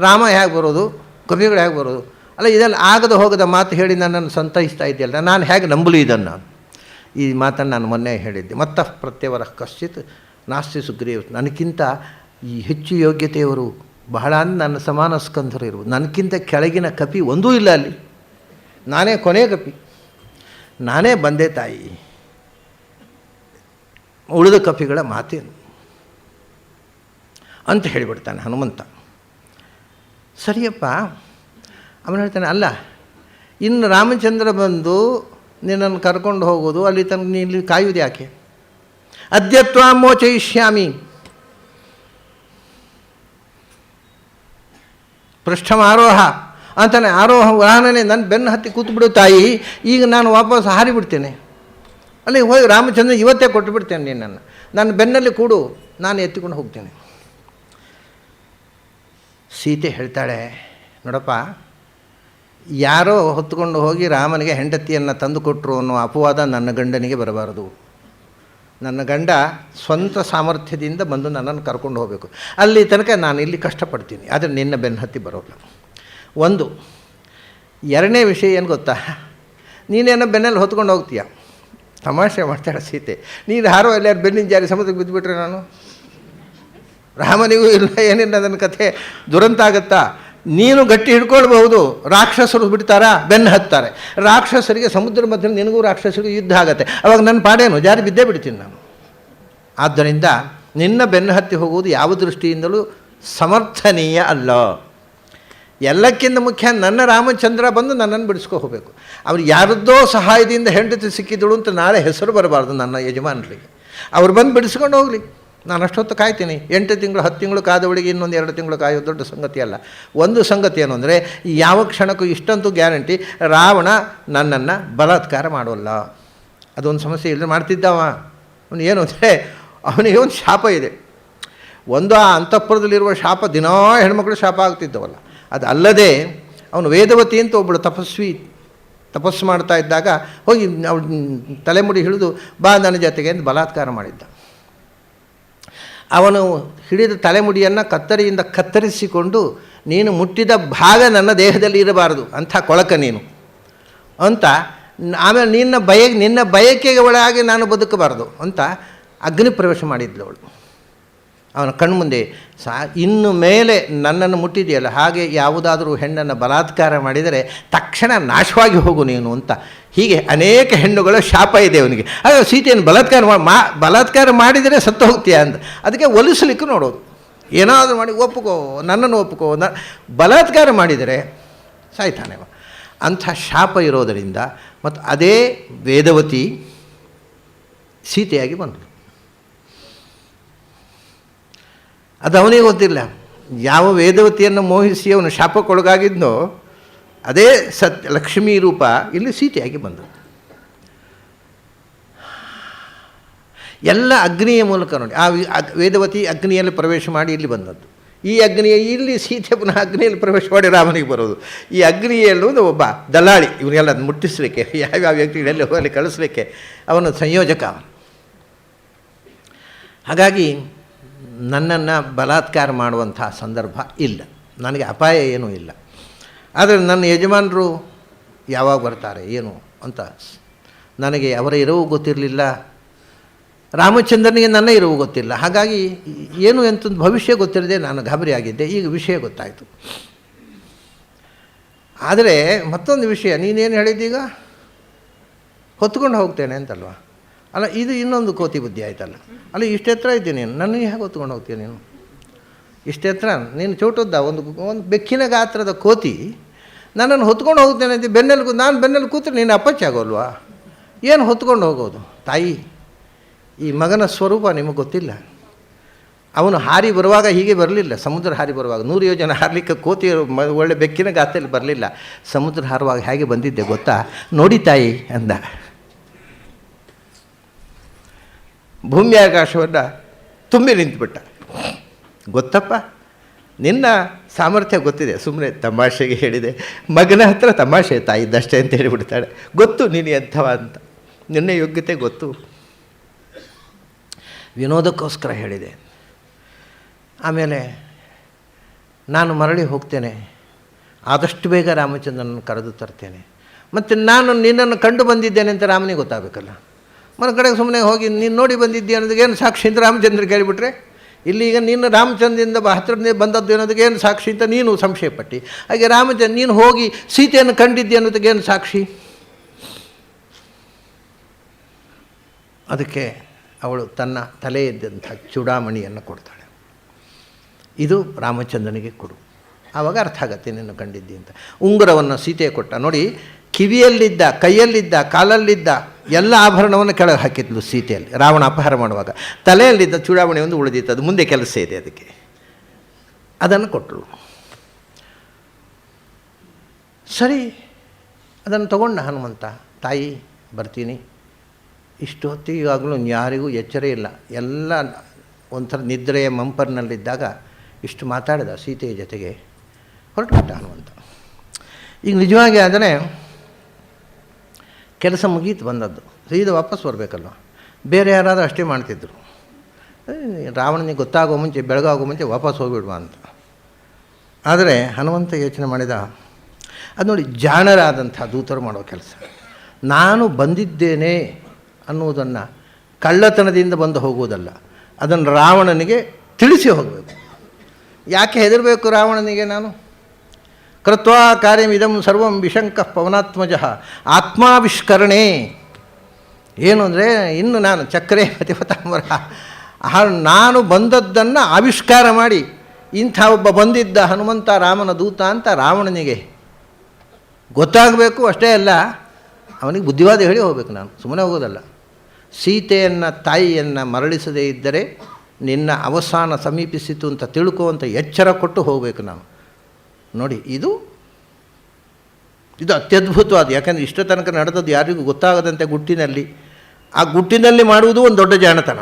ರಾಮ ಹೇಗೆ ಬರೋದು? ಕಪಿಗಳು ಹೇಗೆ ಬರೋದು? ಅಲ್ಲ, ಇದೆಲ್ಲ ಆಗದ ಹೋಗದ ಮಾತು ಹೇಳಿ ನನ್ನನ್ನು ಸಂತೈಸ್ತಾ ಇದೆಯಲ್ಲ, ನಾನು ಹೇಗೆ ನಂಬಲಿ ಇದನ್ನು? ಈ ಮಾತನ್ನು ನಾನು ಮೊನ್ನೆ ಹೇಳಿದ್ದೆ. ಮತ್ತಃ ಪ್ರತ್ಯವರ ಕಶ್ಚಿತ್ ನಾಸ್ತಿ ಸುಗ್ರೀವ. ನನಗಿಂತ ಈ ಹೆಚ್ಚು ಯೋಗ್ಯತೆಯವರು ಬಹಳ ನನ್ನ ಸಮಾನ ಸ್ಕಂಧರು ಇರುವುದು. ನನಗಿಂತ ಕೆಳಗಿನ ಕಪಿ ಒಂದೂ ಇಲ್ಲ ಅಲ್ಲಿ. ನಾನೇ ಕೊನೆ ಕಪಿ, ನಾನೇ ಬಂದೆ ತಾಯಿ. ಉಳಿದ ಕಪಿಗಳ ಮಾತೇನು ಅಂತ ಹೇಳಿಬಿಡ್ತಾನೆ ಹನುಮಂತ. ಸರಿಯಪ್ಪ. ಅವನು ಹೇಳ್ತಾನೆ, ಅಲ್ಲ ಇನ್ನು ರಾಮಚಂದ್ರ ಬಂದು ನಿನ್ನನ್ನು ಕರ್ಕೊಂಡು ಹೋಗೋದು, ಅಲ್ಲಿ ತನಕ ನೀನು ಇಲ್ಲಿ ಕಾಯುವುದು ಯಾಕೆ? ಅದ್ಯತ್ವ ಮೋಚಯಿಷ್ಯಾಮಿ ಪೃಷ್ಠಮಾರೋಹ ಅಂತಾನೆ. ಆರೋಹ ವಾಹನನೇ ನನ್ನ ಬೆನ್ನು ಹತ್ತಿ ಕೂತ್ಬಿಡು ತಾಯಿ, ಈಗ ನಾನು ವಾಪಸ್ ಹಾರಿಬಿಡ್ತೇನೆ. ಅಲ್ಲಿ ಹೋಗಿ ರಾಮಚಂದ್ರ ಇವತ್ತೇ ಕೊಟ್ಟು ಬಿಡ್ತೇನೆ ನಿನ್ನನ್ನು, ನನ್ನ ಬೆನ್ನಲ್ಲಿ ಕೂಡು, ನಾನು ಎತ್ತಿಕೊಂಡು ಹೋಗ್ತೇನೆ. ಸೀತೆ ಹೇಳ್ತಾಳೆ, ನೋಡಪ್ಪ, ಯಾರೋ ಹೊತ್ತುಕೊಂಡು ಹೋಗಿ ರಾಮನಿಗೆ ಹೆಂಡತಿಯನ್ನು ತಂದು ಕೊಟ್ಟರು ಅನ್ನೋ ಅಪವಾದ ನನ್ನ ಗಂಡನಿಗೆ ಬರಬಾರದು. ನನ್ನ ಗಂಡ ಸ್ವಂತ ಸಾಮರ್ಥ್ಯದಿಂದ ಬಂದು ನನ್ನನ್ನು ಕರ್ಕೊಂಡು ಹೋಗಬೇಕು. ಅಲ್ಲಿ ತನಕ ನಾನು ಇಲ್ಲಿ ಕಷ್ಟಪಡ್ತೀನಿ, ಆದರೆ ನಿನ್ನ ಬೆನ್ನು ಹತ್ತಿ ಬರೋಲ್ಲ. ಒಂದು. 2ನೇ ವಿಷಯ ಏನು ಗೊತ್ತಾ? ನೀನೇನೋ ಬೆನ್ನಲ್ಲಿ ಹೊತ್ಕೊಂಡು ಹೋಗ್ತೀಯ. ತಮಾಷೆ ಮಾಡ್ತಾಳೆ ಸೀತೆ. ನೀನು ಹಾರೋ ಎಲ್ಲಾರು ಬೆನ್ನಿನ ಜಾರಿ ಸಮುದ್ರಕ್ಕೆ ಬಿದ್ದುಬಿಟ್ರೆ ನಾನು ರಾಮನಿಗೂ ಇಲ್ಲ ಏನಿಲ್ಲ, ನನ್ನ ಕಥೆ ದುರಂತ ಆಗುತ್ತಾ? ನೀನು ಗಟ್ಟಿ ಹಿಡ್ಕೊಳ್ಬಹುದು, ರಾಕ್ಷಸರು ಬಿಡ್ತಾರಾ? ಬೆನ್ನು ಹತ್ತಾರೆ. ರಾಕ್ಷಸರಿಗೆ ಸಮುದ್ರ ಮಧ್ಯದಲ್ಲಿ ನಿನಗೂ ರಾಕ್ಷಸರಿಗೂ ಯುದ್ಧ ಆಗುತ್ತೆ. ಅವಾಗ ನನ್ನ ಪಾಡೇನು? ಜಾರಿ ಬಿದ್ದೇ ಬಿಡ್ತೀನಿ ನಾನು. ಆದ್ದರಿಂದ ನಿನ್ನ ಬೆನ್ನು ಹತ್ತಿ ಹೋಗುವುದು ಯಾವ ದೃಷ್ಟಿಯಿಂದಲೂ ಸಮರ್ಥನೀಯ ಅಲ್ಲ. ಎಲ್ಲಕ್ಕಿಂತ ಮುಖ್ಯ ನನ್ನ ರಾಮಚಂದ್ರ ಬಂದು ನನ್ನನ್ನು ಬಿಡಿಸ್ಕೊ ಹೋಗಬೇಕು. ಅವ್ರು ಯಾರದ್ದೋ ಸಹಾಯದಿಂದ ಹೆಂಡತಿ ಸಿಕ್ಕಿದಳು ಅಂತ ನಾಳೆ ಹೆಸರು ಬರಬಾರ್ದು ನನ್ನ ಯಜಮಾನರಿಗೆ. ಅವ್ರು ಬಂದು ಬಿಡಿಸ್ಕೊಂಡು ಹೋಗಲಿ, ನಾನು ಅಷ್ಟೊತ್ತು ಕಾಯ್ತೀನಿ. 8 ತಿಂಗಳು 10 ತಿಂಗಳು ಕಾದವಳಿಗೆ ಇನ್ನೊಂದು 2 ತಿಂಗಳು ಕಾಯೋದು ದೊಡ್ಡ ಸಂಗತಿ ಅಲ್ಲ. ಒಂದು ಸಂಗತಿ ಏನು ಅಂದರೆ, ಯಾವ ಕ್ಷಣಕ್ಕೂ ಇಷ್ಟಂತೂ ಗ್ಯಾರಂಟಿ, ರಾವಣ ನನ್ನನ್ನು ಬಲಾತ್ಕಾರ ಮಾಡೋಲ್ಲ. ಅದೊಂದು ಸಮಸ್ಯೆ ಇಲ್ಲ. ಮಾಡ್ತಿದ್ದವ ಅವನು ಏನು ಅಂದರೆ, ಅವನಿಗೆ ಒಂದು ಶಾಪ ಇದೆ. ಒಂದು ಆ ಅಂತಃಪುರದಲ್ಲಿರುವ ಶಾಪ, ದಿನಾ ಹೆಣ್ಮಕ್ಳು ಶಾಪ ಆಗ್ತಿದ್ದವಲ್ಲ. ಅದು ಅಲ್ಲದೆ ಅವನು ವೇದವತಿ ಅಂತ ಒಬ್ಬಳು ತಪಸ್ಸು ಮಾಡ್ತಾ ಇದ್ದಾಗ ಹೋಗಿ ಅವಳು ತಲೆಮುಡಿ ಹಿಡಿದು ಬಾ ನನ್ನ ಜೊತೆಗೆ ಅಂತ ಬಲಾತ್ಕಾರ ಮಾಡಿದ್ದ. ಅವನು ಹಿಡಿದ ತಲೆಮುಡಿಯನ್ನು ಕತ್ತರಿಯಿಂದ ಕತ್ತರಿಸಿಕೊಂಡು, ನೀನು ಮುಟ್ಟಿದ ಭಾಗ ನನ್ನ ದೇಹದಲ್ಲಿ ಇರಬಾರದು, ಅಂಥ ಕೊಳಕ ನೀನು ಅಂತ. ಆಮೇಲೆ ನಿನ್ನ ಬಯಕೆಗೆ ಒಳಗಾಗಿ ನಾನು ಬದುಕಬಾರದು ಅಂತ ಅಗ್ನಿ ಪ್ರವೇಶ ಮಾಡಿದ್ಲು ಅವಳು ಅವನ ಕಣ್ಮುಂದೆ. ಇನ್ನು ಮೇಲೆ ನನ್ನನ್ನು ಮುಟ್ಟಿದೆಯಲ್ಲ, ಹಾಗೆ ಯಾವುದಾದರೂ ಹೆಣ್ಣನ್ನು ಬಲಾತ್ಕಾರ ಮಾಡಿದರೆ ತಕ್ಷಣ ನಾಶವಾಗಿ ಹೋಗು ನೀನು ಅಂತ. ಹೀಗೆ ಅನೇಕ ಹೆಣ್ಣುಗಳ ಶಾಪ ಇದೆ ಅವನಿಗೆ. ಆಗ ಸೀತೆಯನ್ನು ಬಲಾತ್ಕಾರ ಮಾಡಿದರೆ ಸತ್ತು ಹೋಗ್ತೀಯ ಅಂತ. ಅದಕ್ಕೆ ಒಲಿಸಲಿಕ್ಕೆ ನೋಡೋದು, ಏನಾದರೂ ಮಾಡಿ ಒಪ್ಪುಕೋ, ನನ್ನನ್ನು ಒಪ್ಪುಕೋ. ಬಲಾತ್ಕಾರ ಮಾಡಿದರೆ ಸಾಯ್ತಾನೆ ಅಂಥ ಶಾಪ ಇರೋದರಿಂದ. ಮತ್ತು ಅದೇ ವೇದವತಿ ಸೀತೆಯಾಗಿ ಬಂದಳು. ಅದು ಅವನಿಗೆ ಗೊತ್ತಿಲ್ಲ. ಯಾವ ವೇದವತಿಯನ್ನು ಮೋಹಿಸಿ ಅವನು ಶಾಪಕ್ಕೊಳಗಾಗಿದ್ನೋ ಅದೇ ಲಕ್ಷ್ಮೀ ರೂಪ ಇಲ್ಲಿ ಸೀತೆಯಾಗಿ ಬಂದಳು. ಎಲ್ಲ ಅಗ್ನಿಯ ಮೂಲಕ ನೋಡಿ. ಆ ವೇದವತಿ ಅಗ್ನಿಯಲ್ಲಿ ಪ್ರವೇಶ ಮಾಡಿ ಇಲ್ಲಿ ಬಂದದ್ದು. ಈ ಇಲ್ಲಿ ಸೀತೆ ಪುನಃ ಅಗ್ನಿಯಲ್ಲಿ ಪ್ರವೇಶ ಮಾಡಿ ರಾಮನಿಗೆ ಬರೋದು. ಈ ಅಗ್ನಿಯಲ್ಲೂ ಒಬ್ಬ ದಲ್ಲಾಳಿ, ಇವರಿಗೆಲ್ಲ ಮುಟ್ಟಿಸಲಿಕ್ಕೆ, ಯಾವ್ಯಾವ ವ್ಯಕ್ತಿಗಳೆಲ್ಲ ಹೋಗಲಿ ಕಳಿಸ್ಲಿಕ್ಕೆ ಅವನ ಸಂಯೋಜಕ. ಹಾಗಾಗಿ ನನ್ನನ್ನು ಬಲಾತ್ಕಾರ ಮಾಡುವಂಥ ಸಂದರ್ಭ ಇಲ್ಲ, ನನಗೆ ಅಪಾಯ ಏನೂ ಇಲ್ಲ. ಆದರೆ ನನ್ನ ಯಜಮಾನರು ಯಾವಾಗ ಬರ್ತಾರೆ ಏನು ಅಂತ ನನಗೆ ಅವರ ಇರವು ಗೊತ್ತಿರಲಿಲ್ಲ, ರಾಮಚಂದ್ರನಿಗೆ ನನ್ನ ಇರವು ಗೊತ್ತಿಲ್ಲ. ಹಾಗಾಗಿ ಏನು ಎಂತಂದು ಭವಿಷ್ಯ ಗೊತ್ತಿರದೆ ನಾನು ಗಾಬರಿ ಆಗಿದ್ದೆ. ಈಗ ವಿಷಯ ಗೊತ್ತಾಯಿತು. ಆದರೆ ಮತ್ತೊಂದು ವಿಷಯ, ನೀನೇನು ಹೇಳಿದ್ದೀಗ, ಹೊತ್ಕೊಂಡು ಹೋಗ್ತೇನೆ ಅಂತಲ್ವ? ಅಲ್ಲ, ಇದು ಇನ್ನೊಂದು ಕೋತಿ ಬುದ್ಧಿ ಆಯ್ತಲ್ಲ. ಅಲ್ಲ, ಇಷ್ಟೆತ್ರ ಇದ್ದೀನಿ ನೀನು, ನನ್ನ ಹೇಗೆ ಹೊತ್ಕೊಂಡು ಹೋಗ್ತೀಯ ನೀನು? ಇಷ್ಟೆತ್ರ ನೀನು ಚೋಟದ್ದ ಒಂದು ಬೆಕ್ಕಿನ ಗಾತ್ರದ ಕೋತಿ ನನ್ನನ್ನು ಹೊತ್ಕೊಂಡು ಹೋಗ್ತೇನೆ ಅಂತ ನಾನು ಬೆನ್ನಲ್ಲಿ ಕೂತ್ರೆ ನೀನು ಅಪ್ಪಚ್ಚಿ ಆಗೋಲ್ವಾ? ಏನು ಹೊತ್ಕೊಂಡು ಹೋಗೋದು? ತಾಯಿ, ಈ ಮಗನ ಸ್ವರೂಪ ನಿಮಗೆ ಗೊತ್ತಿಲ್ಲ. ಅವನು ಹಾರಿ ಬರುವಾಗ ಹೀಗೆ ಬರಲಿಲ್ಲ. ಸಮುದ್ರ ಹಾರಿ ಬರುವಾಗ 100 ಯೋಜನೆ ಹಾರಲಿಕ್ಕೆ ಕೋತಿ ಒಳ್ಳೆ ಬೆಕ್ಕಿನ ಗಾತ್ರಲ್ಲಿ ಬರಲಿಲ್ಲ. ಸಮುದ್ರ ಹಾರುವಾಗ ಹೇಗೆ ಬಂದಿದ್ದೆ ಗೊತ್ತಾ? ನೋಡಿ ತಾಯಿ ಅಂದ. ಭೂಮಿ ಆಕಾಶವನ್ನು ತುಂಬಿ ನಿಂತುಬಿಟ್ಟ. ಗೊತ್ತಪ್ಪ, ನಿನ್ನ ಸಾಮರ್ಥ್ಯ ಗೊತ್ತಿದೆ, ಸುಮ್ಮನೆ ತಮಾಷೆಗೆ ಹೇಳಿದೆ. ಮಗನ ಹತ್ರ ತಮಾಷೆ ತಾಯಿದ್ದಷ್ಟೇ ಅಂತ ಹೇಳಿಬಿಡ್ತಾಳೆ. ಗೊತ್ತು ನೀನು ಎಂಥವ ಅಂತ, ನಿನ್ನ ಯೋಗ್ಯತೆ ಗೊತ್ತು, ವಿನೋದಕ್ಕೋಸ್ಕರ ಹೇಳಿದೆ. ಆಮೇಲೆ ನಾನು ಮರಳಿ ಹೋಗ್ತೇನೆ, ಆದಷ್ಟು ಬೇಗ ರಾಮಚಂದ್ರನನ್ನು ಕರೆದು ತರ್ತೇನೆ. ಮತ್ತು ನಾನು ನಿನ್ನನ್ನು ಕಂಡು ಬಂದಿದ್ದೇನೆ ಅಂತ ರಾಮನಿಗೆ ಗೊತ್ತಾಗಬೇಕಲ್ಲ. ಮನ ಕಡೆಗೆ ಸುಮ್ಮನೆ ಹೋಗಿ ನೀನು ನೋಡಿ ಬಂದಿದ್ದೆ ಅನ್ನೋದಕ್ಕೆ ಏನು ಸಾಕ್ಷಿ ಅಂತ ರಾಮಚಂದ್ರ ಕೇಳಿಬಿಟ್ರೆ, ಇಲ್ಲಿ ಈಗ ನೀನು ರಾಮಚಂದ್ರದಿಂದ ಹತ್ತಿರನೇ ಬಂದದ್ದು ಅನ್ನೋದಕ್ಕೆ ಏನು ಸಾಕ್ಷಿ ಅಂತ ನೀನು ಸಂಶಯಪಟ್ಟು, ಹಾಗೆ ರಾಮಚಂದ್ರ ನೀನು ಹೋಗಿ ಸೀತೆಯನ್ನು ಕಂಡಿದ್ದೆ ಅನ್ನೋದಕ್ಕೆ ಏನು ಸಾಕ್ಷಿ? ಅದಕ್ಕೆ ಅವಳು ತನ್ನ ತಲೆಯಿದ್ದಂಥ ಚೂಡಾಮಣಿಯನ್ನು ಕೊಡ್ತಾಳೆ. ಇದು ರಾಮಚಂದ್ರನಿಗೆ ಕೊಡು, ಆವಾಗ ಅರ್ಥ ಆಗತ್ತೆ ನೀನು ಕಂಡಿದ್ದಿ ಅಂತ. ಉಂಗುರವನ್ನು ಸೀತೆ ಕೊಟ್ಟ. ನೋಡಿ, ಕಿವಿಯಲ್ಲಿದ್ದ, ಕೈಯಲ್ಲಿದ್ದ, ಕಾಲಲ್ಲಿದ್ದ ಎಲ್ಲ ಆಭರಣವನ್ನು ಕೆಳಗೆ ಹಾಕಿದ್ಲು ಸೀತೆಯಲ್ಲಿ ರಾವಣ ಅಪಹಾರ ಮಾಡುವಾಗ. ತಲೆಯಲ್ಲಿದ್ದ ಚೂಡಾಮಣಿ ಒಂದು ಉಳಿದಿತ್ತು, ಅದು ಮುಂದೆ ಕೆಲಸ ಇದೆ ಅದಕ್ಕೆ, ಅದನ್ನು ಕೊಟ್ಟಳು. ಸರಿ, ಅದನ್ನು ತಗೊಂಡ ಹನುಮಂತ. ತಾಯಿ ಬರ್ತೀನಿ. ಇಷ್ಟು ಹೊತ್ತಿಗಾಗಲೂ ಯಾರಿಗೂ ಎಚ್ಚರ ಇಲ್ಲ, ಎಲ್ಲ ಒಂಥರ ನಿದ್ರೆಯ ಮಂಪರ್ನಲ್ಲಿದ್ದಾಗ ಇಷ್ಟು ಮಾತಾಡಿದ ಸೀತೆಯ ಜೊತೆಗೆ ಹೊರಟುಬಿಟ್ಟ ಹನುಮಂತ. ಈಗ ನಿಜವಾಗಿ ಆದರೆ ಕೆಲಸ ಮುಗೀತು, ಬಂದದ್ದು ಸೀದಾ ವಾಪಸ್ ಬರಬೇಕಲ್ವ. ಬೇರೆ ಯಾರಾದರೂ ಅಷ್ಟೇ ಮಾಡ್ತಿದ್ರು. ರಾವಣನಿಗೆ ಗೊತ್ತಾಗೋ ಮುಂಚೆ, ಬೆಳಗಾಗೋ ಮುಂಚೆ ವಾಪಸ್ ಹೋಗಿಬಿಡುವ ಅಂತ. ಆದರೆ ಹನುಮಂತ ಯೋಚನೆ ಮಾಡಿದ, ಅದು ನೋಡಿ ಜಾಣರಾದಂಥ ದೂತರು ಮಾಡೋ ಕೆಲಸ. ನಾನು ಬಂದಿದ್ದೇನೆ ಅನ್ನುವುದನ್ನು ಕಳ್ಳತನದಿಂದ ಬಂದು ಹೋಗುವುದಲ್ಲ, ಅದನ್ನು ರಾವಣನಿಗೆ ತಿಳಿಸಿ ಹೋಗಬೇಕು. ಯಾಕೆ ಹೆದರಬೇಕು ರಾವಣನಿಗೆ? ನಾನು ಕೃತ್ವಾ ಕಾರ್ಯಮಿದಂ ಸರ್ವಂ ವಿಶಂಕಃ ಪವನಾತ್ಮಜ ಆತ್ಮಾವಿಷ್ಕರಣೆ. ಏನು ಅಂದರೆ, ಇನ್ನು ನಾನು ಚಕ್ರೇ ಪತಿಪತಾಂಬರ, ನಾನು ಬಂದದ್ದನ್ನು ಆವಿಷ್ಕಾರ ಮಾಡಿ ಇಂಥ ಒಬ್ಬ ಬಂದಿದ್ದ ಹನುಮಂತ ರಾಮನ ದೂತ ಅಂತ ರಾವಣನಿಗೆ ಗೊತ್ತಾಗಬೇಕು. ಅಷ್ಟೇ ಅಲ್ಲ, ಅವನಿಗೆ ಬುದ್ಧಿವಾದ ಹೇಳಿ ಹೋಗಬೇಕು. ನಾನು ಸುಮ್ಮನೆ ಹೋಗೋದಲ್ಲ. ಸೀತೆಯನ್ನು ತಾಯಿಯನ್ನು ಮರಳಿಸದೇ ಇದ್ದರೆ ನಿನ್ನ ಅವಸಾನ ಸಮೀಪಿಸಿತು ಅಂತ ತಿಳ್ಕುವಂಥ ಎಚ್ಚರ ಕೊಟ್ಟು ಹೋಗಬೇಕು ನಾನು. ನೋಡಿ, ಇದು ಅತ್ಯದ್ಭುತವಾದ, ಯಾಕಂದರೆ ಇಷ್ಟ ತನಕ ನಡೆದದ್ದು ಯಾರಿಗೂ ಗೊತ್ತಾಗದಂತೆ ಗುಟ್ಟಿನಲ್ಲಿ, ಆ ಗುಟ್ಟಿನಲ್ಲಿ ಮಾಡುವುದು ಒಂದು ದೊಡ್ಡ ಜಾಣತನ.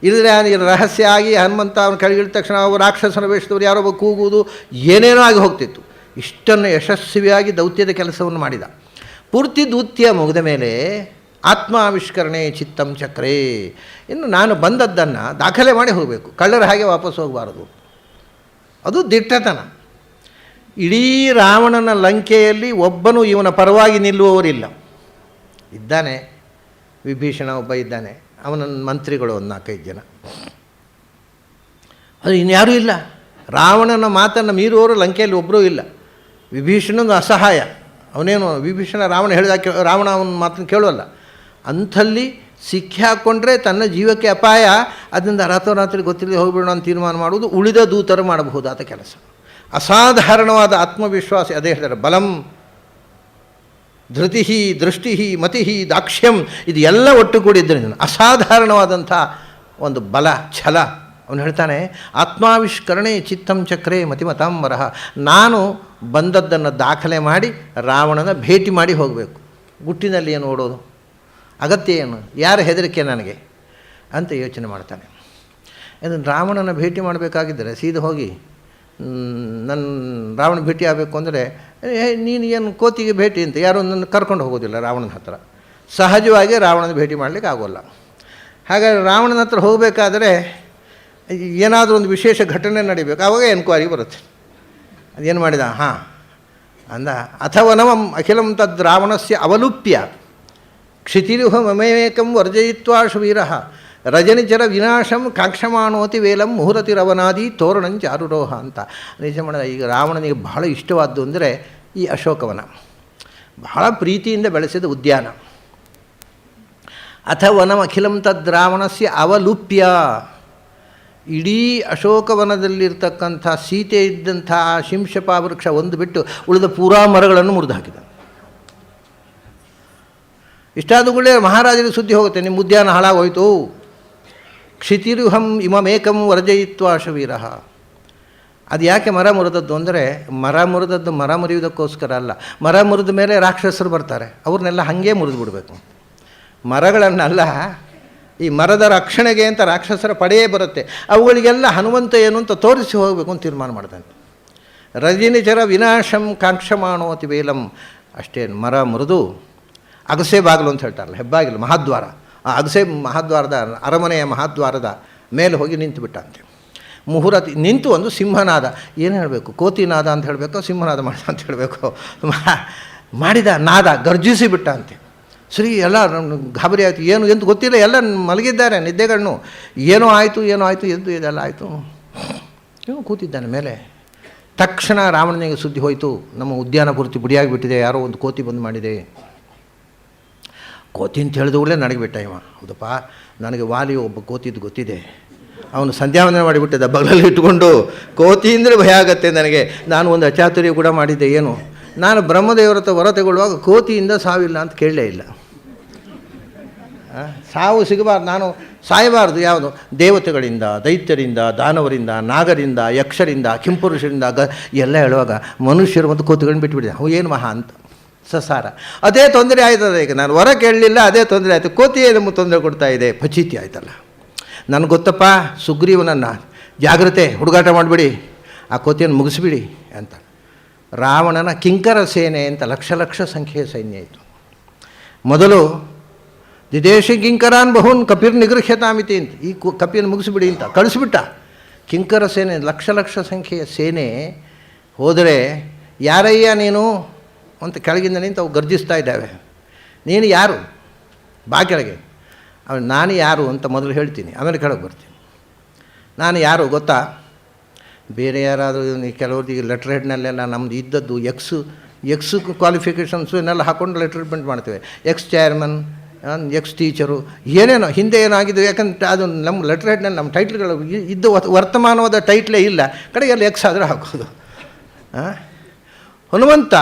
ಇಲ್ಲದ್ರೆ ರಹಸ್ಯ ಆಗಿ ಹನುಮಂತ ಅವನು ಕೆಳಗಿಳಿದ ತಕ್ಷಣ ಅವರು ರಾಕ್ಷಸನ ವೇಷದವರು ಯಾರೊಬ್ಬ ಕೂಗುವುದು ಏನೇನೋ ಆಗಿ ಹೋಗ್ತಿತ್ತು. ಇಷ್ಟನ್ನು ಯಶಸ್ವಿಯಾಗಿ ದೌತ್ಯದ ಕೆಲಸವನ್ನು ಮಾಡಿದ. ಪೂರ್ತಿ ದೌತ್ಯ ಮುಗಿದ ಮೇಲೆ ಆತ್ಮಾವಿಷ್ಕರಣೆ ಚಿತ್ತಂ ಚಕ್ರೇ, ಇನ್ನು ನಾನು ಬಂದದ್ದನ್ನು ದಾಖಲೆ ಮಾಡಿ ಹೋಗಬೇಕು, ಕಳ್ಳರ ಹಾಗೆ ವಾಪಸ್ ಹೋಗಬಾರದು. ಅದು ದಿಟ್ಟತನ. ಇಡೀ ರಾವಣನ ಲಂಕೆಯಲ್ಲಿ ಒಬ್ಬನು ಇವನ ಪರವಾಗಿ ನಿಲ್ಲುವವರಿಲ್ಲ. ಇದ್ದಾನೆ ವಿಭೀಷಣ ಒಬ್ಬ ಇದ್ದಾನೆ, ಅವನ ಮಂತ್ರಿಗಳು ಒಂದು 4-5 ಜನ, ಅದು ಇನ್ಯಾರೂ ಇಲ್ಲ. ರಾವಣನ ಮಾತನ್ನು ಮೀರುವವರು ಲಂಕೆಯಲ್ಲಿ ಒಬ್ಬರೂ ಇಲ್ಲ. ವಿಭೀಷಣನ ಅಸಹಾಯ, ಅವನೇನು ವಿಭೀಷಣ ರಾವಣ ಹೇಳಿದ ರಾವಣ ಅವನ ಮಾತನ್ನು ಕೇಳೋಲ್ಲ. ಅಂಥಲ್ಲಿ ಸಿಕ್ಕಿ ಹಾಕ್ಕೊಂಡ್ರೆ ತನ್ನ ಜೀವಕ್ಕೆ ಅಪಾಯ, ಅದರಿಂದ ರಾತ್ರೋರಾತ್ರಿ ಗೊತ್ತಿಲ್ಲದೆ ಹೋಗಿಬಿಡೋಣ ಅಂತ ತೀರ್ಮಾನ ಮಾಡುವುದು ಉಳಿದ ದೂತರು ಮಾಡಬಹುದಾದ ಕೆಲಸ. ಅಸಾಧಾರಣವಾದ ಆತ್ಮವಿಶ್ವಾಸ, ಅದೇ ಹೇಳ್ತಾರೆ, ಬಲಂ ಧೃತಿ ದೃಷ್ಟಿ ಮತಿ ದಾಕ್ಷ್ಯಂ, ಇದು ಎಲ್ಲ ಒಟ್ಟುಗೂಡಿದ್ದರಿಂದ ಅಸಾಧಾರಣವಾದಂಥ ಒಂದು ಬಲ, ಛಲ. ಅವನು ಹೇಳ್ತಾನೆ, ಆತ್ಮಾವಿಷ್ಕರಣೆ ಚಿತ್ತಂ ಚಕ್ರೇ ಮತಿಮತಾಂ ವರಹ, ನಾನು ಬಂದದ್ದನ್ನು ದಾಖಲೆ ಮಾಡಿ ರಾವಣನ ಭೇಟಿ ಮಾಡಿ ಹೋಗಬೇಕು. ಗುಟ್ಟಿನಲ್ಲಿ ಏನು ಓಡೋದು, ಅಗತ್ಯ ಏನು, ಯಾರ ಹೆದರಿಕೆ ನನಗೆ ಅಂತ ಯೋಚನೆ ಮಾಡ್ತಾನೆ. ಇದನ್ನು ರಾವಣನ ಭೇಟಿ ಮಾಡಬೇಕಾಗಿದ್ದರೆ ಸೀದಾ ಹೋಗಿ ನನ್ನ ರಾವಣ ಭೇಟಿ ಆಗಬೇಕು ಅಂದರೆ, ನೀನು ಏನು ಕೋತಿಗೆ ಭೇಟಿ ಅಂತ ಯಾರೂ ನನ್ನ ಕರ್ಕೊಂಡು ಹೋಗೋದಿಲ್ಲ ರಾವಣನ ಹತ್ರ. ಸಹಜವಾಗಿ ರಾವಣನ ಭೇಟಿ ಮಾಡಲಿಕ್ಕೆ ಆಗೋಲ್ಲ. ಹಾಗಾಗಿ ರಾವಣನ ಹತ್ರ ಹೋಗಬೇಕಾದ್ರೆ ಏನಾದರೂ ಒಂದು ವಿಶೇಷ ಘಟನೆ ನಡಿಬೇಕು, ಆವಾಗ ಎನ್ಕ್ವೈರಿ ಬರುತ್ತೆ. ಅದೇನು ಮಾಡಿದ, ಅಂದ, ಅಥವನವಂ ಅಖಿಲಂ ತದ್ ರಾವಣಸ್ಯ ಅವಲುಪ್ಯ ಕ್ಷಿತಿರುಹ ಮಮೇಕಂ ವರ್ಜಯಿತ್ವಾಶು ವೀರಃ ರಜನಿಚರ ವಿನಾಶಂ ಕಾಕ್ಷಮಾಣೋತಿ ವೇಲಂ ಮುಹುರತಿರವನಾದಿ ತೋರಣಂಚಾರುರೋಹ ಅಂತ. ನಿಜ ಮಾಡಿದ. ಈಗ ರಾವಣನಿಗೆ ಬಹಳ ಇಷ್ಟವಾದ್ದು ಅಂದರೆ ಈ ಅಶೋಕವನ, ಬಹಳ ಪ್ರೀತಿಯಿಂದ ಬೆಳೆಸಿದ ಉದ್ಯಾನ. ಅಥವನಂ ಅಖಿಲಂ ತದ್ ರಾವಣಸ್ಯ ಅವಲುಪ್ಯ, ಇಡೀ ಅಶೋಕವನದಲ್ಲಿರ್ತಕ್ಕಂಥ ಸೀತೆ ಇದ್ದಂಥ ಶಿಂಶಪ ವೃಕ್ಷ ಒಂದು ಬಿಟ್ಟು ಉಳಿದ ಪೂರಾ ಮರಗಳನ್ನು ಮುರಿದು ಹಾಕಿದ. ಇಷ್ಟಾದಗಳೇ ಮಹಾರಾಜರಿಗೆ ಸುದ್ದಿ ಹೋಗುತ್ತೆ, ನಿಮ್ಮ ಉದ್ಯಾನ ಹಾಳಾಗೋಯ್ತು. ಕ್ಷಿತಿರುಹಂ ಇಮಮೇಕಂ ವರ್ಜಯಿತ್ವಾಶ ವೀರಃ. ಅದು ಯಾಕೆ ಮರ ಮುರಿದದ್ದು ಅಂದರೆ, ಮರ ಮುರಿಯುವುದಕ್ಕೋಸ್ಕರ ಅಲ್ಲ. ಮರ ಮುರಿದ ಮೇಲೆ ರಾಕ್ಷಸರು ಬರ್ತಾರೆ, ಅವ್ರನ್ನೆಲ್ಲ ಹಾಗೆ ಮುರಿದು ಬಿಡಬೇಕು. ಮರಗಳನ್ನೆಲ್ಲ ಈ ಮರದ ರಕ್ಷಣೆಗೆ ಅಂತ ರಾಕ್ಷಸರ ಪಡೆಯೇ ಬರುತ್ತೆ, ಅವುಗಳಿಗೆಲ್ಲ ಹನುಮಂತ ಏನು ಅಂತ ತೋರಿಸಿ ಹೋಗಬೇಕು ಅಂತ ತೀರ್ಮಾನ ಮಾಡ್ತಾನೆ. ರಜನಿಚರ ವಿನಾಶಂ ಕಾಕ್ಷಮಾಣೋತಿ ವೇಲಂ. ಅಷ್ಟೇನು, ಮರ ಮುರಿದು ಅಗಸೆ ಬಾಗಿಲು ಅಂತ ಹೇಳ್ತಾರಲ್ಲ, ಹೆಬ್ಬಾಗಿಲು, ಮಹಾದ್ವಾರ, ಆ ಅಗಸೆ ಮಹಾದ್ವಾರದ ಅರಮನೆಯ ಮಹಾದ್ವಾರದ ಮೇಲೆ ಹೋಗಿ ನಿಂತು ಬಿಟ್ಟಂತೆ. ಮುಹುರತಿ ನಿಂತು ಒಂದು ಸಿಂಹನಾದ, ಏನು ಹೇಳಬೇಕು, ಕೋತಿನಾದ ಅಂತ ಹೇಳಬೇಕು, ಸಿಂಹನಾದ ಮಾಡಿದ ಅಂತ ಹೇಳಬೇಕು, ಮಾಡಿದ ನಾದ ಗರ್ಜಿಸಿ ಬಿಟ್ಟ ಅಂತೆ. ಸರಿ, ಎಲ್ಲ ಗಾಬರಿ ಆಯಿತು, ಏನು ಎಂದು ಗೊತ್ತಿಲ್ಲ, ಎಲ್ಲ ಮಲಗಿದ್ದಾರೆ ನಿದ್ದೆಗಳನ್ನು. ಏನೋ ಆಯಿತು ಎದ್ದು ಇದೆಲ್ಲ ಆಯಿತು, ಇವನು ಕೂತಿದ್ದಾನೆ ಮೇಲೆ. ತಕ್ಷಣ ರಾವಣನಿಗೆ ಸುದ್ದಿ ಹೋಯಿತು, ನಮ್ಮ ಉದ್ಯಾನ ಪೂರ್ತಿ ಬುಡಿಯಾಗಿಬಿಟ್ಟಿದೆ, ಯಾರೋ ಒಂದು ಕೋತಿ ಬಂದು ಮಾಡಿದೆ. ಕೋತಿ ಅಂತ ಹೇಳಿದವಳೇ ನಡಗಿಬಿಟ್ಟ ಇವ. ಹೌದಪ್ಪ, ನನಗೆ ವಾಲಿ ಒಬ್ಬ ಕೋತಿದ್ದು ಗೊತ್ತಿದೆ, ಅವನು ಸಂಧ್ಯಾವಂದನೆ ಮಾಡಿಬಿಟ್ಟಿದ್ದ ಬಗಲಲ್ಲಿ ಇಟ್ಕೊಂಡು. ಕೋತಿ ಅಂದರೆ ಭಯ ಆಗತ್ತೆ ನನಗೆ, ನಾನು ಒಂದು ಅಚಾತುರ್ಯ ಕೂಡ ಮಾಡಿದ್ದೆ. ಏನು, ನಾನು ಬ್ರಹ್ಮದೇವರ ವರ ತಗೊಳ್ಳುವಾಗ ಕೋತಿಯಿಂದ ಸಾವಿಲ್ಲ ಅಂತ ಕೇಳಲೇ ಇಲ್ಲ. ಸಾವು ಸಿಗಬಾರ್ದು, ನಾನು ಸಾಯಬಾರ್ದು. ಯಾವುದು, ದೇವತೆಗಳಿಂದ, ದೈತ್ಯರಿಂದ, ದಾನವರಿಂದ, ನಾಗರಿಂದ, ಯಕ್ಷರಿಂದ, ಕಿಂಪುರುಷರಿಂದ ಎಲ್ಲ ಹೇಳುವಾಗ ಮನುಷ್ಯರು ಮತ್ತು ಕೋತಿಗಳನ್ನ ಬಿಟ್ಟುಬಿಟ್ಟಿದೆ. ಅವು ಏನು ಮಹಾ ಅಂತ ಸಸಾರ. ಅದೇ ತೊಂದರೆ ಆಯ್ತದೆ. ಈಗ ನಾನು ವರ ಕೇಳಲಿಲ್ಲ, ಅದೇ ತೊಂದರೆ ಆಯಿತು. ಕೋತಿಯೇ ನಮಗೆ ತೊಂದರೆ ಕೊಡ್ತಾ ಇದೆ, ಫಚೀತಿ ಆಯ್ತಲ್ಲ. ನನಗೆ ಗೊತ್ತಪ್ಪ, ಸುಗ್ರೀವನನ್ನು ಜಾಗ್ರತೆ, ಹುಡುಗಾಟ ಮಾಡಿಬಿಡಿ, ಆ ಕೋತಿಯನ್ನು ಮುಗಿಸ್ಬಿಡಿ ಅಂತ. ರಾವಣನ ಕಿಂಕರ ಸೇನೆ ಅಂತ ಲಕ್ಷ ಸಂಖ್ಯೆಯ ಸೈನ್ಯ ಇತ್ತು. ಮೊದಲು ದಿದೇಶಿ ಕಿಂಕರಾನ್ ಬಹುನ್ ಕಪಿರ್ ನಿಗೃಹ್ಯತಾಮಿತಿ ಅಂತ, ಈ ಕಪಿಯನ್ನು ಮುಗಿಸಿಬಿಡಿ ಅಂತ ಕಳಿಸ್ಬಿಟ್ಟ. ಕಿಂಕರ ಸೇನೆ ಲಕ್ಷ ಸಂಖ್ಯೆಯ ಸೇನೆ ಹೋದರೆ, ಯಾರಯ್ಯ ನೀನು ಅಂತ ಕೆಳಗಿಂದ ನಿಂತು ಅವು ಗರ್ಜಿಸ್ತಾ ಇದ್ದಾವೆ. ನೀನು ಯಾರು, ಬಾ ಕೆಳಗೆ. ನಾನು ಯಾರು ಅಂತ ಮೊದಲು ಹೇಳ್ತೀನಿ, ಆಮೇಲೆ ಕೆಳಗೆ ಬರ್ತೀನಿ. ನಾನು ಯಾರು ಗೊತ್ತಾ, ಬೇರೆ ಯಾರಾದರೂ ಕೆಲವ್ರಿಗೆ ಲೆಟ್ರ್ ಹೆಡ್ನಲ್ಲೆಲ್ಲ ನಮ್ಮದು ಇದ್ದದ್ದು ಎಕ್ಸ್ ಕ್ವಾಲಿಫಿಕೇಷನ್ಸು ಇನ್ನೆಲ್ಲ ಹಾಕ್ಕೊಂಡು ಲೆಟ್ರ್ಮೆಂಟ್ ಮಾಡ್ತೇವೆ. ಎಕ್ಸ್ ಚೇರ್ಮನ್, ಎಕ್ಸ್ ಟೀಚರು, ಏನೇನೋ ಹಿಂದೆ ಏನಾಗಿದೆ. ಯಾಕಂದ್ರೆ ಅದು ನಮ್ಮ ಲೆಟ್ರ್ ಹೆಡ್ನಲ್ಲಿ ನಮ್ಮ ಟೈಟ್ಲ್ಗಳು ಇದ್ದು ವರ್ತಮಾನವಾದ ಟೈಟ್ಲೇ ಇಲ್ಲ, ಕಡೆಗೆಲ್ಲ ಎಕ್ಸ್ ಆದರೆ ಹಾಕೋದು. ಹನುಮಂತ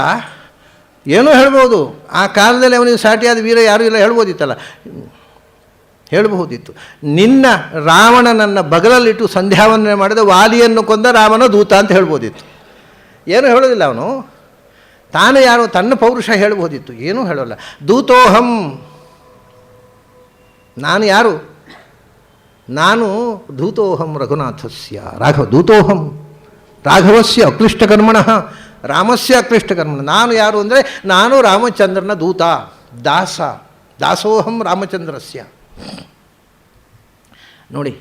ಏನೋ ಹೇಳ್ಬೋದು, ಆ ಕಾಲದಲ್ಲಿ ಅವನಿಗೆ ಸಾಟಿಯಾದ ವೀರ ಯಾರೂ ಇಲ್ಲ ಹೇಳ್ಬೋದಿತ್ತಲ್ಲ. ಹೇಳಬಹುದಿತ್ತು. ನಿನ್ನ ರಾವಣನನ್ನು ಬಗಲಲ್ಲಿಟ್ಟು ಸಂಧ್ಯಾವಂದನೆ ಮಾಡಿದ ವಾಲಿಯನ್ನು ಕೊಂದ ರಾಮನ ದೂತ ಅಂತ ಹೇಳ್ಬೋದಿತ್ತು. ಏನೂ ಹೇಳೋದಿಲ್ಲ ಅವನು. ತಾನು ಯಾರು ತನ್ನ ಪೌರುಷ ಹೇಳ್ಬೋದಿತ್ತು, ಏನೂ ಹೇಳೋಲ್ಲ. ದೂತೋಹಂ, ನಾನು ಯಾರು? ನಾನು ದೂತೋಹಂ ರಘುನಾಥಸ್ಯ ದೂತೋಹಂ ರಾಘವಸ್ಯ ಅಕ್ಲಿಷ್ಟಕರ್ಮಣ ರಾಮಸ್ಯ ಅಕ್ಲಿಷ್ಟಕರ್ಮಣ. ನಾನು ಯಾರು ಅಂದರೆ ನಾನು ರಾಮಚಂದ್ರನ ದೂತ, ದಾಸೋಹಂ ರಾಮಚಂದ್ರಸ್ಯ. ನೋಡಿ,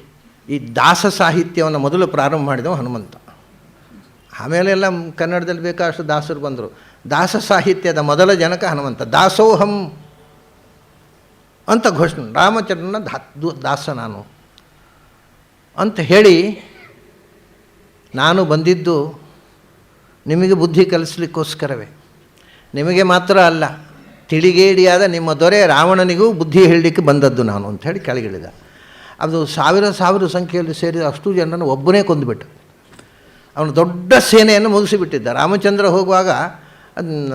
ಈ ದಾಸ ಸಾಹಿತ್ಯವನ್ನು ಮೊದಲು ಪ್ರಾರಂಭ ಮಾಡಿದವ ಹನುಮಂತ. ಆಮೇಲೆಲ್ಲ ಕನ್ನಡದಲ್ಲಿ ಬೇಕಾದಷ್ಟು ದಾಸರು ಬಂದರು. ದಾಸ ಸಾಹಿತ್ಯದ ಮೊದಲ ಜನಕ ಹನುಮಂತ. ದಾಸೋಹಂ ಅಂತ ಘೋಷಣೆ, ರಾಮಚಂದ್ರನ ದಾಸ ನಾನು ಅಂತ ಹೇಳಿ, ನಾನು ಬಂದಿದ್ದು ನಿಮಗೆ ಬುದ್ಧಿ ಕಲಿಸ್ಲಿಕ್ಕೋಸ್ಕರವೇ. ನಿಮಗೆ ಮಾತ್ರ ಅಲ್ಲ, ತಿಳಿಗೇಡಿಯಾದ ನಿಮ್ಮ ದೊರೆ ರಾವಣನಿಗೂ ಬುದ್ಧಿ ಹೇಳಲಿಕ್ಕೆ ಬಂದದ್ದು ನಾನು ಅಂತ ಹೇಳಿ ಕೆಳಗಿಳಿದ. ಅದು ಸಾವಿರ ಸಂಖ್ಯೆಯಲ್ಲಿ ಸೇರಿದ ಅಷ್ಟು ಜನರನ್ನು ಒಬ್ಬನೇ ಕೊಂದುಬಿಟ್ಟ. ಅವನು ದೊಡ್ಡ ಸೇನೆಯನ್ನು ಮುಗಿಸಿಬಿಟ್ಟಿದ್ದ. ರಾಮಚಂದ್ರ ಹೋಗುವಾಗ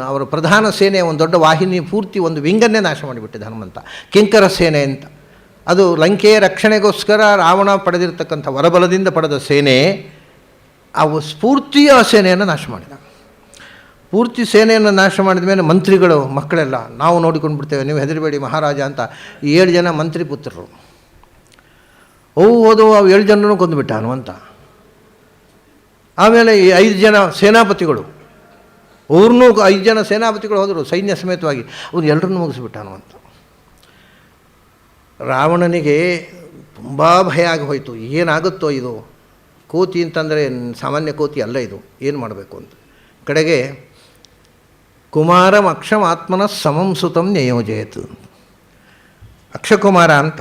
ಅವರ ಪ್ರಧಾನ ಸೇನೆ ಒಂದು ದೊಡ್ಡ ವಾಹಿನಿ ಪೂರ್ತಿ ಒಂದು ವಿಂಗನ್ನೇ ನಾಶ ಮಾಡಿಬಿಟ್ಟಿದ್ದ ಹನುಮಂತ. ಕಿಂಕರ ಸೇನೆ ಅಂತ, ಅದು ಲಂಕೆಯ ರಕ್ಷಣೆಗೋಸ್ಕರ ರಾವಣ ಪಡೆದಿರತಕ್ಕಂಥ ವರಬಲದಿಂದ ಪಡೆದ ಸೇನೆ. ಅವು ಸ್ಫೂರ್ತಿಯ ಸೇನೆಯನ್ನು ನಾಶ ಮಾಡಿದ. ಪೂರ್ತಿ ಸೇನೆಯನ್ನು ನಾಶ ಮಾಡಿದ ಮೇಲೆ ಮಂತ್ರಿಗಳು ಮಕ್ಕಳೆಲ್ಲ ನಾವು ನೋಡಿಕೊಂಡು ಬಿಡ್ತೇವೆ, ನೀವು ಹೆದರಬೇಡಿ ಮಹಾರಾಜ ಅಂತ 7 ಜನ ಮಂತ್ರಿ ಪುತ್ರರು ಹೋದವು. ಅವು 7 ಜನರನ್ನು ಕೊಂದುಬಿಟ್ಟ ಹನುಮಂತ. ಆಮೇಲೆ ಈ 5 ಜನ ಸೇನಾಪತಿಗಳು, ಅವ್ರನ್ನೂ 5 ಜನ ಸೇನಾಪತಿಗಳು ಹೋದರು ಸೈನ್ಯ ಸಮೇತವಾಗಿ. ಅವ್ರು ಎಲ್ಲರನ್ನೂ ಮುಗಿಸ್ಬಿಟ್ಟ ಹನುಮಂತ. ರಾವಣನಿಗೆ ತುಂಬ ಭಯ ಆಗಿ ಹೋಯಿತು. ಏನಾಗುತ್ತೋ ಇದು, ಕೋತಿ ಅಂತಂದರೆ ಸಾಮಾನ್ಯ ಕೋತಿ ಅಲ್ಲ ಇದು, ಏನು ಮಾಡಬೇಕು ಅಂತ. ಕಡೆಗೆ ಕುಮಾರಂ ಅಕ್ಷಂ ಆತ್ಮನ ಸಮಂಸುತಂ ನಿಯೋಜಯತ್. ಅಕ್ಷಕುಮಾರ ಅಂತ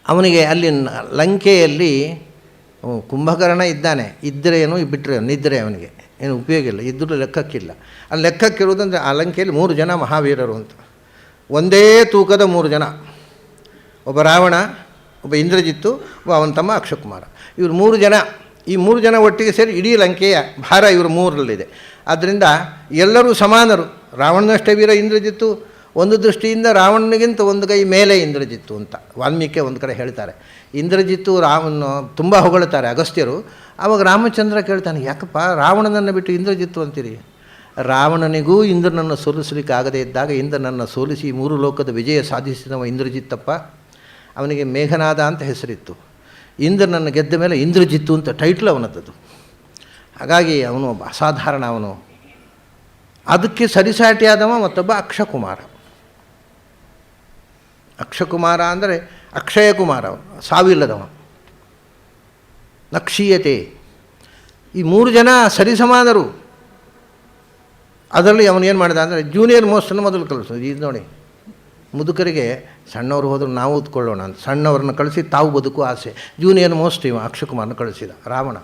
ಅವನಿಗೆ ಅಲ್ಲಿ ಲಂಕೆಯಲ್ಲಿ ಕುಂಭಕರ್ಣ ಇದ್ದಾನೆ. ಇದ್ದರೇನು ಬಿಟ್ಟರೆ ನಿದ್ರೆ ಅವನಿಗೆ ಏನು ಉಪಯೋಗ ಇಲ್ಲ, ಇದ್ದರೂ ಲೆಕ್ಕಕ್ಕಿಲ್ಲ. ಅಲ್ಲಿ ಲೆಕ್ಕಕ್ಕಿರುವುದಂದರೆ ಆ ಲಂಕೆಯಲ್ಲಿ 3 ಜನ ಮಹಾವೀರರು ಅಂತ, ಒಂದೇ ತೂಕದ 3 ಜನ. ಒಬ್ಬ ರಾವಣ, ಒಬ್ಬ ಇಂದ್ರಜಿತ್ತು, ಒಬ್ಬ ಅವನ ತಮ್ಮ ಅಕ್ಷಕುಮಾರ. ಇವರು 3 ಜನ. ಈ 3 ಜನ ಒಟ್ಟಿಗೆ ಸೇರಿ ಇಡೀ ಲಂಕೆಯ ಭಾರ ಇವರು 3ರಲ್ಲಿದೆ. ಆದ್ದರಿಂದ ಎಲ್ಲರೂ ಸಮಾನರು. ರಾವಣನಷ್ಟೇ ವೀರ ಇಂದ್ರಜಿತ್ತು. ಒಂದು ದೃಷ್ಟಿಯಿಂದ ರಾವಣನಿಗಿಂತ ಒಂದು ಕೈ ಮೇಲೆ ಇಂದ್ರಜಿತ್ತು ಅಂತ ವಾಲ್ಮೀಕಿ ಒಂದು ಕಡೆ ಹೇಳ್ತಾರೆ. ಇಂದ್ರಜಿತ್ತು ರಾವಣ ತುಂಬ ಹೊಗಳುತ್ತಾರೆ ಅಗಸ್ತ್ಯರು. ಆವಾಗ ರಾಮಚಂದ್ರ ಕೇಳ್ತಾನೆ, ಯಾಕಪ್ಪ ರಾವಣನನ್ನು ಬಿಟ್ಟು ಇಂದ್ರಜಿತ್ತು ಅಂತೀರಿ? ರಾವಣನಿಗೂ ಇಂದ್ರನನ್ನು ಸೋಲಿಸಲಿಕ್ಕೆ ಆಗದೇ ಇದ್ದಾಗ ಇಂದ್ರನನ್ನು ಸೋಲಿಸಿ 3 ಲೋಕದ ವಿಜಯ ಸಾಧಿಸಿದವ ಇಂದ್ರಜಿತ್ತಪ್ಪ. ಅವನಿಗೆ ಮೇಘನಾದ ಅಂತ ಹೆಸರಿತ್ತು. ಇಂದ್ರನನ್ನು ಗೆದ್ದ ಮೇಲೆ ಇಂದ್ರಜಿತ್ತು ಅಂತ ಟೈಟ್ಲ್ ಅವನದ್ದು. ಹಾಗಾಗಿ ಅವನು ಒಬ್ಬ ಅಸಾಧಾರಣ. ಅವನು ಅದಕ್ಕೆ ಸರಿಸಾಟಿಯಾದವ ಮತ್ತೊಬ್ಬ ಅಕ್ಷಕುಮಾರ. ಅಕ್ಷಕುಮಾರ ಅಂದರೆ ಅಕ್ಷಯ ಕುಮಾರ, ಸಾವಿಲ್ಲದವ, ನಕ್ಷೀಯತೆ. ಈ 3 ಜನ ಸರಿಸಮಾನರು. ಅದರಲ್ಲಿ ಅವನೇನು ಮಾಡಿದ ಅಂದರೆ ಜೂನಿಯರ್ ಮೋಸ್ಟನ್ನು ಮೊದಲು ಕಳಿಸೋದು. ಇದು ನೋಡಿ, ಮುದುಕರಿಗೆ ಸಣ್ಣವರು ಹೋದರೂ ನಾವು ಓದ್ಕೊಳ್ಳೋಣ ಅಂತ ಸಣ್ಣವ್ರನ್ನ ಕಳಿಸಿ ತಾವು ಬದುಕು ಆಸೆ. ಜೂನಿಯರ್ ಮೋಸ್ಟ್ ಇವ ಅಕ್ಷಕುಮಾರನ ಕಳಿಸಿದ ರಾವಣ.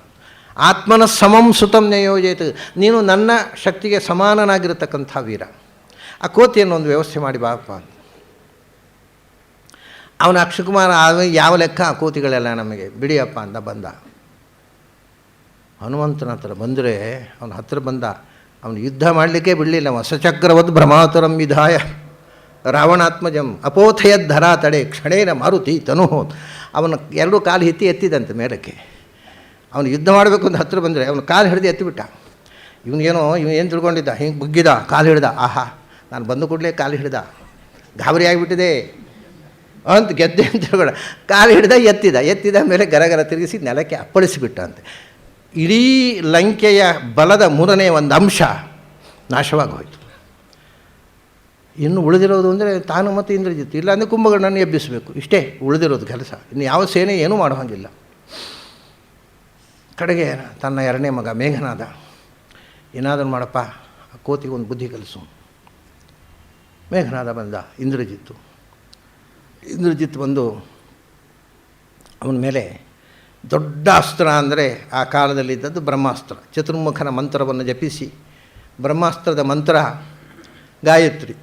ಆತ್ಮನ ಸಮಂ ಸುತಂ ನಿಯೋಜಯತ್. ನೀನು ನನ್ನ ಶಕ್ತಿಗೆ ಸಮಾನನಾಗಿರತಕ್ಕಂಥ ವೀರ. ಆ ಕೋತಿಯನ್ನು ಒಂದು ವ್ಯವಸ್ಥೆ ಮಾಡಿ ಬಾಪ. ಅವನ ಅಕ್ಷಕುಮಾರ ಯಾವ ಲೆಕ್ಕ, ಆ ಕೋತಿಗಳೆಲ್ಲ ನಮಗೆ ಬಿಡಿಯಪ್ಪ ಅಂತ ಬಂದ. ಹನುಮಂತನ ಹತ್ರ ಬಂದರೆ ಅವನ ಹತ್ರ ಬಂದ. ಅವನು ಯುದ್ಧ ಮಾಡಲಿಕ್ಕೆ ಬಿಡಲಿಲ್ಲ. ವಸಚಕ್ರವದ್ ಭ್ರಮಾತುರಂ ವಿಧಾಯ ರಾವಣಾತ್ಮಜಂ ಅಪೋಥಯದ್ಧರಾ ತಡೆ ಕ್ಷಣೇನ ಮಾರುತಿ ತನು. ಅವನ 2 ಕಾಲು ಎತ್ತಿದಂತೆ ಮೇಲಕ್ಕೆ. ಅವನು ಯುದ್ಧ ಮಾಡಬೇಕು ಅಂತ ಹತ್ತಿರ ಬಂದರೆ ಅವನು ಕಾಲು ಹಿಡಿದು ಎತ್ತಿಬಿಟ್ಟ. ಇವನು ತಿಳ್ಕೊಂಡಿದ್ದ, ಹಿಂಗೆ ಬುಗ್ಗಿದ, ಕಾಲು ಹಿಡ್ದ. ಆಹಾ, ನಾನು ಬಂದು ಕೂಡಲೇ ಕಾಲು ಹಿಡ್ದ, ಗಾಬರಿ ಆಗಿಬಿಟ್ಟಿದೆ ಅಂತ ಗೆದ್ದೆ ಅಂತ ತಿಳ್ಕೊಂಡ. ಕಾಲು ಹಿಡ್ದ, ಎತ್ತಿದ ಮೇಲೆ ಗರಗರ ತಿರುಗಿಸಿ ನೆಲಕ್ಕೆ ಅಪ್ಪಳಿಸಿಬಿಟ್ಟ ಅಂತೆ. ಇಡೀ ಲಂಕೆಯ ಬಲದ 3ನೇ ಒಂದು ಅಂಶ ನಾಶವಾಗಿ ಹೋಯಿತು. ಇನ್ನು ಉಳಿದಿರೋದು ಅಂದರೆ ತಾನು ಮತ್ತು ಇಂದ್ರಜಿತ್ತು, ಇಲ್ಲಾಂದರೆ ಕುಂಭಕರ್ಣನನ್ನು ಎಬ್ಬಿಸಬೇಕು. ಇಷ್ಟೇ ಉಳಿದಿರೋದು ಕೆಲಸ. ಇನ್ನು ಯಾವ ಸೇನೆ ಏನೂ ಮಾಡೋ ಹಾಗಿಲ್ಲ. ಕಡೆಗೆ ತನ್ನ 2ನೇ ಮಗ ಮೇಘನಾದ, ಏನಾದರೂ ಮಾಡಪ್ಪ, ಆ ಕೋತಿಗೆ ಒಂದು ಬುದ್ಧಿ ಕಲಿಸು. ಮೇಘನಾದ ಬಂದ. ಇಂದ್ರಜಿತ್ತು ಬಂದು ಅವನ ಮೇಲೆ ದೊಡ್ಡ ಅಸ್ತ್ರ ಅಂದರೆ ಆ ಕಾಲದಲ್ಲಿದ್ದದ್ದು ಬ್ರಹ್ಮಾಸ್ತ್ರ. ಚತುರ್ಮುಖನ ಮಂತ್ರವನ್ನು ಜಪಿಸಿ, ಬ್ರಹ್ಮಾಸ್ತ್ರದ ಮಂತ್ರ ಗಾಯತ್ರಿ.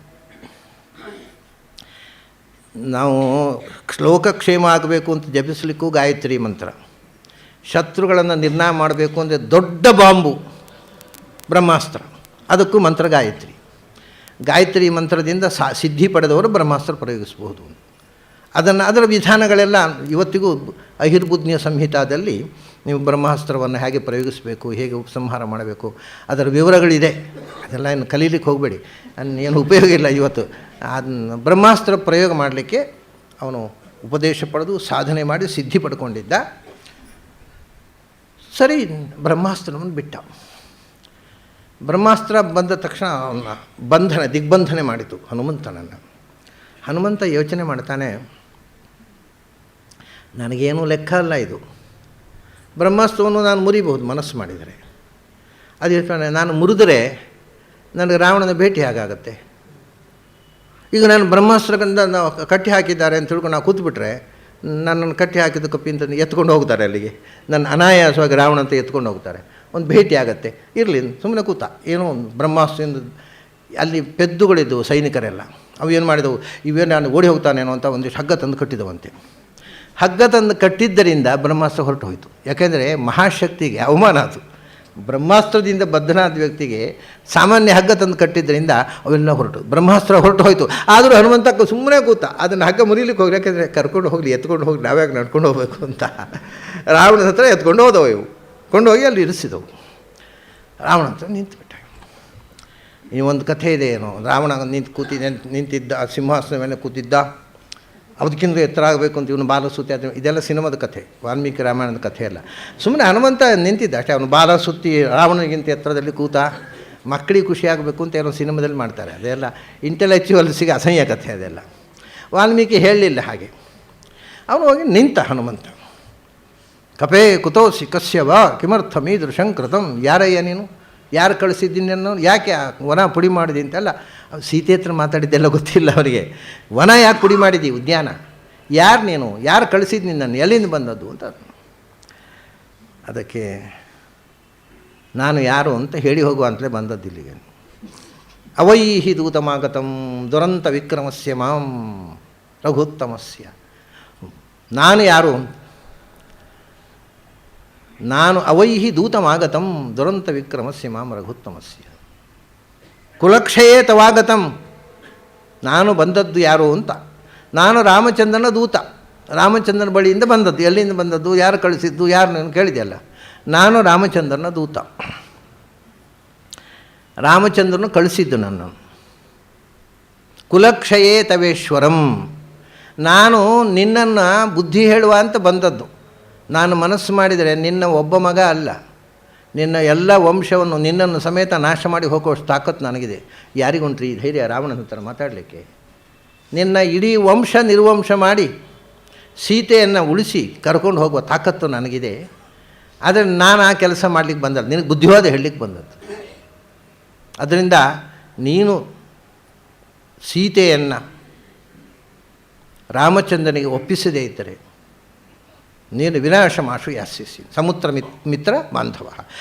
ನಾವು ಶ್ಲೋಕಕ್ಷೇಮ ಆಗಬೇಕು ಅಂತ ಜಪಿಸಲಿಕ್ಕೂ ಗಾಯತ್ರಿ ಮಂತ್ರ. ಶತ್ರುಗಳನ್ನು ನಿರ್ನಾಮ ಮಾಡಬೇಕು ಅಂದರೆ ದೊಡ್ಡ ಬಾಂಬು ಬ್ರಹ್ಮಾಸ್ತ್ರ, ಅದಕ್ಕೂ ಮಂತ್ರ ಗಾಯತ್ರಿ. ಗಾಯತ್ರಿ ಮಂತ್ರದಿಂದ ಸಿದ್ಧಿ ಪಡೆದವರು ಬ್ರಹ್ಮಾಸ್ತ್ರ ಪ್ರಯೋಗಿಸಬಹುದು. ಅದರ ವಿಧಾನಗಳೆಲ್ಲ ಇವತ್ತಿಗೂ ಅಹಿರ್ಬುದ್ಧಿಯ ಸಂಹಿತಾದಲ್ಲಿ ನೀವು ಬ್ರಹ್ಮಾಸ್ತ್ರವನ್ನು ಹೇಗೆ ಪ್ರಯೋಗಿಸಬೇಕು, ಹೇಗೆ ಉಪಸಂಹಾರ ಮಾಡಬೇಕು, ಅದರ ವಿವರಗಳಿದೆ. ಅದೆಲ್ಲ ಏನು ಕಲೀಲಿಕ್ಕೆ ಹೋಗಬೇಡಿ, ಏನು ಉಪಯೋಗ ಇಲ್ಲ. ಇವತ್ತು ಬ್ರಹ್ಮಾಸ್ತ್ರ ಪ್ರಯೋಗ ಮಾಡಲಿಕ್ಕೆ ಅವನು ಉಪದೇಶ ಪಡೆದು ಸಾಧನೆ ಮಾಡಿ ಸಿದ್ಧಿ ಪಡ್ಕೊಂಡಿದ್ದ. ಸರಿ, ಬ್ರಹ್ಮಾಸ್ತ್ರವನ್ನು ಬಿಟ್ಟ. ಬ್ರಹ್ಮಾಸ್ತ್ರ ಬಂದ ತಕ್ಷಣ ಅವನ ದಿಗ್ಬಂಧನೆ ಮಾಡಿತು ಹನುಮಂತನನ್ನು. ಹನುಮಂತ ಯೋಚನೆ ಮಾಡ್ತಾನೆ, ನನಗೇನೂ ಲೆಕ್ಕ ಅಲ್ಲ ಇದು. ಬ್ರಹ್ಮಾಸ್ತ್ರವನ್ನು ನಾನು ಮುರಿಬಹುದು ಮನಸ್ಸು ಮಾಡಿದರೆ. ಅದು ಹೇಳ್ತಾನೆ, ನಾನು ಮುರಿದರೆ ನನಗೆ ರಾವಣನ ಭೇಟಿ ಹೇಗಾಗತ್ತೆ. ಈಗ ನಾನು ಬ್ರಹ್ಮಾಸ್ತ್ರದಿಂದ ಕಟ್ಟಿ ಹಾಕಿದ್ದಾರೆ ಅಂತ ತಿಳ್ಕೊಂಡು ನಾವು ಕೂತ್ಬಿಟ್ರೆ ನನ್ನನ್ನು ಕಟ್ಟಿ ಹಾಕಿದ ಕಪ್ಪಿಂತ ಎತ್ಕೊಂಡು ಹೋಗ್ತಾರೆ ಅಲ್ಲಿಗೆ. ನನ್ನ ಅನಾಯಾಸವಾಗಿ ರಾವಣ ಅಂತ ಎತ್ಕೊಂಡು ಹೋಗ್ತಾರೆ, ಒಂದು ಭೇಟಿ ಆಗತ್ತೆ. ಇರಲಿ ಸುಮ್ಮನೆ ಕೂತ. ಏನೋ ಒಂದು ಬ್ರಹ್ಮಾಸ್ತ್ರದಿಂದ ಅಲ್ಲಿ ಪೆದ್ದುಗಳಿದ್ದವು ಸೈನಿಕರೆಲ್ಲ. ಅವು ಏನು ಮಾಡಿದವು, ಇವೇ ನಾನು ಓಡಿ ಹೋಗ್ತಾನೇನೋ ಅಂತ ಒಂದಿಷ್ಟು ಹಗ್ಗ ತಂದು ಕಟ್ಟಿದವಂತೆ. ಹಗ್ಗ ತಂದು ಕಟ್ಟಿದ್ದರಿಂದ ಬ್ರಹ್ಮಾಸ್ತ್ರ ಹೊರಟು ಹೋಯಿತು. ಯಾಕೆಂದರೆ ಮಹಾಶಕ್ತಿಗೆ ಅವಮಾನ ಅದು. ಬ್ರಹ್ಮಾಸ್ತ್ರದಿಂದ ಬದ್ಧನಾದ ವ್ಯಕ್ತಿಗೆ ಸಾಮಾನ್ಯ ಹಗ್ಗ ತಂದು ಕಟ್ಟಿದ್ದರಿಂದ ಅವೆಲ್ಲ ಹೊರಟು, ಬ್ರಹ್ಮಾಸ್ತ್ರ ಹೊರಟು ಹೋಯಿತು. ಆದರೂ ಹನುಮಂತ ಸುಮ್ಮನೆ ಕೂತ. ಅದನ್ನು ಹಗ್ಗ ಮುರಿಲಿಕ್ಕೆ ಹೋಗಿ, ಯಾಕೆಂದರೆ ಕರ್ಕೊಂಡು ಹೋಗಲಿ, ಎತ್ಕೊಂಡು ಹೋಗಿ ನಾವ್ಯಾಕೆ ನಡ್ಕೊಂಡು ಹೋಗಬೇಕು ಅಂತ ರಾವಣನ ಹತ್ರ ಎತ್ಕೊಂಡು ಹೋದವು. ಇವು ಕೊಂಡೋಗಿ ಅಲ್ಲಿ ಇರಿಸಿದವು. ರಾವಣ ಹತ್ರ ನಿಂತುಬಿಟ್ಟ. ಈ ಒಂದು ಕಥೆ ಇದೆ ಏನೋ, ರಾವಣ ನಿಂತಿದ್ದ ಸಿಂಹಾಸನ ಮೇಲೆ ಕೂತಿದ್ದ, ಅದಕ್ಕಿಂತ ಎತ್ತರ ಆಗಬೇಕು ಅಂತ ಇವನು ಬಾಲ ಸುತ್ತಿ. ಅದು ಇದೆಲ್ಲ ಸಿನಿಮಾದ ಕಥೆ, ವಾಲ್ಮೀಕಿ ರಾಮಾಯಣದ ಕಥೆ ಅಲ್ಲ. ಸುಮ್ಮನೆ ಹನುಮಂತ ನಿಂತಿದ್ದ ಅಷ್ಟೇ. ಅವನು ಬಾಲ ಸುತ್ತಿ ರಾವಣನಿಗಿಂತ ಎತ್ತರದಲ್ಲಿ ಕೂತ, ಮಕ್ಕಳಿಗೆ ಖುಷಿ ಆಗಬೇಕು ಅಂತ ಏನೋ ಸಿನಿಮಾದಲ್ಲಿ ಮಾಡ್ತಾರೆ. ಅದೆಲ್ಲ ಇಂಟೆಲೆಕ್ಚುವಲ್ಸಿಗೆ ಅಸಹ್ಯ ಕಥೆ ಅದೆಲ್ಲ. ವಾಲ್ಮೀಕಿ ಹೇಳಲಿಲ್ಲ ಹಾಗೆ. ಅವನು ಹೋಗಿ ನಿಂತ ಹನುಮಂತ. ಕಪೇ ಕುತೋಸಿ ಕಶ್ಯವ ಕಿಮರ್ಥಮೀದೃಶಂ ಕೃತಂ. ಯಾರಯ್ಯ ನೀನು, ಯಾರು ಕಳಿಸಿದ್ದೀನಿ, ಯಾಕೆ ವನ ಪುಡಿ ಮಾಡಿದಿ ಅಂತೆಲ್ಲ. ಸೀತೆ ಹತ್ರ ಮಾತಾಡಿದ್ದೆಲ್ಲ ಗೊತ್ತಿಲ್ಲ ಅವರಿಗೆ. ವನ ಯಾಕೆ ಪುಡಿ ಮಾಡಿದಿ, ಉದ್ಯಾನ, ಯಾರು ನೀನು, ಯಾರು ಕಳಿಸಿದ್ದು ನಿನ್ನನ್ನು, ಎಲ್ಲಿಂದ ಬಂದದ್ದು ಅಂತ. ಅದಕ್ಕೆ ನಾನು ಯಾರು ಅಂತ ಹೇಳಿ ಹೋಗುವ ಅಂತಲೇ ಬಂದದ್ದು ಇಲ್ಲಿಗೆ. ಅವೈಹಿ ದೂತಮಾಗತಂ ದುರಂತ ವಿಕ್ರಮಸ್ಯ ಮಾಂ ರಘುತ್ತಮಸ್ಯ. ನಾನು ಯಾರು, ನಾನು ಅವೈಹಿ ದೂತಮಾಗತಂ ದುರಂತ ವಿಕ್ರಮಸ್ಯ ಮಾಂ ರಘುತ್ತಮಸ್ಯ ಕುಲಕ್ಷಯೇ ತವಾಗತಂ. ನಾನು ಬಂದದ್ದು ಯಾರು ಅಂತ. ನಾನು ರಾಮಚಂದ್ರನ ದೂತ, ರಾಮಚಂದ್ರನ ಬಳಿಯಿಂದ ಬಂದದ್ದು. ಎಲ್ಲಿಂದ ಬಂದದ್ದು, ಯಾರು ಕಳಿಸಿದ್ದು, ಯಾರು ನಾನು ಕೇಳಿದೆಯಲ್ಲ. ನಾನು ರಾಮಚಂದ್ರನ ದೂತ, ರಾಮಚಂದ್ರನು ಕಳಿಸಿದ್ದು ನನ್ನನ್ನು. ಕುಲಕ್ಷಯೇ ತವೇಶ್ವರಂ. ನಾನು ನಿನ್ನನ್ನು ಬುದ್ಧಿ ಹೇಳುವ ಅಂತ ಬಂದದ್ದು. ನಾನು ಮನಸ್ಸು ಮಾಡಿದರೆ ನಿನ್ನ ಒಬ್ಬ ಮಗ ಅಲ್ಲ, ನಿನ್ನ ಎಲ್ಲ ವಂಶವನ್ನು ನಿನ್ನನ್ನು ಸಮೇತ ನಾಶ ಮಾಡಿ ಹೋಗುವಷ್ಟು ತಾಕತ್ತು ನನಗಿದೆ. ಯಾರಿಗುಂಟ್ರಿ ಈ ಧೈರ್ಯ ರಾವಣನ ಹತ್ರ ಮಾತಾಡಲಿಕ್ಕೆ? ನಿನ್ನ ಇಡೀ ವಂಶ ನಿರ್ವಂಶ ಮಾಡಿ ಸೀತೆಯನ್ನು ಉಳಿಸಿ ಕರ್ಕೊಂಡು ಹೋಗುವ ತಾಕತ್ತು ನನಗಿದೆ. ಆದರೆ ನಾನು ಆ ಕೆಲಸ ಮಾಡಲಿಕ್ಕೆ ಬಂದಲ್ಲ, ನಿನಗೆ ಬುದ್ಧಿವಾದ ಹೇಳಲಿಕ್ಕೆ ಬಂದದ್ದು. ಅದರಿಂದ ನೀನು ಸೀತೆಯನ್ನು ರಾಮಚಂದ್ರನಿಗೆ ಒಪ್ಪಿಸದೇ ಇದ್ದರೆ ನೀನು ವಿನಾಶ ಮಾಶು ಯಾಸ್ಯಸಿ. ಸಮುದ್ರ ಮಿತ್ರ ಬಾಂಧವ.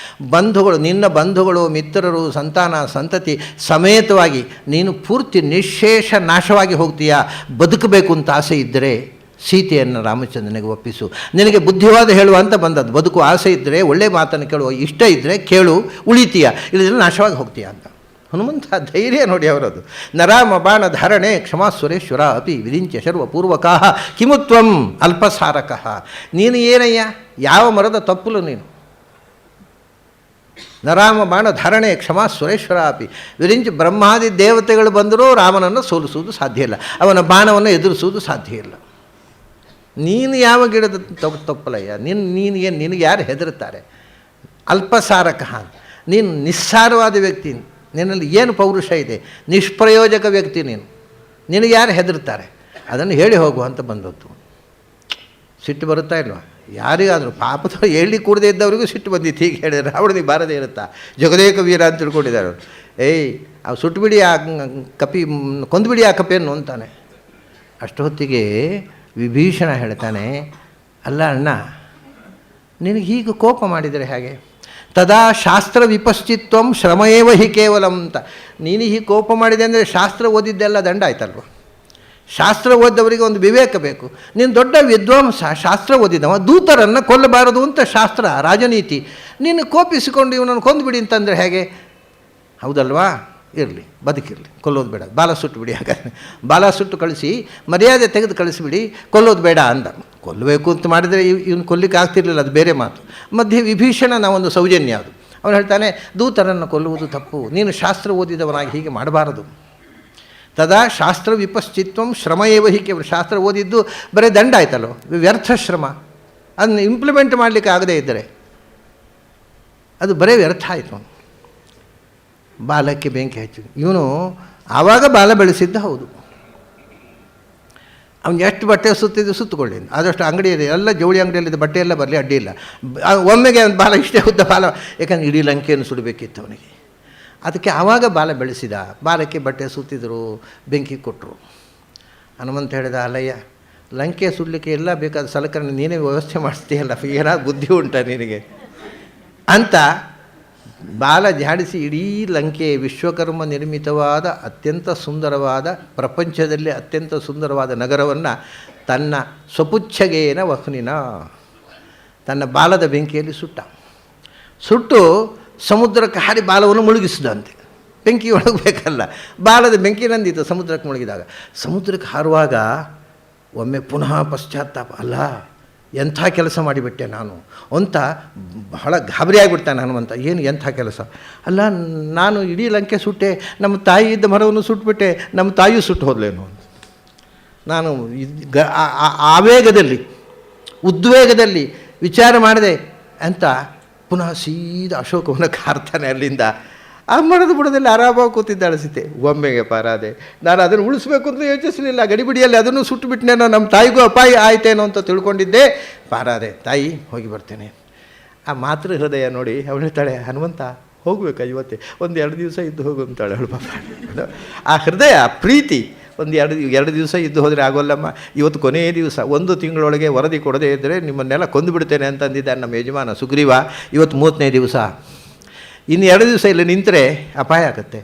ಬಂಧುಗಳು, ನಿನ್ನ ಬಂಧುಗಳು, ಮಿತ್ರರು, ಸಂತಾನ ಸಂತತಿ ಸಮೇತವಾಗಿ ನೀನು ಪೂರ್ತಿ ನಿಶೇಷ ನಾಶವಾಗಿ ಹೋಗ್ತೀಯಾ. ಬದುಕಬೇಕು ಅಂತ ಆಸೆ ಇದ್ದರೆ ಸೀತೆಯನ್ನು ರಾಮಚಂದ್ರನಿಗೆ ಒಪ್ಪಿಸು. ನಿನಗೆ ಬುದ್ಧಿವಾದ ಹೇಳುವ ಅಂತ ಬಂದದ್ದು. ಬದುಕು ಆಸೆ ಇದ್ದರೆ, ಒಳ್ಳೆಯ ಮಾತನ್ನು ಕೇಳುವ ಇಷ್ಟ ಇದ್ದರೆ ಕೇಳು, ಉಳಿತೀಯ. ಇಲ್ಲದ್ರೆ ನಾಶವಾಗಿ ಹೋಗ್ತೀಯ ಅಂತ. ಹನುಮಂತ ಧೈರ್ಯ ನೋಡಿ ಅವರದು. ನರಾಮ ಬಾಣ ಧಾರಣೆ ಕ್ಷಮಾ ಸುರೇಶ್ವರ ಅಪಿ ವಿರಿಂಚ ಶರ್ವಪೂರ್ವಕಃ ಕಿಮುತ್ವಂ ಅಲ್ಪಸಾರಕಃ. ನೀನು ಏನಯ್ಯ, ಯಾವ ಮರದ ತಪ್ಪಲು ನೀನು. ನರಾಮ ಬಾಣ ಧಾರಣೆ ಕ್ಷಮಾ ಸುರೇಶ್ವರ ಅಪಿ ವಿರಿಂಚ. ಬ್ರಹ್ಮಾದಿ ದೇವತೆಗಳು ಬಂದರೂ ರಾಮನನ್ನು ಸೋಲಿಸುವುದು ಸಾಧ್ಯ ಇಲ್ಲ, ಅವನ ಬಾಣವನ್ನು ಎದುರಿಸುವುದು ಸಾಧ್ಯ ಇಲ್ಲ. ನೀನು ಯಾವ ಗಿಡದ ತಪ್ಪಲಯ್ಯ, ನಿನಗೆ ಯಾರು ಹೆದರುತ್ತಾರೆ? ಅಲ್ಪಸಾರಕಃ, ನೀನು ನಿಸ್ಸಾರವಾದ ವ್ಯಕ್ತಿ. ನಿನ್ನಲ್ಲಿ ಏನು ಪೌರುಷ ಇದೆ? ನಿಷ್ಪ್ರಯೋಜಕ ವ್ಯಕ್ತಿ ನೀನು. ನಿನಗೆ ಯಾರು ಹೆದರ್ತಾರೆ? ಅದನ್ನು ಹೇಳಿ ಹೋಗುವ ಅಂತ ಬಂದದ್ದು. ಸಿಟ್ಟು ಬರುತ್ತಾ ಇಲ್ವಾ ಯಾರಿಗಾದರೂ? ಪಾಪದ ಹೇಳಿ ಕೂಡದೇ ಇದ್ದವರಿಗೂ ಸಿಟ್ಟು ಬಂದಿತ್ತು. ಹೀಗೆ ಹೇಳಿದರೆ ರಾವಣನಿಗೆ ಬಾರದೇ ಇರುತ್ತಾ? ಜಗದೇಕ ವೀರ ಅಂತ ತಿಳ್ಕೊಂಡಿದ್ದಾರೆ ಅವರು. ಅವು ಸುಟ್ಟುಬಿಡಿ ಆ ಕಪಿ, ಕೊಂದುಬಿಡಿ ಆ ಕಪಿಯನ್ನು ಅಂತಾನೆ. ಅಷ್ಟು ಹೊತ್ತಿಗೆ ವಿಭೀಷಣ ಹೇಳ್ತಾನೆ, ಅಲ್ಲ ಅಣ್ಣ, ನಿನಗೆ ಹೀಗೆ ಕೋಪ ಮಾಡಿದರೆ ಹೇಗೆ? ತದಾ ಶಾಸ್ತ್ರ ವಿಪಶ್ಚಿತ್ವಂ ಶ್ರಮಯೇವ ಹಿ ಕೇವಲಂ ಅಂತ. ನೀನು ಹೀಗೆ ಕೋಪ ಮಾಡಿದೆ ಅಂದರೆ ಶಾಸ್ತ್ರ ಓದಿದ್ದೆಲ್ಲ ದಂಡ ಆಯ್ತಲ್ವ? ಶಾಸ್ತ್ರ ಓದಿದವರಿಗೆ ಒಂದು ವಿವೇಕ ಬೇಕು. ನೀನು ದೊಡ್ಡ ವಿದ್ವಾಂಸ, ಶಾಸ್ತ್ರ ಓದಿದವ, ದೂತರನ್ನು ಕೊಲ್ಲಬಾರದು ಅಂತ ಶಾಸ್ತ್ರ, ರಾಜನೀತಿ. ನೀನು ಕೋಪಿಸಿಕೊಂಡು ಇವನನ್ನು ಕೊಂದುಬಿಡಿ ಅಂತಂದರೆ ಹೇಗೆ? ಹೌದಲ್ವಾ? ಇರಲಿ, ಬದುಕಿರಲಿ, ಕೊಲ್ಲೋದು ಬೇಡ, ಬಾಲ ಸುಟ್ಟು ಬಿಡಿ. ಹಾಗಾದರೆ ಬಾಲ ಸುಟ್ಟು ಕಳಿಸಿ ಮರ್ಯಾದೆ ತೆಗೆದು ಕಳಿಸಿಬಿಡಿ, ಕೊಲ್ಲೋದು ಬೇಡ ಅಂದ. ಕೊಲ್ಲಬೇಕು ಅಂತ ಮಾಡಿದರೆ ಇವನು ಕೊಲ್ಲಿಕ್ಕೆ ಆಗ್ತಿರ್ಲಿಲ್ಲ, ಅದು ಬೇರೆ ಮಾತು. ಮಧ್ಯೆ ವಿಭೀಷಣನ ಒಂದು ಸೌಜನ್ಯ ಅದು. ಅವನು ಹೇಳ್ತಾನೆ, ದೂತರನ್ನು ಕೊಲ್ಲುವುದು ತಪ್ಪು, ನೀನು ಶಾಸ್ತ್ರ ಓದಿದವನಾಗಿ ಹೀಗೆ ಮಾಡಬಾರದು. ತದಾ ಶಾಸ್ತ್ರ ವಿಪಶ್ಚಿತ್ವಂ ಶ್ರಮಯೇವ ಹೀಗೆ. ಶಾಸ್ತ್ರ ಓದಿದ್ದು ಬರೀ ದಂಡ ಆಯ್ತಲ್ಲೋ, ವ್ಯರ್ಥ ಶ್ರಮ. ಅದನ್ನು ಇಂಪ್ಲಿಮೆಂಟ್ ಮಾಡಲಿಕ್ಕೆ ಆಗದೇ ಇದ್ದರೆ ಅದು ಬರೀ ವ್ಯರ್ಥ ಆಯಿತು. ಬಾಲಕ್ಕೆ ಬೆಂಕಿ ಹಚ್ಚಿ ಇವನು ಆವಾಗ ಬಾಲ ಬೆಳೆಸಿದ್ದ ಹೌದು. ಅವ್ನು ಎಷ್ಟು ಬಟ್ಟೆ ಸುತ್ತಿದ್ದು ಸುತ್ತಕೊಳ್ಳಿ, ಆದಷ್ಟು ಅಂಗಡಿಯಲ್ಲಿ ಎಲ್ಲ ಜವಳಿ ಅಂಗಡಿಯಲ್ಲಿದ್ದ ಬಟ್ಟೆ ಎಲ್ಲ ಬರಲಿ, ಅಡ್ಡಿ ಇಲ್ಲ. ಒಮ್ಮೆಗೆ ಅವ್ನು ಬಾಲ ಇಷ್ಟೇ ಉದ್ದ ಬಾಲ, ಯಾಕಂದ್ರೆ ಇಡೀ ಲಂಕೆಯನ್ನು ಸುಡಬೇಕಿತ್ತು ಅವನಿಗೆ. ಅದಕ್ಕೆ ಆವಾಗ ಬಾಲ ಬೆಳೆಸಿದ. ಬಾಲಕ್ಕೆ ಬಟ್ಟೆ ಸುತ್ತಿದ್ರು, ಬೆಂಕಿ ಕೊಟ್ಟರು. ಹನುಮಂತ ಹೇಳಿದ, ಅಲ್ಲಯ್ಯ, ಲಂಕೆ ಸುಡಲಿಕ್ಕೆ ಎಲ್ಲ ಬೇಕಾದ ಸಲಕರಣೆ ನೀನೇ ವ್ಯವಸ್ಥೆ ಮಾಡಿಸ್ತೀಯಲ್ಲ, ಏನಾದ್ರು ಬುದ್ಧಿ ಉಂಟ ನಿನಗೆ ಅಂತ ಬಾಲ ಜಾಡಿಸಿ ಇಡೀ ಲಂಕೆ ವಿಶ್ವಕರ್ಮ ನಿರ್ಮಿತವಾದ ಅತ್ಯಂತ ಸುಂದರವಾದ, ಪ್ರಪಂಚದಲ್ಲಿ ಅತ್ಯಂತ ಸುಂದರವಾದ ನಗರವನ್ನು ತನ್ನ ಸ್ವಪುಚ್ಛಗೇನ ವಹ್ನಿನ, ತನ್ನ ಬಾಲದ ಬೆಂಕಿಯಲ್ಲಿ ಸುಟ್ಟು ಸಮುದ್ರಕ್ಕೆ ಹಾರಿ ಬಾಲವನ್ನು ಮುಳುಗಿಸಿದಂತೆ. ಬೆಂಕಿ ಒಣಗಬೇಕಲ್ಲ, ಬಾಲದ ಬೆಂಕಿ ನಂದಿತ್ತು ಸಮುದ್ರಕ್ಕೆ ಮುಳುಗಿದಾಗ. ಸಮುದ್ರಕ್ಕೆ ಹಾರುವಾಗ ಒಮ್ಮೆ ಪುನಃ ಪಶ್ಚಾತ್ತಾಪ, ಅಲ್ಲ ಎಂಥ ಕೆಲಸ ಮಾಡಿಬಿಟ್ಟೆ ನಾನು ಅಂತ ಬಹಳ ಗಾಬರಿ ಆಗಿಬಿಡ್ತಾನೆ ಹನುಮಂತ. ಏನು ಎಂಥ ಕೆಲಸ? ಅಲ್ಲ, ನಾನು ಇಡೀ ಲಂಕೆ ಸುಟ್ಟೆ, ನಮ್ಮ ತಾಯಿ ಇದ್ದ ಮರವನ್ನು ಸುಟ್ಟುಬಿಟ್ಟೆ, ನಮ್ಮ ತಾಯಿಯೂ ಸುಟ್ಟು ಹೋದ್ಲೇನು. ನಾನು ಆವೇಗದಲ್ಲಿ, ಉದ್ವೇಗದಲ್ಲಿ ವಿಚಾರ ಮಾಡಿದೆ ಅಂತ ಪುನಃ ಸೀದಾ ಅಶೋಕವನಕ್ಕೆ ಹಾರ್ತಾನೆ. ಅಲ್ಲಿಂದ ಆ ಮರದ ಬುಡದಲ್ಲಿ ಆರಾಮಾಗಿ ಕೂತಿದ್ದಾಳೆ ಸೀತೆ. ಒಮ್ಮೆಗೆ ಪಾರಾದೆ, ನಾನು ಅದನ್ನು ಉಳಿಸ್ಬೇಕು ಅಂತ ಯೋಚಿಸಲಿಲ್ಲ, ಗಡಿಬಿಡಿಯಲ್ಲಿ ಅದನ್ನು ಸುಟ್ಟುಬಿಟ್ಟನೇನೋ, ನಮ್ಮ ತಾಯಿಗೂ ಅಪಾಯ ಆಯ್ತೇನೋ ಅಂತ ತಿಳ್ಕೊಂಡಿದ್ದೆ. ಪಾರಾದೆ, ತಾಯಿ ಹೋಗಿ ಬರ್ತೇನೆ. ಆ ಮಾತೃ ಹೃದಯ ನೋಡಿ, ಅವಳು ಹೇಳ್ತಾಳೆ, ಹನುಮಂತ ಹೋಗ್ಬೇಕಾ ಇವತ್ತೇ, ಒಂದು 2 ದಿವಸ ಇದ್ದು ಹೋಗು ಅಂತಾಳೆ ಅವಳು. ಪಾಪ ಆ ಹೃದಯ, ಪ್ರೀತಿ ಒಂದು ಎರಡು ದಿವಸ ಇದ್ದು ಹೋದರೆ ಆಗೋಲ್ಲಮ್ಮ, ಇವತ್ತು ಕೊನೆಯ ದಿವಸ, 1 ತಿಂಗಳೊಳಗೆ ವರದಿ ಕೊಡದೇ ಇದ್ದರೆ ನಿಮ್ಮನ್ನೆಲ್ಲ ಕೊಂದು ಬಿಡ್ತೇನೆ ಅಂತ ಅಂದಿದ್ದಾನೆ ನಮ್ಮ ಯಜಮಾನ ಸುಗ್ರೀವ. ಇವತ್ತು 30ನೇ ದಿವಸ, ಇನ್ನು 2 ದಿವಸ ಇಲ್ಲಿ ನಿಂತರೆ ಅಪಾಯ ಆಗುತ್ತೆ,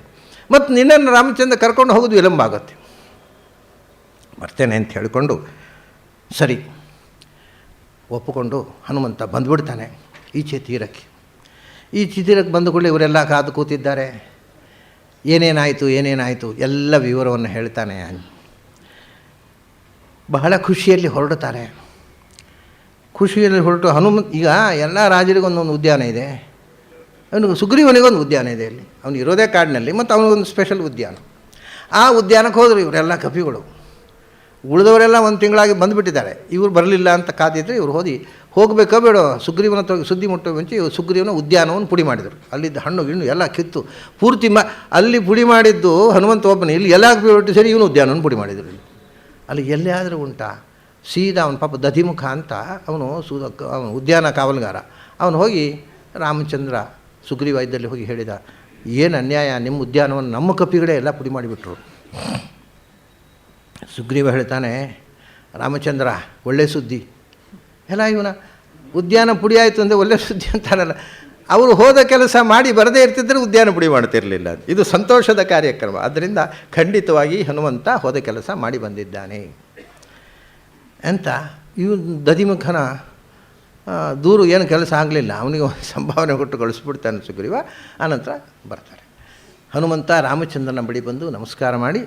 ಮತ್ತು ನಿನ್ನನ್ನು ರಾಮಚಂದ್ರ ಕರ್ಕೊಂಡು ಹೋಗೋದು ವಿಳಂಬ ಆಗುತ್ತೆ. ಬರ್ತೇನೆ ಅಂತ ಹೇಳಿಕೊಂಡು ಸರಿ ಒಪ್ಪಿಕೊಂಡು ಹನುಮಂತ ಬಂದುಬಿಡ್ತಾನೆ ಈಚೆ ತೀರಕ್ಕೆ. ಬಂದ ಕೂಡಲೇ ಇವರೆಲ್ಲ ಕಾದು ಕೂತಿದ್ದಾರೆ. ಏನೇನಾಯಿತು ಎಲ್ಲ ವಿವರವನ್ನು ಹೇಳ್ತಾನೆ. ಬಹಳ ಖುಷಿಯಲ್ಲಿ ಹೊರಡುತ್ತಾರೆ. ಖುಷಿಯಲ್ಲಿ ಹೊರಟು ಹನುಮಂತ, ಈಗ ಎಲ್ಲ ರಾಜರಿಗೊಂದೊಂದು ಉದ್ಯಾನ ಇದೆ, ಅವನಿಗೆ ಸುಗ್ರೀವನಿಗೊಂದು ಉದ್ಯಾನ ಇದೆ. ಇಲ್ಲಿ ಅವನು ಇರೋದೇ ಕಾಡಿನಲ್ಲಿ, ಮತ್ತು ಅವನಿಗೊಂದು ಸ್ಪೆಷಲ್ ಉದ್ಯಾನ. ಆ ಉದ್ಯಾನಕ್ಕೆ ಹೋದರು ಇವರೆಲ್ಲ ಕಪಿಗಳು. ಉಳಿದವರೆಲ್ಲ 1 ತಿಂಗಳಾಗಿ ಬಂದುಬಿಟ್ಟಿದ್ದಾರೆ. ಇವರು ಬರಲಿಲ್ಲ ಅಂತ ಕಾದಿದ್ರೆ ಇವರು ಹೋಗಬೇಕೋ ಬೇಡೋ, ಸುಗ್ರೀವನ ಸುದ್ದಿ ಮುಟ್ಟೋ ಮುಂಚೆ ಇವರು ಸುಗ್ರೀವನ ಉದ್ಯಾನವನ್ನು ಪುಡಿ ಮಾಡಿದರು. ಅಲ್ಲಿದ್ದ ಹಣ್ಣು ಗಿಣ್ಣು ಎಲ್ಲ ಕಿತ್ತು ಪೂರ್ತಿ ಅಲ್ಲಿ ಪುಡಿ ಮಾಡಿದ್ದು ಹನುಮಂತ ಒಬ್ಬನೇ. ಇಲ್ಲಿ ಎಲ್ಲ ಬಿಟ್ಟು ಸರಿ ಇವನು ಉದ್ಯಾನವನ್ನು ಪುಡಿ ಮಾಡಿದರು. ಅಲ್ಲಿ ಎಲ್ಲೇ ಆದರೂ ಉಂಟಾ, ಸೀದಾ ಅವನ ಪಾಪ ದಧಿಮುಖ ಅಂತ ಅವನು ಉದ್ಯಾನ ಕಾವಲುಗಾರ. ಅವನು ಹೋಗಿ ರಾಮಚಂದ್ರ ಸುಗ್ರೀವ ಇದ್ದಲ್ಲಿ ಹೋಗಿ ಹೇಳಿದ, ಏನು ಅನ್ಯಾಯ, ನಿಮ್ಮ ಉದ್ಯಾನವನ್ನು ನಮ್ಮ ಕಪಿಗಳೇ ಎಲ್ಲ ಪುಡಿ ಮಾಡಿಬಿಟ್ರು. ಸುಗ್ರೀವ ಹೇಳ್ತಾನೆ, ರಾಮಚಂದ್ರ ಒಳ್ಳೆ ಸುದ್ದಿ. ಎಲ್ಲ ಇವನ ಉದ್ಯಾನ ಪುಡಿ ಆಯಿತು ಅಂದರೆ ಒಳ್ಳೆ ಸುದ್ದಿ ಅಂತಾನಲ್ಲ. ಅವರು ಹೋದ ಕೆಲಸ ಮಾಡಿ ಬರದೇ ಇರ್ತಿದ್ದರೆ ಉದ್ಯಾನ ಪುಡಿ ಮಾಡ್ತಿರಲಿಲ್ಲ. ಇದು ಸಂತೋಷದ ಕಾರ್ಯಕ್ರಮ. ಆದ್ದರಿಂದ ಖಂಡಿತವಾಗಿ ಹನುಮಂತ ಹೋದ ಕೆಲಸ ಮಾಡಿ ಬಂದಿದ್ದಾನೆ ಅಂತ ಇವನು ದಧಿಮುಖನ ದೂರು ಏನು ಕೆಲಸ ಆಗಲಿಲ್ಲ. ಅವನಿಗೆ ಸಂಭಾವನೆ ಕೊಟ್ಟು ಕಳಿಸ್ಬಿಡ್ತಾನೆ ಸುಗ್ರೀವ. ಆನಂತರ ಬರ್ತಾರೆ. ಹನುಮಂತ ರಾಮಚಂದ್ರನ ಬಳಿ ಬಂದು ನಮಸ್ಕಾರ ಮಾಡಿ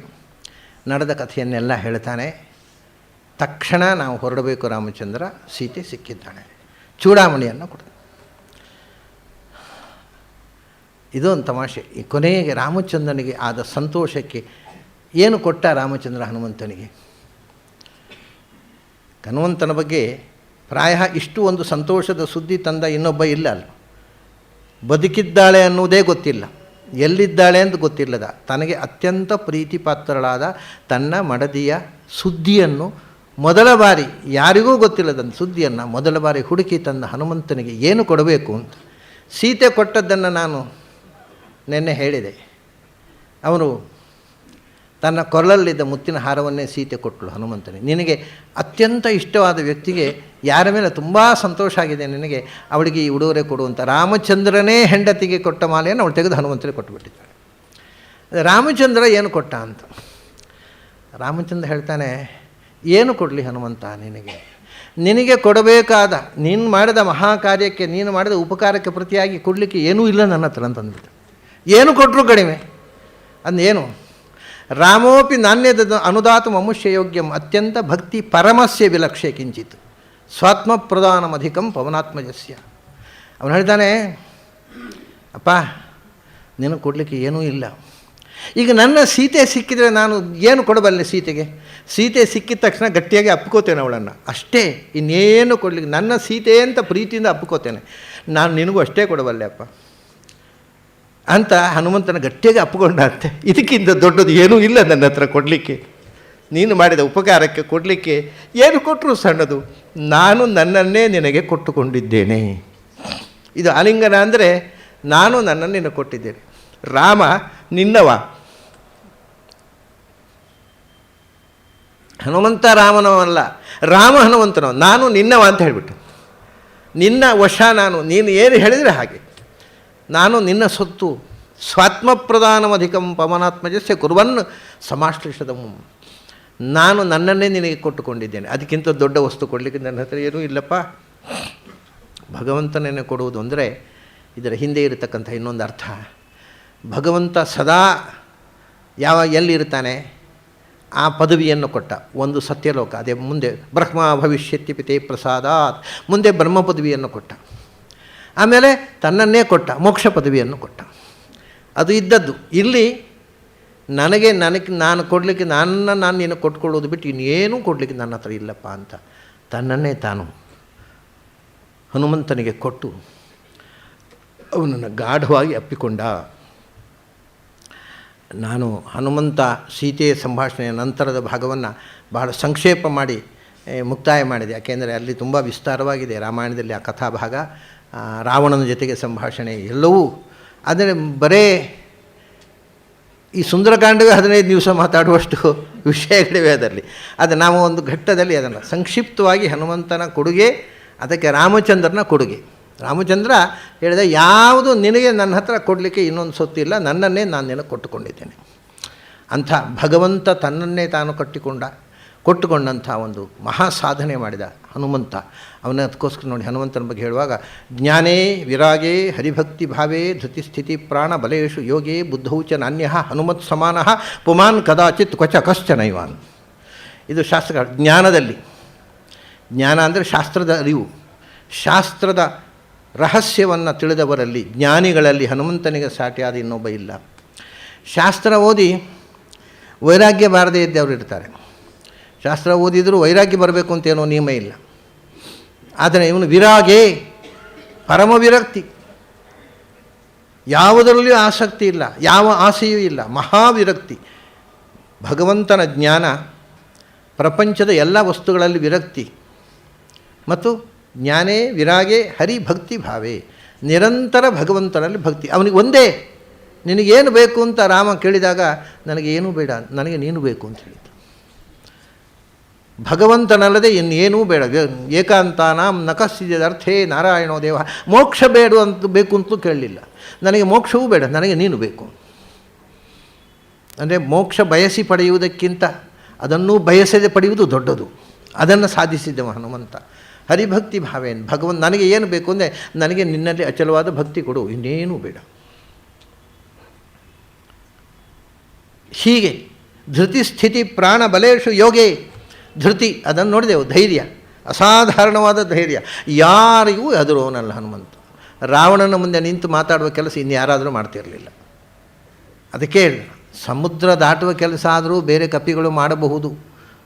ನಡೆದ ಕಥೆಯನ್ನೆಲ್ಲ ಹೇಳ್ತಾನೆ. ತಕ್ಷಣ ನಾವು ಹೊರಡಬೇಕು ರಾಮಚಂದ್ರ, ಸೀತೆ ಸಿಕ್ಕಿದ್ದಾಳೆ, ಚೂಡಾಮಣಿಯನ್ನು ಕೊಡ. ಇದೊಂದು ತಮಾಷೆ. ಈ ಕೊನೆಗೆ ರಾಮಚಂದ್ರನಿಗೆ ಆದ ಸಂತೋಷಕ್ಕೆ ಏನು ಕೊಟ್ಟ ರಾಮಚಂದ್ರ ಹನುಮಂತನಿಗೆ? ಹನುಮಂತನ ಬಗ್ಗೆ ಪ್ರಾಯ ಇಷ್ಟು ಒಂದು ಸಂತೋಷದ ಸುದ್ದಿ ತಂದ ಇನ್ನೊಬ್ಬ ಇಲ್ಲ ಅಲ್ಲ. ಬದುಕಿದ್ದಾಳೆ ಅನ್ನುವುದೇ ಗೊತ್ತಿಲ್ಲ, ಎಲ್ಲಿದ್ದಾಳೆ ಅಂತ ಗೊತ್ತಿಲ್ಲದ, ತನಗೆ ಅತ್ಯಂತ ಪ್ರೀತಿಪಾತ್ರಳಾದ ತನ್ನ ಮಡದಿಯ ಸುದ್ದಿಯನ್ನು ಮೊದಲ ಬಾರಿ, ಯಾರಿಗೂ ಗೊತ್ತಿಲ್ಲದಂಥ ಸುದ್ದಿಯನ್ನು ಮೊದಲ ಬಾರಿ ಹುಡುಕಿ ತಂದ ಹನುಮಂತನಿಗೆ ಏನು ಕೊಡಬೇಕು ಅಂತ. ಸೀತೆ ಕೊಟ್ಟದ್ದನ್ನು ನಾನು ನಿನ್ನೆ ಹೇಳಿದೆ. ಅವನು ತನ್ನ ಕೊರಳಲ್ಲಿದ್ದ ಮುತ್ತಿನ ಹಾರವನ್ನೇ ಸೀತೆ ಕೊಟ್ಟಳು ಹನುಮಂತನಿಗೆ. ನಿನಗೆ ಅತ್ಯಂತ ಇಷ್ಟವಾದ ವ್ಯಕ್ತಿಗೆ ಯಾರ ಮೇಲೆ ತುಂಬ ಸಂತೋಷ ಆಗಿದೆ ನಿನಗೆ, ಅವಳಿಗೆ ಈ ಉಡುಗೊರೆ ಕೊಡುವಂಥ. ರಾಮಚಂದ್ರನೇ ಹೆಂಡತಿಗೆ ಕೊಟ್ಟ ಮಾಲೆಯನ್ನು ಅವಳು ತೆಗೆದು ಹನುಮಂತನಿಗೆ ಕೊಟ್ಟುಬಿಟ್ಟಿದ್ದಾಳೆ. ರಾಮಚಂದ್ರ ಏನು ಕೊಟ್ಟ ಅಂತ ರಾಮಚಂದ್ರ ಹೇಳ್ತಾನೆ, ಏನು ಕೊಡಲಿ ಹನುಮಂತ ನಿನಗೆ ಕೊಡಬೇಕಾದ, ನೀನು ಮಾಡಿದ ಮಹಾಕಾರ್ಯಕ್ಕೆ, ನೀನು ಮಾಡಿದ ಉಪಕಾರಕ್ಕೆ ಪ್ರತಿಯಾಗಿ ಕೊಡಲಿಕ್ಕೆ ಏನೂ ಇಲ್ಲ ನನ್ನ ಹತ್ರ ಅಂತಂದ್ಬಿಟ್ಟು. ಏನು ಕೊಟ್ಟರು ಕಡಿಮೆ. ಅಂದೇನು? ರಾಮೋಪಿ ನಾಣ್ಯದ ಅನುದಾತು ಮಮುಷ್ಯಯೋಗ್ಯಂ ಅತ್ಯಂತ ಭಕ್ತಿ ಪರಮಸ್ಯ ವಿಲಕ್ಷ್ಯ ಕಿಂಚಿತ್ ಸ್ವಾತ್ಮ ಪ್ರಧಾನಮಧಿಕಂ ಪವನಾತ್ಮಜಸ್ಯ. ಅವನು ಹೇಳ್ತಾನೆ, ಅಪ್ಪ ನಿನಗೆ ಕೊಡಲಿಕ್ಕೆ ಏನೂ ಇಲ್ಲ. ಈಗ ನನ್ನ ಸೀತೆ ಸಿಕ್ಕಿದರೆ ನಾನು ಏನು ಕೊಡಬಲ್ಲೆ ಸೀತೆಗೆ? ಸೀತೆ ಸಿಕ್ಕಿದ ತಕ್ಷಣ ಗಟ್ಟಿಯಾಗಿ ಅಪ್ಕೋತೇನೆ ಅವಳನ್ನು, ಅಷ್ಟೇ, ಇನ್ನೇನು ಕೊಡಲಿಕ್ಕೆ. ನನ್ನ ಸೀತೆ ಅಂತ ಪ್ರೀತಿಯಿಂದ ಅಪ್ಕೋತೇನೆ, ನಾನು ನಿನಗೂ ಅಷ್ಟೇ ಕೊಡಬಲ್ಲೆ ಅಪ್ಪ ಅಂತ ಹನುಮಂತನ ಗಟ್ಟಿಯಾಗಿ ಅಪ್ಪಿಕೊಂಡಂತೆ. ಇದಕ್ಕಿಂತ ದೊಡ್ಡದು ಏನೂ ಇಲ್ಲ ನನ್ನ ಹತ್ರ ಕೊಡಲಿಕ್ಕೆ. ನೀನು ಮಾಡಿದ ಉಪಕಾರಕ್ಕೆ ಕೊಡಲಿಕ್ಕೆ ಏನು ಕೊಟ್ಟರು ಸಣ್ಣದು. ನಾನು ನನ್ನನ್ನೇ ನಿನಗೆ ಕೊಟ್ಟುಕೊಂಡಿದ್ದೇನೆ. ಇದು ಆಲಿಂಗನ ಅಂದರೆ ನಾನು ನನ್ನನ್ನು ನಿನಗೆ ಕೊಟ್ಟಿದ್ದೇನೆ. ರಾಮ ನಿನ್ನವ, ಹನುಮಂತ ರಾಮನವಲ್ಲ, ರಾಮ ಹನುಮಂತನವ, ನಾನು ನಿನ್ನವ ಅಂತ ಹೇಳಿಬಿಟ್ಟು. ನಿನ್ನ ವಶ ನಾನು, ನೀನು ಏನು ಹೇಳಿದರೆ ಹಾಗೆ. ನಾನು ನಿನ್ನ ಸೊತ್ತು. ಸ್ವಾತ್ಮಪ್ರಧಾನಮಧಿಕಂ ಪವನಾತ್ಮಜಸ್ಯ ಕುರ್ವನ್ ಸಮಾಶ್ಲಿಷದಂ. ನಾನು ನನ್ನನ್ನೇ ನಿನಗೆ ಕೊಟ್ಟುಕೊಂಡಿದ್ದೇನೆ. ಅದಕ್ಕಿಂತ ದೊಡ್ಡ ವಸ್ತು ಕೊಡಲಿಕ್ಕೆ ನನ್ನ ಹತ್ರ ಏನೂ ಇಲ್ಲಪ್ಪ. ಭಗವಂತನೇ ಕೊಡುವುದು ಅಂದರೆ ಇದರ ಹಿಂದೆ ಇರತಕ್ಕಂಥ ಇನ್ನೊಂದು ಅರ್ಥ. ಭಗವಂತ ಸದಾ ಎಲ್ಲಿರ್ತಾನೆ ಆ ಪದವಿಯನ್ನು ಕೊಟ್ಟ. ಒಂದು ಸತ್ಯಲೋಕ, ಅದೇ ಮುಂದೆ ಬ್ರಹ್ಮ ಭವಿಷ್ಯತಿ ಪಿತೆ ಪ್ರಸಾದಾತ್, ಮುಂದೆ ಬ್ರಹ್ಮ ಪದವಿಯನ್ನು ಕೊಟ್ಟ. ಆಮೇಲೆ ತನ್ನನ್ನೇ ಕೊಟ್ಟ, ಮೋಕ್ಷ ಪದವಿಯನ್ನು ಕೊಟ್ಟ. ಅದು ಇದ್ದದ್ದು. ಇಲ್ಲಿ ನನಗೆ ನಾನು ಕೊಡಲಿಕ್ಕೆ ನಾನು ನೀನು ಕೊಟ್ಕೊಳ್ಳೋದು ಬಿಟ್ಟು ಇನ್ನೇನೂ ಕೊಡಲಿಕ್ಕೆ ನನ್ನ ಹತ್ರ ಇಲ್ಲಪ್ಪ ಅಂತ ತನ್ನನ್ನೇ ತಾನು ಹನುಮಂತನಿಗೆ ಕೊಟ್ಟು ಅವನನ್ನು ಗಾಢವಾಗಿ ಅಪ್ಪಿಕೊಂಡ. ನಾನು ಹನುಮಂತ ಸೀತೆಯ ಸಂಭಾಷಣೆಯ ನಂತರದ ಭಾಗವನ್ನು ಬಹಳ ಸಂಕ್ಷೇಪ ಮಾಡಿ ಮುಕ್ತಾಯ ಮಾಡಿದೆ. ಯಾಕೆಂದರೆ ಅಲ್ಲಿ ತುಂಬ ವಿಸ್ತಾರವಾಗಿದೆ ರಾಮಾಯಣದಲ್ಲಿ ಆ ಕಥಾಭಾಗ. ರಾವಣನ ಜೊತೆಗೆ ಸಂಭಾಷಣೆ ಎಲ್ಲವೂ. ಆದರೆ ಬರೇ ಈ ಸುಂದರಕಾಂಡವೇ 15 ದಿವಸ ಮಾತಾಡುವಷ್ಟು ವಿಷಯಗಳಿವೆ ಅದರಲ್ಲಿ. ಅದು ನಾವು ಒಂದು ಘಟ್ಟದಲ್ಲಿ ಅದನ್ನು ಸಂಕ್ಷಿಪ್ತವಾಗಿ ಹನುಮಂತನ ಕೊಡುಗೆ, ಅದಕ್ಕೆ ರಾಮಚಂದ್ರನ ಕೊಡುಗೆ. ರಾಮಚಂದ್ರ ಹೇಳಿದ, ಯಾವುದು ನಿನಗೆ ನನ್ನ ಹತ್ರ ಕೊಡಲಿಕ್ಕೆ ಇನ್ನೊಂದು ಸೊತ್ತಿಲ್ಲ, ನನ್ನನ್ನೇ ನಾನು ನಿನಗೆ ಕೊಟ್ಟುಕೊಂಡಿದ್ದೇನೆ ಅಂಥ ಭಗವಂತ ತನ್ನನ್ನೇ ತಾನು ಕೊಟ್ಟುಕೊಂಡಂಥ ಒಂದು ಮಹಾ ಸಾಧನೆ ಮಾಡಿದ ಹನುಮಂತ. ಅವನ ಅದಕ್ಕೋಸ್ಕರ ನೋಡಿ ಹನುಮಂತನ ಬಗ್ಗೆ ಹೇಳುವಾಗ, ಜ್ಞಾನೇ ವಿರಾಗೇ ಹರಿಭಕ್ತಿ ಭಾವೇ ಧೃತಿ ಸ್ಥಿತಿ ಪ್ರಾಣ ಬಲೇಶು ಯೋಗೇ ಬುದ್ಧೌ ಚ ನಾನ್ಯ ಹನುಮತ್ ಸಮಾನ ಪುಮಾನ್ ಕದಾಚಿತ್ ಕ್ವಚ ಕಶ್ಚನೈವಾನ್. ಇದು ಶಾಸ್ತ್ರ ಜ್ಞಾನದಲ್ಲಿ. ಜ್ಞಾನ ಅಂದರೆ ಶಾಸ್ತ್ರದ ಅರಿವು. ಶಾಸ್ತ್ರದ ರಹಸ್ಯವನ್ನು ತಿಳಿದವರಲ್ಲಿ, ಜ್ಞಾನಿಗಳಲ್ಲಿ ಹನುಮಂತನಿಗೆ ಸಾಟಿಯಾದ ಇನ್ನೊಬ್ಬ ಇಲ್ಲ. ಶಾಸ್ತ್ರ ಓದಿ ವೈರಾಗ್ಯ ಬಾರದೇ ಇದ್ದವರು ಇರ್ತಾರೆ. ಶಾಸ್ತ್ರ ಓದಿದರೂ ವೈರಾಗ್ಯ ಬರಬೇಕು ಅಂತೇನೋ ನಿಯಮ ಇಲ್ಲ. ಆದರೆ ಇವನು ವಿರಾಗೇ, ಪರಮ ವಿರಕ್ತಿ, ಯಾವುದರಲ್ಲಿಯೂ ಆಸಕ್ತಿ ಇಲ್ಲ, ಯಾವ ಆಸೆಯೂ ಇಲ್ಲ, ಮಹಾವಿರಕ್ತಿ. ಭಗವಂತನ ಜ್ಞಾನ, ಪ್ರಪಂಚದ ಎಲ್ಲ ವಸ್ತುಗಳಲ್ಲಿ ವಿರಕ್ತಿ, ಮತ್ತು ಜ್ಞಾನೇ ವಿರಾಗೇ ಹರಿಭಕ್ತಿ ಭಾವೇ, ನಿರಂತರ ಭಗವಂತನಲ್ಲಿ ಭಕ್ತಿ. ಅವನಿಗೆ ಒಂದೇ, ನಿನಗೇನು ಬೇಕು ಅಂತ ರಾಮ ಕೇಳಿದಾಗ, ನನಗೇನೂ ಬೇಡ, ನನಗೆ ನೀನು ಬೇಕು ಅಂತ ಹೇಳಿದ್ದು. ಭಗವಂತನಲ್ಲದೆ ಇನ್ನೇನೂ ಬೇಡ. ಏಕಾಂತಾನಾಂ ನಕಸ್ಸಿದರ್ಥೇ ನಾರಾಯಣೋ ದೇವ. ಮೋಕ್ಷ ಬೇಡ ಅಂತ ಬೇಕು ಅಂತಲೂ ಕೇಳಲಿಲ್ಲ. ನನಗೆ ಮೋಕ್ಷವೂ ಬೇಡ, ನನಗೆ ನೀನು ಬೇಕು. ಅಂದರೆ ಮೋಕ್ಷ ಬಯಸಿ ಪಡೆಯುವುದಕ್ಕಿಂತ ಅದನ್ನೂ ಬಯಸದೆ ಪಡೆಯುವುದು ದೊಡ್ಡದು. ಅದನ್ನು ಸಾಧಿಸಿದ್ದವ ಹನುಮಂತ. ಹರಿಭಕ್ತಿ ಭಾವೇನು, ಭಗವಂತ ನನಗೆ ಏನು ಬೇಕು ಅಂದರೆ ನನಗೆ ನಿನ್ನಲ್ಲಿ ಅಚಲವಾದ ಭಕ್ತಿ ಕೊಡು, ಇನ್ನೇನೂ ಬೇಡ. ಹೀಗೆ ಧೃತಿ ಸ್ಥಿತಿ ಪ್ರಾಣ ಬಲೇಶು ಯೋಗೇ. ಧೃತಿ ಅದನ್ನು ನೋಡಿದೆವು, ಧೈರ್ಯ, ಅಸಾಧಾರಣವಾದ ಧೈರ್ಯ. ಯಾರಿಗೂ ಎದುರೋನಲ್ಲ ಹನುಮಂತ. ರಾವಣನ ಮುಂದೆ ನಿಂತು ಮಾತಾಡುವ ಕೆಲಸ ಇನ್ಯಾರಾದರೂ ಮಾಡ್ತಿರಲಿಲ್ಲ. ಅದಕ್ಕೆ ಸಮುದ್ರ ದಾಟುವ ಕೆಲಸ ಆದರೂ ಬೇರೆ ಕಪಿಗಳು ಮಾಡಬಹುದು,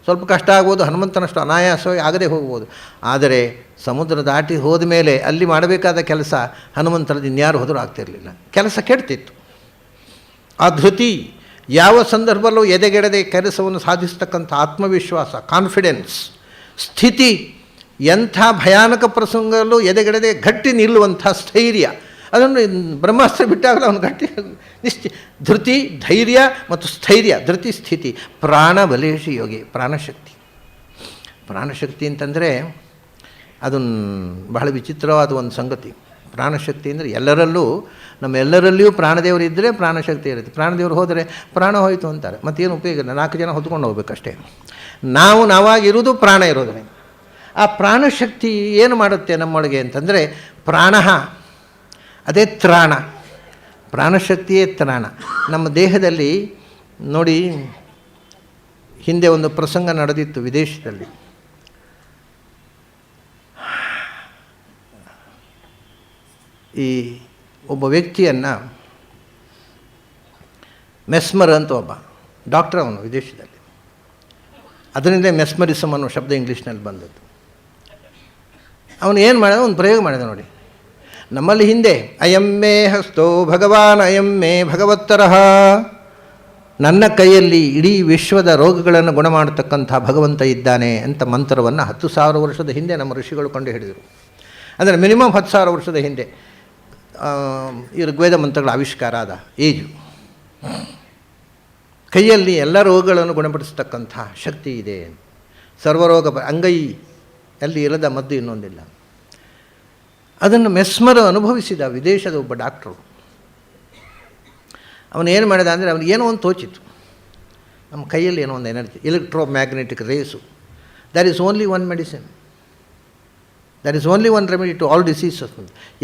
ಸ್ವಲ್ಪ ಕಷ್ಟ ಆಗ್ಬೋದು, ಹನುಮಂತನಷ್ಟು ಅನಾಯಾಸವಾಗಿ ಆಗದೆ ಹೋಗ್ಬೋದು. ಆದರೆ ಸಮುದ್ರ ದಾಟಿ ಹೋದ ಮೇಲೆ ಅಲ್ಲಿ ಮಾಡಬೇಕಾದ ಕೆಲಸ ಹನುಮಂತನದ್ದು ಇನ್ಯಾರು ಹೋದರೂ ಆಗ್ತಿರಲಿಲ್ಲ, ಕೆಲಸ ಕೆಡ್ತಿತ್ತು. ಆ ಧೃತಿ ಯಾವ ಸಂದರ್ಭದಲ್ಲೂ ಎದೆಗೆಡದೆ ಕೆಲಸವನ್ನು ಸಾಧಿಸ್ತಕ್ಕಂಥ ಆತ್ಮವಿಶ್ವಾಸ, ಕಾನ್ಫಿಡೆನ್ಸ್. ಸ್ಥಿತಿ, ಎಂಥ ಭಯಾನಕ ಪ್ರಸಂಗದಲ್ಲೂ ಎದೆಗೆಡದೆ ಗಟ್ಟಿ ನಿಲ್ಲುವಂಥ ಸ್ಥೈರ್ಯ. ಅದನ್ನು ಬ್ರಹ್ಮಾಸ್ತ್ರ ಬಿಟ್ಟಾಗಲೂ ಅವನು ಗಟ್ಟಿ ಧೃತಿ, ಧೈರ್ಯ ಮತ್ತು ಸ್ಥೈರ್ಯ. ಧೃತಿ ಸ್ಥಿತಿ ಪ್ರಾಣ ಬಲೇಶಿ ಯೋಗಿ, ಪ್ರಾಣಶಕ್ತಿ. ಪ್ರಾಣಶಕ್ತಿ ಅಂತಂದರೆ ಅದನ್ನು ಬಹಳ ವಿಚಿತ್ರವಾದ ಒಂದು ಸಂಗತಿ. ಪ್ರಾಣಶಕ್ತಿ ಅಂದರೆ ಎಲ್ಲರಲ್ಲೂ, ನಮ್ಮೆಲ್ಲರಲ್ಲಿಯೂ ಪ್ರಾಣದೇವರು ಇದ್ದರೆ ಪ್ರಾಣಶಕ್ತಿ ಇರುತ್ತೆ. ಪ್ರಾಣದೇವರು ಹೋದರೆ ಪ್ರಾಣ ಹೋಯಿತು ಅಂತಾರೆ, ಮತ್ತೇನು ಉಪಯೋಗ ಇಲ್ಲ, 4 ಜನ ಹೊತ್ಕೊಂಡು ಹೋಗ್ಬೇಕಷ್ಟೇ. ನಾವಾಗಿರುವುದು ಪ್ರಾಣ ಇರೋದ್ರೆ. ಆ ಪ್ರಾಣಶಕ್ತಿ ಏನು ಮಾಡುತ್ತೆ ನಮ್ಮೊಳಗೆ ಅಂತಂದರೆ, ಪ್ರಾಣ ಅದೇ ತ್ರಾಣ. ಪ್ರಾಣಶಕ್ತಿಯೇ ತ್ರಾಣ. ನಮ್ಮ ದೇಹದಲ್ಲಿ ನೋಡಿ, ಹಿಂದೆ ಒಂದು ಪ್ರಸಂಗ ನಡೆದಿತ್ತು ವಿದೇಶದಲ್ಲಿ. ಈ ಒಬ್ಬ ವ್ಯಕ್ತಿಯನ್ನು ಮೆಸ್ಮರ್ ಅಂತ ಒಬ್ಬ ಡಾಕ್ಟರ್, ಅವನು ವಿದೇಶದಲ್ಲಿ. ಅದರಿಂದಲೇ ಮೆಸ್ಮರಿಸಮ್ ಅನ್ನೋ ಶಬ್ದ ಇಂಗ್ಲೀಷ್ನಲ್ಲಿ ಬಂದದ್ದು. ಅವನು ಏನು ಮಾಡಿದ, ಒಂದು ಪ್ರಯೋಗ ಮಾಡಿದ ನೋಡಿ. ನಮ್ಮಲ್ಲಿ ಹಿಂದೆ ಅಯಮ್ಮೇ ಹಸ್ತೋ ಭಗವಾನ್ ಅಯಮ್ಮೇ ಭಗವತ್ತರಃ, ನನ್ನ ಕೈಯಲ್ಲಿ ಇಡೀ ವಿಶ್ವದ ರೋಗಗಳನ್ನು ಗುಣ ಮಾಡತಕ್ಕಂಥ ಭಗವಂತ ಇದ್ದಾನೆ ಅಂತ ಮಂತ್ರವನ್ನು 10,000 ವರ್ಷದ ಹಿಂದೆ ನಮ್ಮ ಋಷಿಗಳು ಕಂಡು ಹಿಡಿದರು. ಅಂದರೆ ಮಿನಿಮಮ್ 10,000 ವರ್ಷದ ಹಿಂದೆ ಈ ಋಗ್ವೇದ ಮಂತ್ರಗಳ ಆವಿಷ್ಕಾರ ಆದ ಏಜು. ಕೈಯಲ್ಲಿ ಎಲ್ಲ ರೋಗಗಳನ್ನು ಗುಣಪಡಿಸ್ತಕ್ಕಂಥ ಶಕ್ತಿ ಇದೆ. ಸರ್ವರೋಗ ಅಂಗೈಯಲ್ಲಿ ಇಲ್ಲದ ಮದ್ದು ಇನ್ನೊಂದಿಲ್ಲ. ಅದನ್ನು ಮೆಸ್ಮರ್ ಅನುಭವಿಸಿದ ವಿದೇಶದ ಒಬ್ಬ ಡಾಕ್ಟ್ರು. ಅವನೇನು ಮಾಡಿದ ಅಂದರೆ ಅವನಿಗೆ ಏನೋ ಒಂದು ತೋಚಿತ್ತು, ನಮ್ಮ ಕೈಯಲ್ಲಿ ಏನೋ ಒಂದು energy, electromagnetic rays. There is only one medicine, there is only one remedy to all diseases.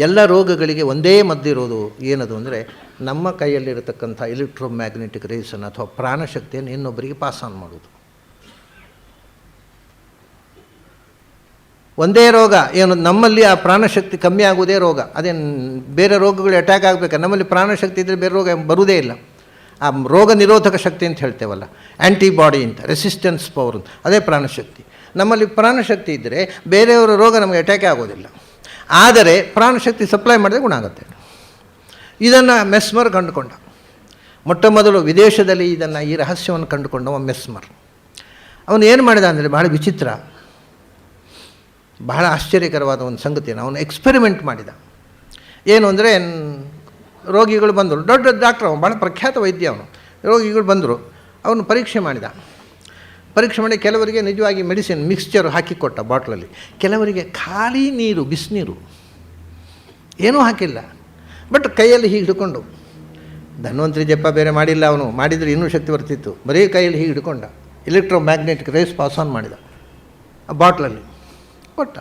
ಎಲ್ಲ ರೋಗಗಳಿಗೆ ಒಂದೇ ಮದ್ದಿರೋದು ಏನದು ಅಂದರೆ ನಮ್ಮ ಕೈಯಲ್ಲಿರತಕ್ಕಂಥ ಎಲೆಕ್ಟ್ರೋಮ್ಯಾಗ್ನೆಟಿಕ್ ರೇಸನ್ನು ಅಥವಾ ಪ್ರಾಣಶಕ್ತಿಯನ್ನು ಇನ್ನೊಬ್ಬರಿಗೆ ಪಾಸ್ ಆನ್ ಮಾಡೋದು. ಒಂದೇ ರೋಗ ಏನು, ನಮ್ಮಲ್ಲಿ ಆ ಪ್ರಾಣಶಕ್ತಿ ಕಮ್ಮಿ ಆಗುವುದೇ ರೋಗ. ಅದೇನು ಬೇರೆ ರೋಗಗಳು ಅಟ್ಯಾಕ್ ಆಗಬೇಕು, ನಮ್ಮಲ್ಲಿ ಪ್ರಾಣಶಕ್ತಿ ಇದ್ದರೆ ಬೇರೆ ರೋಗ ಬರುವುದೇ ಇಲ್ಲ. ಆ ರೋಗ ನಿರೋಧಕ ಶಕ್ತಿ ಅಂತ ಹೇಳ್ತೇವಲ್ಲ, ಆ್ಯಂಟಿಬಾಡಿ ಅಂತ, ರೆಸಿಸ್ಟೆನ್ಸ್ ಪವರ್ ಅಂತ, ಅದೇ ಪ್ರಾಣಶಕ್ತಿ. ನಮ್ಮಲ್ಲಿ ಪ್ರಾಣಶಕ್ತಿ ಇದ್ದರೆ ಬೇರೆಯವರ ರೋಗ ನಮಗೆ ಅಟ್ಯಾಕೇ ಆಗೋದಿಲ್ಲ. ಆದರೆ ಪ್ರಾಣಶಕ್ತಿ ಸಪ್ಲೈ ಮಾಡಿದ್ರೆ ಗುಣ ಆಗುತ್ತೆ. ಇದನ್ನು ಮೆಸ್ಮರ್ ಕಂಡುಕೊಂಡ. ಮೊಟ್ಟ ಮೊದಲು ವಿದೇಶದಲ್ಲಿ ಈ ರಹಸ್ಯವನ್ನು ಕಂಡುಕೊಂಡವ ಮೆಸ್ಮರ್. ಅವನು ಏನು ಮಾಡಿದ ಅಂದರೆ ಬಹಳ ವಿಚಿತ್ರ, ಬಹಳ ಆಶ್ಚರ್ಯಕರವಾದ ಒಂದು ಸಂಗತಿಯನ್ನು ಅವನು ಎಕ್ಸ್ಪೆರಿಮೆಂಟ್ ಮಾಡಿದ. ಏನು ಅಂದರೆ, ರೋಗಿಗಳು ಬಂದರು, ದೊಡ್ಡ ಡಾಕ್ಟ್ರ್, ಅವನು ಭಾಳ ಪ್ರಖ್ಯಾತ ವೈದ್ಯ ಅವನು. ರೋಗಿಗಳು ಬಂದರು, ಅವನು ಪರೀಕ್ಷೆ ಮಾಡಿದ. ಪರೀಕ್ಷೆ ಮಾಡಿ ಕೆಲವರಿಗೆ ನಿಜವಾಗಿ ಮೆಡಿಸಿನ್ ಮಿಕ್ಸ್ಚರ್ ಹಾಕಿಕೊಟ್ಟ ಬಾಟ್ಲಲ್ಲಿ, ಕೆಲವರಿಗೆ ಖಾಲಿ ನೀರು, ಬಿಸಿನೀರು, ಏನೂ ಹಾಕಿಲ್ಲ. ಬಟ್ ಕೈಯಲ್ಲಿ ಹೀಗೆ ಹಿಡ್ಕೊಂಡು, ಧನ್ವಂತರಿ ಜಪ ಬೇರೆ ಮಾಡಿಲ್ಲ ಅವನು, ಮಾಡಿದರೆ ಇನ್ನೂ ಶಕ್ತಿ ಬರ್ತಿತ್ತು. ಬರೀ ಕೈಯಲ್ಲಿ ಹೀಗೆ ಹಿಡ್ಕೊಂಡ, ಎಲೆಕ್ಟ್ರೋಮ್ಯಾಗ್ನೆಟಿಕ್ ರೇಸ್ ಪಾಸ್ ಆನ್ ಮಾಡಿದ ಆ ಬಾಟ್ಲಲ್ಲಿ ಕೊಟ್ಟ.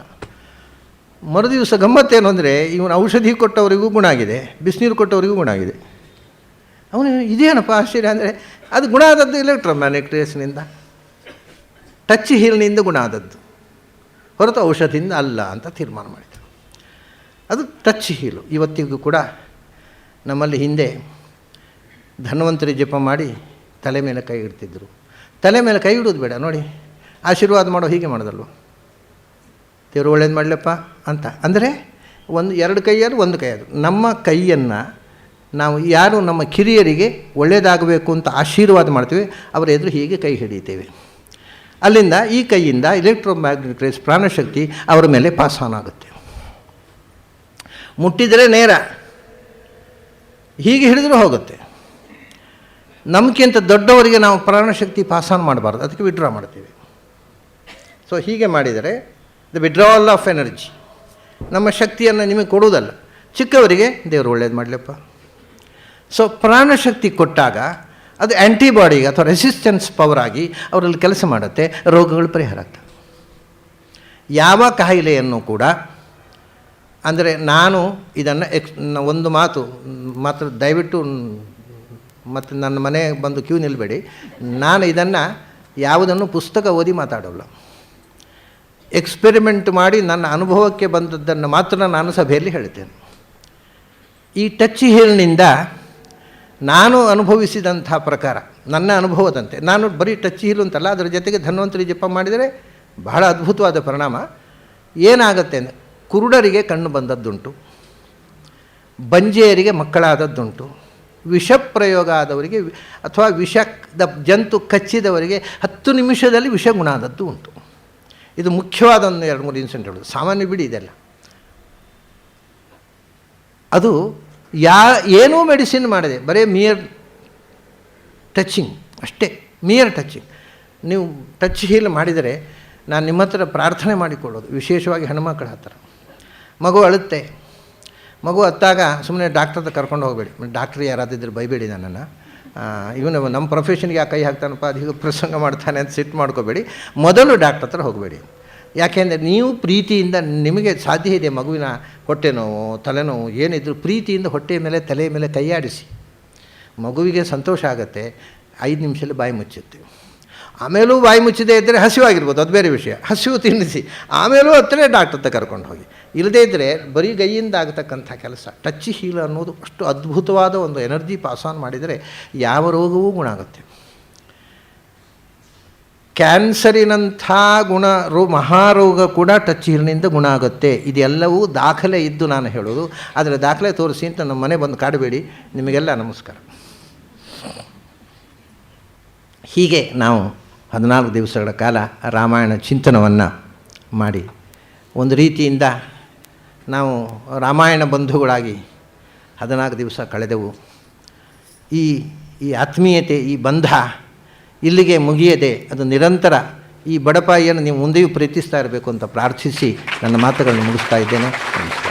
ಮರುದಿವಸ ಗಮ್ಮತ್ತೇನು ಅಂದರೆ, ಇವನು ಔಷಧಿ ಕೊಟ್ಟವರಿಗೂ ಗುಣ ಆಗಿದೆ, ಬಿಸಿನೀರು ಕೊಟ್ಟವರಿಗೂ ಗುಣ ಆಗಿದೆ. ಅವನು ಇದೇನಪ್ಪ ಆಶ್ಚರ್ಯ ಅಂದರೆ, ಅದು ಗುಣ ಆದದ್ದು ಎಲೆಕ್ಟ್ರೋಮ್ಯಾಗ್ನೆಟಿಕ್ ರೇಸ್ನಿಂದ, ಟಚ್ ಹೀಲ್ನಿಂದ ಗುಣ ಆದದ್ದು, ಹೊರತು ಔಷಧಿಯಿಂದ ಅಲ್ಲ ಅಂತ ತೀರ್ಮಾನ ಮಾಡಿದರು. ಅದು ಟಚ್ ಹೀಲು. ಇವತ್ತಿಗೂ ಕೂಡ ನಮ್ಮಲ್ಲಿ ಹಿಂದೆ ಧನ್ವಂತರಿ ಜಪ ಮಾಡಿ ತಲೆ ಮೇಲೆ ಕೈ ಇಡ್ತಿದ್ದರು. ತಲೆ ಮೇಲೆ ಕೈ ಇಡೋದು ಬೇಡ ನೋಡಿ, ಆಶೀರ್ವಾದ ಮಾಡೋ ಹೀಗೆ ಮಾಡೋದಲ್ವ, ದೇವರು ಒಳ್ಳೇದು ಮಾಡಲಪ್ಪ ಅಂತ. ಅಂದರೆ ಎರಡು ಕೈಯಾದ್ರು ಒಂದು ಕೈಯಾದ್ರು, ನಮ್ಮ ಕೈಯನ್ನು ನಾವು ಯಾರು ನಮ್ಮ ಕಿರಿಯರಿಗೆ ಒಳ್ಳೆಯದಾಗಬೇಕು ಅಂತ ಆಶೀರ್ವಾದ ಮಾಡ್ತೀವಿ, ಅವರ ಎದುರು ಹೀಗೆ ಕೈ ಹಿಡಿತೇವೆ. ಅಲ್ಲಿಂದ ಈ ಕೈಯಿಂದ ಎಲೆಕ್ಟ್ರೋಮ್ಯಾಗ್ನೆಟಿಕ್ ರೇಸ್ ಪ್ರಾಣಶಕ್ತಿ ಅವರ ಮೇಲೆ ಪಾಸ್ ಆನ್ ಆಗುತ್ತೆ. ಮುಟ್ಟಿದರೆ ನೇರ, ಹೀಗೆ ಹಿಡಿದರೂ ಹೋಗುತ್ತೆ. ನಮಗಿಂತ ದೊಡ್ಡವರಿಗೆ ನಾವು ಪ್ರಾಣಶಕ್ತಿ ಪಾಸ್ ಆನ್ ಮಾಡಬಾರ್ದು, ಅದಕ್ಕೆ ವಿಡ್ರಾ ಮಾಡ್ತೀವಿ. ಸೊ ಹೀಗೆ ಮಾಡಿದರೆ ದ ವಿಡ್ರಾವಲ್ ಆಫ್ ಎನರ್ಜಿ, ನಮ್ಮ ಶಕ್ತಿಯನ್ನು ನಿಮಗೆ ಕೊಡುವುದಲ್ಲ, ಚಿಕ್ಕವರಿಗೆ ದೇವರು ಒಳ್ಳೇದು ಮಾಡಲಪ್ಪ. ಸೊ ಪ್ರಾಣಶಕ್ತಿ ಕೊಟ್ಟಾಗ ಅದು ಆ್ಯಂಟಿಬಾಡಿಗೆ ಅಥವಾ ರೆಸಿಸ್ಟೆನ್ಸ್ ಪವರ್ ಆಗಿ ಅವರಲ್ಲಿ ಕೆಲಸ ಮಾಡುತ್ತೆ, ರೋಗಗಳು ಪರಿಹಾರ ಆಗ್ತವೆ. ಯಾವ ಕಾಯಿಲೆಯನ್ನು ಕೂಡ, ಅಂದರೆ ನಾನು ಇದನ್ನು ಒಂದು ಮಾತು ಮಾತ್ರ ದಯವಿಟ್ಟು ಮತ್ತು ನನ್ನ ಮನೆಗೆ ಬಂದು ಕ್ಯೂ ನಿಲ್ಲಬೇಡಿ, ನಾನು ಇದನ್ನು ಯಾವುದನ್ನು ಪುಸ್ತಕ ಓದಿ ಮಾತಾಡೋಲ್ಲ, ಎಕ್ಸ್ಪೆರಿಮೆಂಟ್ ಮಾಡಿ ನನ್ನ ಅನುಭವಕ್ಕೆ ಬಂದದ್ದನ್ನು ಮಾತ್ರ ನಾನು ಸಭೆಯಲ್ಲಿ ಹೇಳ್ತೇನೆ. ಈ ಟಚ್ ಹೀಲ್ನಿಂದ ನಾನು ಅನುಭವಿಸಿದಂಥ ಪ್ರಕಾರ, ನನ್ನ ಅನುಭವದಂತೆ, ನಾನು ಬರೀ ಟಚ್ ಹೀಲು ಅಂತಲ್ಲ, ಅದರ ಜೊತೆಗೆ ಧನ್ವಂತರಿ ಜಪ ಮಾಡಿದರೆ ಬಹಳ ಅದ್ಭುತವಾದ ಪರಿಣಾಮ ಏನಾಗುತ್ತೆ ಅಂದರೆ, ಕುರುಡರಿಗೆ ಕಣ್ಣು ಬಂದದ್ದುಂಟು, ಬಂಜೆಯರಿಗೆ ಮಕ್ಕಳಾದದ್ದುಂಟು, ವಿಷ ಪ್ರಯೋಗ ಆದವರಿಗೆ ಅಥವಾ ವಿಷದ ಜಂತು ಕಚ್ಚಿದವರಿಗೆ 10 ನಿಮಿಷದಲ್ಲಿ ವಿಷ ಗುಣ ಆದದ್ದು ಉಂಟು. ಇದು ಮುಖ್ಯವಾದ ಒಂದು 2-3 ಇನ್ಸಿಡೆಂಟ್ ಹೇಳೋದು, ಸಾಮಾನ್ಯ ಬಿಡಿ ಇದೆಲ್ಲ. ಅದು ಏನೂ ಮೆಡಿಸಿನ್ ಮಾಡಿದೆ, ಬರೀ ಮಿಯರ್ ಟಚಿಂಗ್ ಅಷ್ಟೇ, ಮಿಯರ್ ಟಚಿಂಗ್. ನೀವು ಟಚ್ ಹೀಲ್ ಮಾಡಿದರೆ ನಾನು ನಿಮ್ಮ ಹತ್ರ ಪ್ರಾರ್ಥನೆ ಮಾಡಿಕೊಳ್ಳೋದು, ವಿಶೇಷವಾಗಿ ಹೆಣ್ಮಕ್ಳ ಹತ್ರ. ಮಗು ಅಳುತ್ತೆ, ಮಗು ಅತ್ತಾಗ ಸುಮ್ಮನೆ ಡಾಕ್ಟರ್ ಹತ್ರ ಕರ್ಕೊಂಡು ಹೋಗಬೇಡಿ. ಡಾಕ್ಟ್ರ್ ಯಾರಾದಿದ್ದರೆ ಬೈಬೇಡಿ ನನ್ನನ್ನು, ಇವನು ನಮ್ಮ ಪ್ರೊಫೆಷನ್ಗೆ ಆ ಕೈ ಹಾಕ್ತಾನಪ್ಪ, ಅದು ಹೀಗೆ ಪ್ರಸಂಗ ಮಾಡ್ತಾನೆ ಅಂತ ಸಿಟ್ಟು ಮಾಡ್ಕೋಬೇಡಿ. ಮೊದಲು ಡಾಕ್ಟ್ರ್ ಹತ್ರ ಹೋಗಬೇಡಿ. ಯಾಕೆಂದರೆ ನೀವು ಪ್ರೀತಿಯಿಂದ ನಿಮಗೆ ಸಾಧ್ಯ ಇದೆ ಮಗುವಿನ ಹೊಟ್ಟೆ ನೋವು ತಲೆನೋವು ಏನಿದ್ರು ಪ್ರೀತಿಯಿಂದ ಹೊಟ್ಟೆಯ ಮೇಲೆ ತಲೆಯ ಮೇಲೆ ಕೈಯಾಡಿಸಿ. ಮಗುವಿಗೆ ಸಂತೋಷ ಆಗುತ್ತೆ, 5 ನಿಮಿಷದಲ್ಲಿ ಬಾಯಿ ಮುಚ್ಚುತ್ತೆ. ಆಮೇಲೂ ಬಾಯಿ ಮುಚ್ಚದೇ ಇದ್ದರೆ ಹಸಿವಾಗಿರ್ಬೋದು, ಅದು ಬೇರೆ ವಿಷಯ. ಹಸಿವು ತಿನ್ನಿಸಿ ಆಮೇಲೂ ಹತ್ತಿರ ಡಾಕ್ಟರ್ ಹತ್ರ ಕರ್ಕೊಂಡು ಹೋಗಿ. ಇಲ್ಲದೇ ಇದ್ದರೆ ಬರೀ ಕೈಯಿಂದ ಆಗತಕ್ಕಂಥ ಕೆಲಸ. ಟಚ್ ಹೀಲ್ ಅನ್ನೋದು ಅಷ್ಟು ಅದ್ಭುತವಾದ ಒಂದು ಎನರ್ಜಿ ಪಾಸ್ ಆನ್ ಮಾಡಿದರೆ ಯಾವ ರೋಗವೂ ಗುಣ ಆಗುತ್ತೆ. ಕ್ಯಾನ್ಸರಿನಂಥ ಮಹಾರೋಗ ಕೂಡ ಟಚ್ ಹೀಲ್ನಿಂದ ಗುಣ ಆಗುತ್ತೆ. ಇದೆಲ್ಲವೂ ದಾಖಲೆ ಇದ್ದು ನಾನು ಹೇಳೋದು. ಆದರೆ ದಾಖಲೆ ತೋರಿಸಿ ಅಂತ ನಮ್ಮ ಮನೆ ಬಂದು ಕಾಡಬೇಡಿ. ನಿಮಗೆಲ್ಲ ನಮಸ್ಕಾರ. ಹೀಗೆ ನಾವು 14 ದಿವಸಗಳ ಕಾಲ ರಾಮಾಯಣ ಚಿಂತನವನ್ನು ಮಾಡಿ ಒಂದು ರೀತಿಯಿಂದ ನಾವು ರಾಮಾಯಣ ಬಂಧುಗಳಾಗಿ 14 ದಿವಸ ಕಳೆದೆವು. ಈ ಆತ್ಮೀಯತೆ, ಈ ಬಂಧ ಇಲ್ಲಿಗೆ ಮುಗಿಯದೆ ಅದು ನಿರಂತರ ಈ ಬಡಪಾಯಿಯನ್ನು ನೀವು ಮುಂದೆಯೂ ಪ್ರೀತಿಸ್ತಾ ಇರಬೇಕು ಅಂತ ಪ್ರಾರ್ಥಿಸಿ ನನ್ನ ಮಾತುಗಳನ್ನು ಮುಗಿಸ್ತಾ ಇದ್ದೇನೆ. ನಮಸ್ಕಾರ.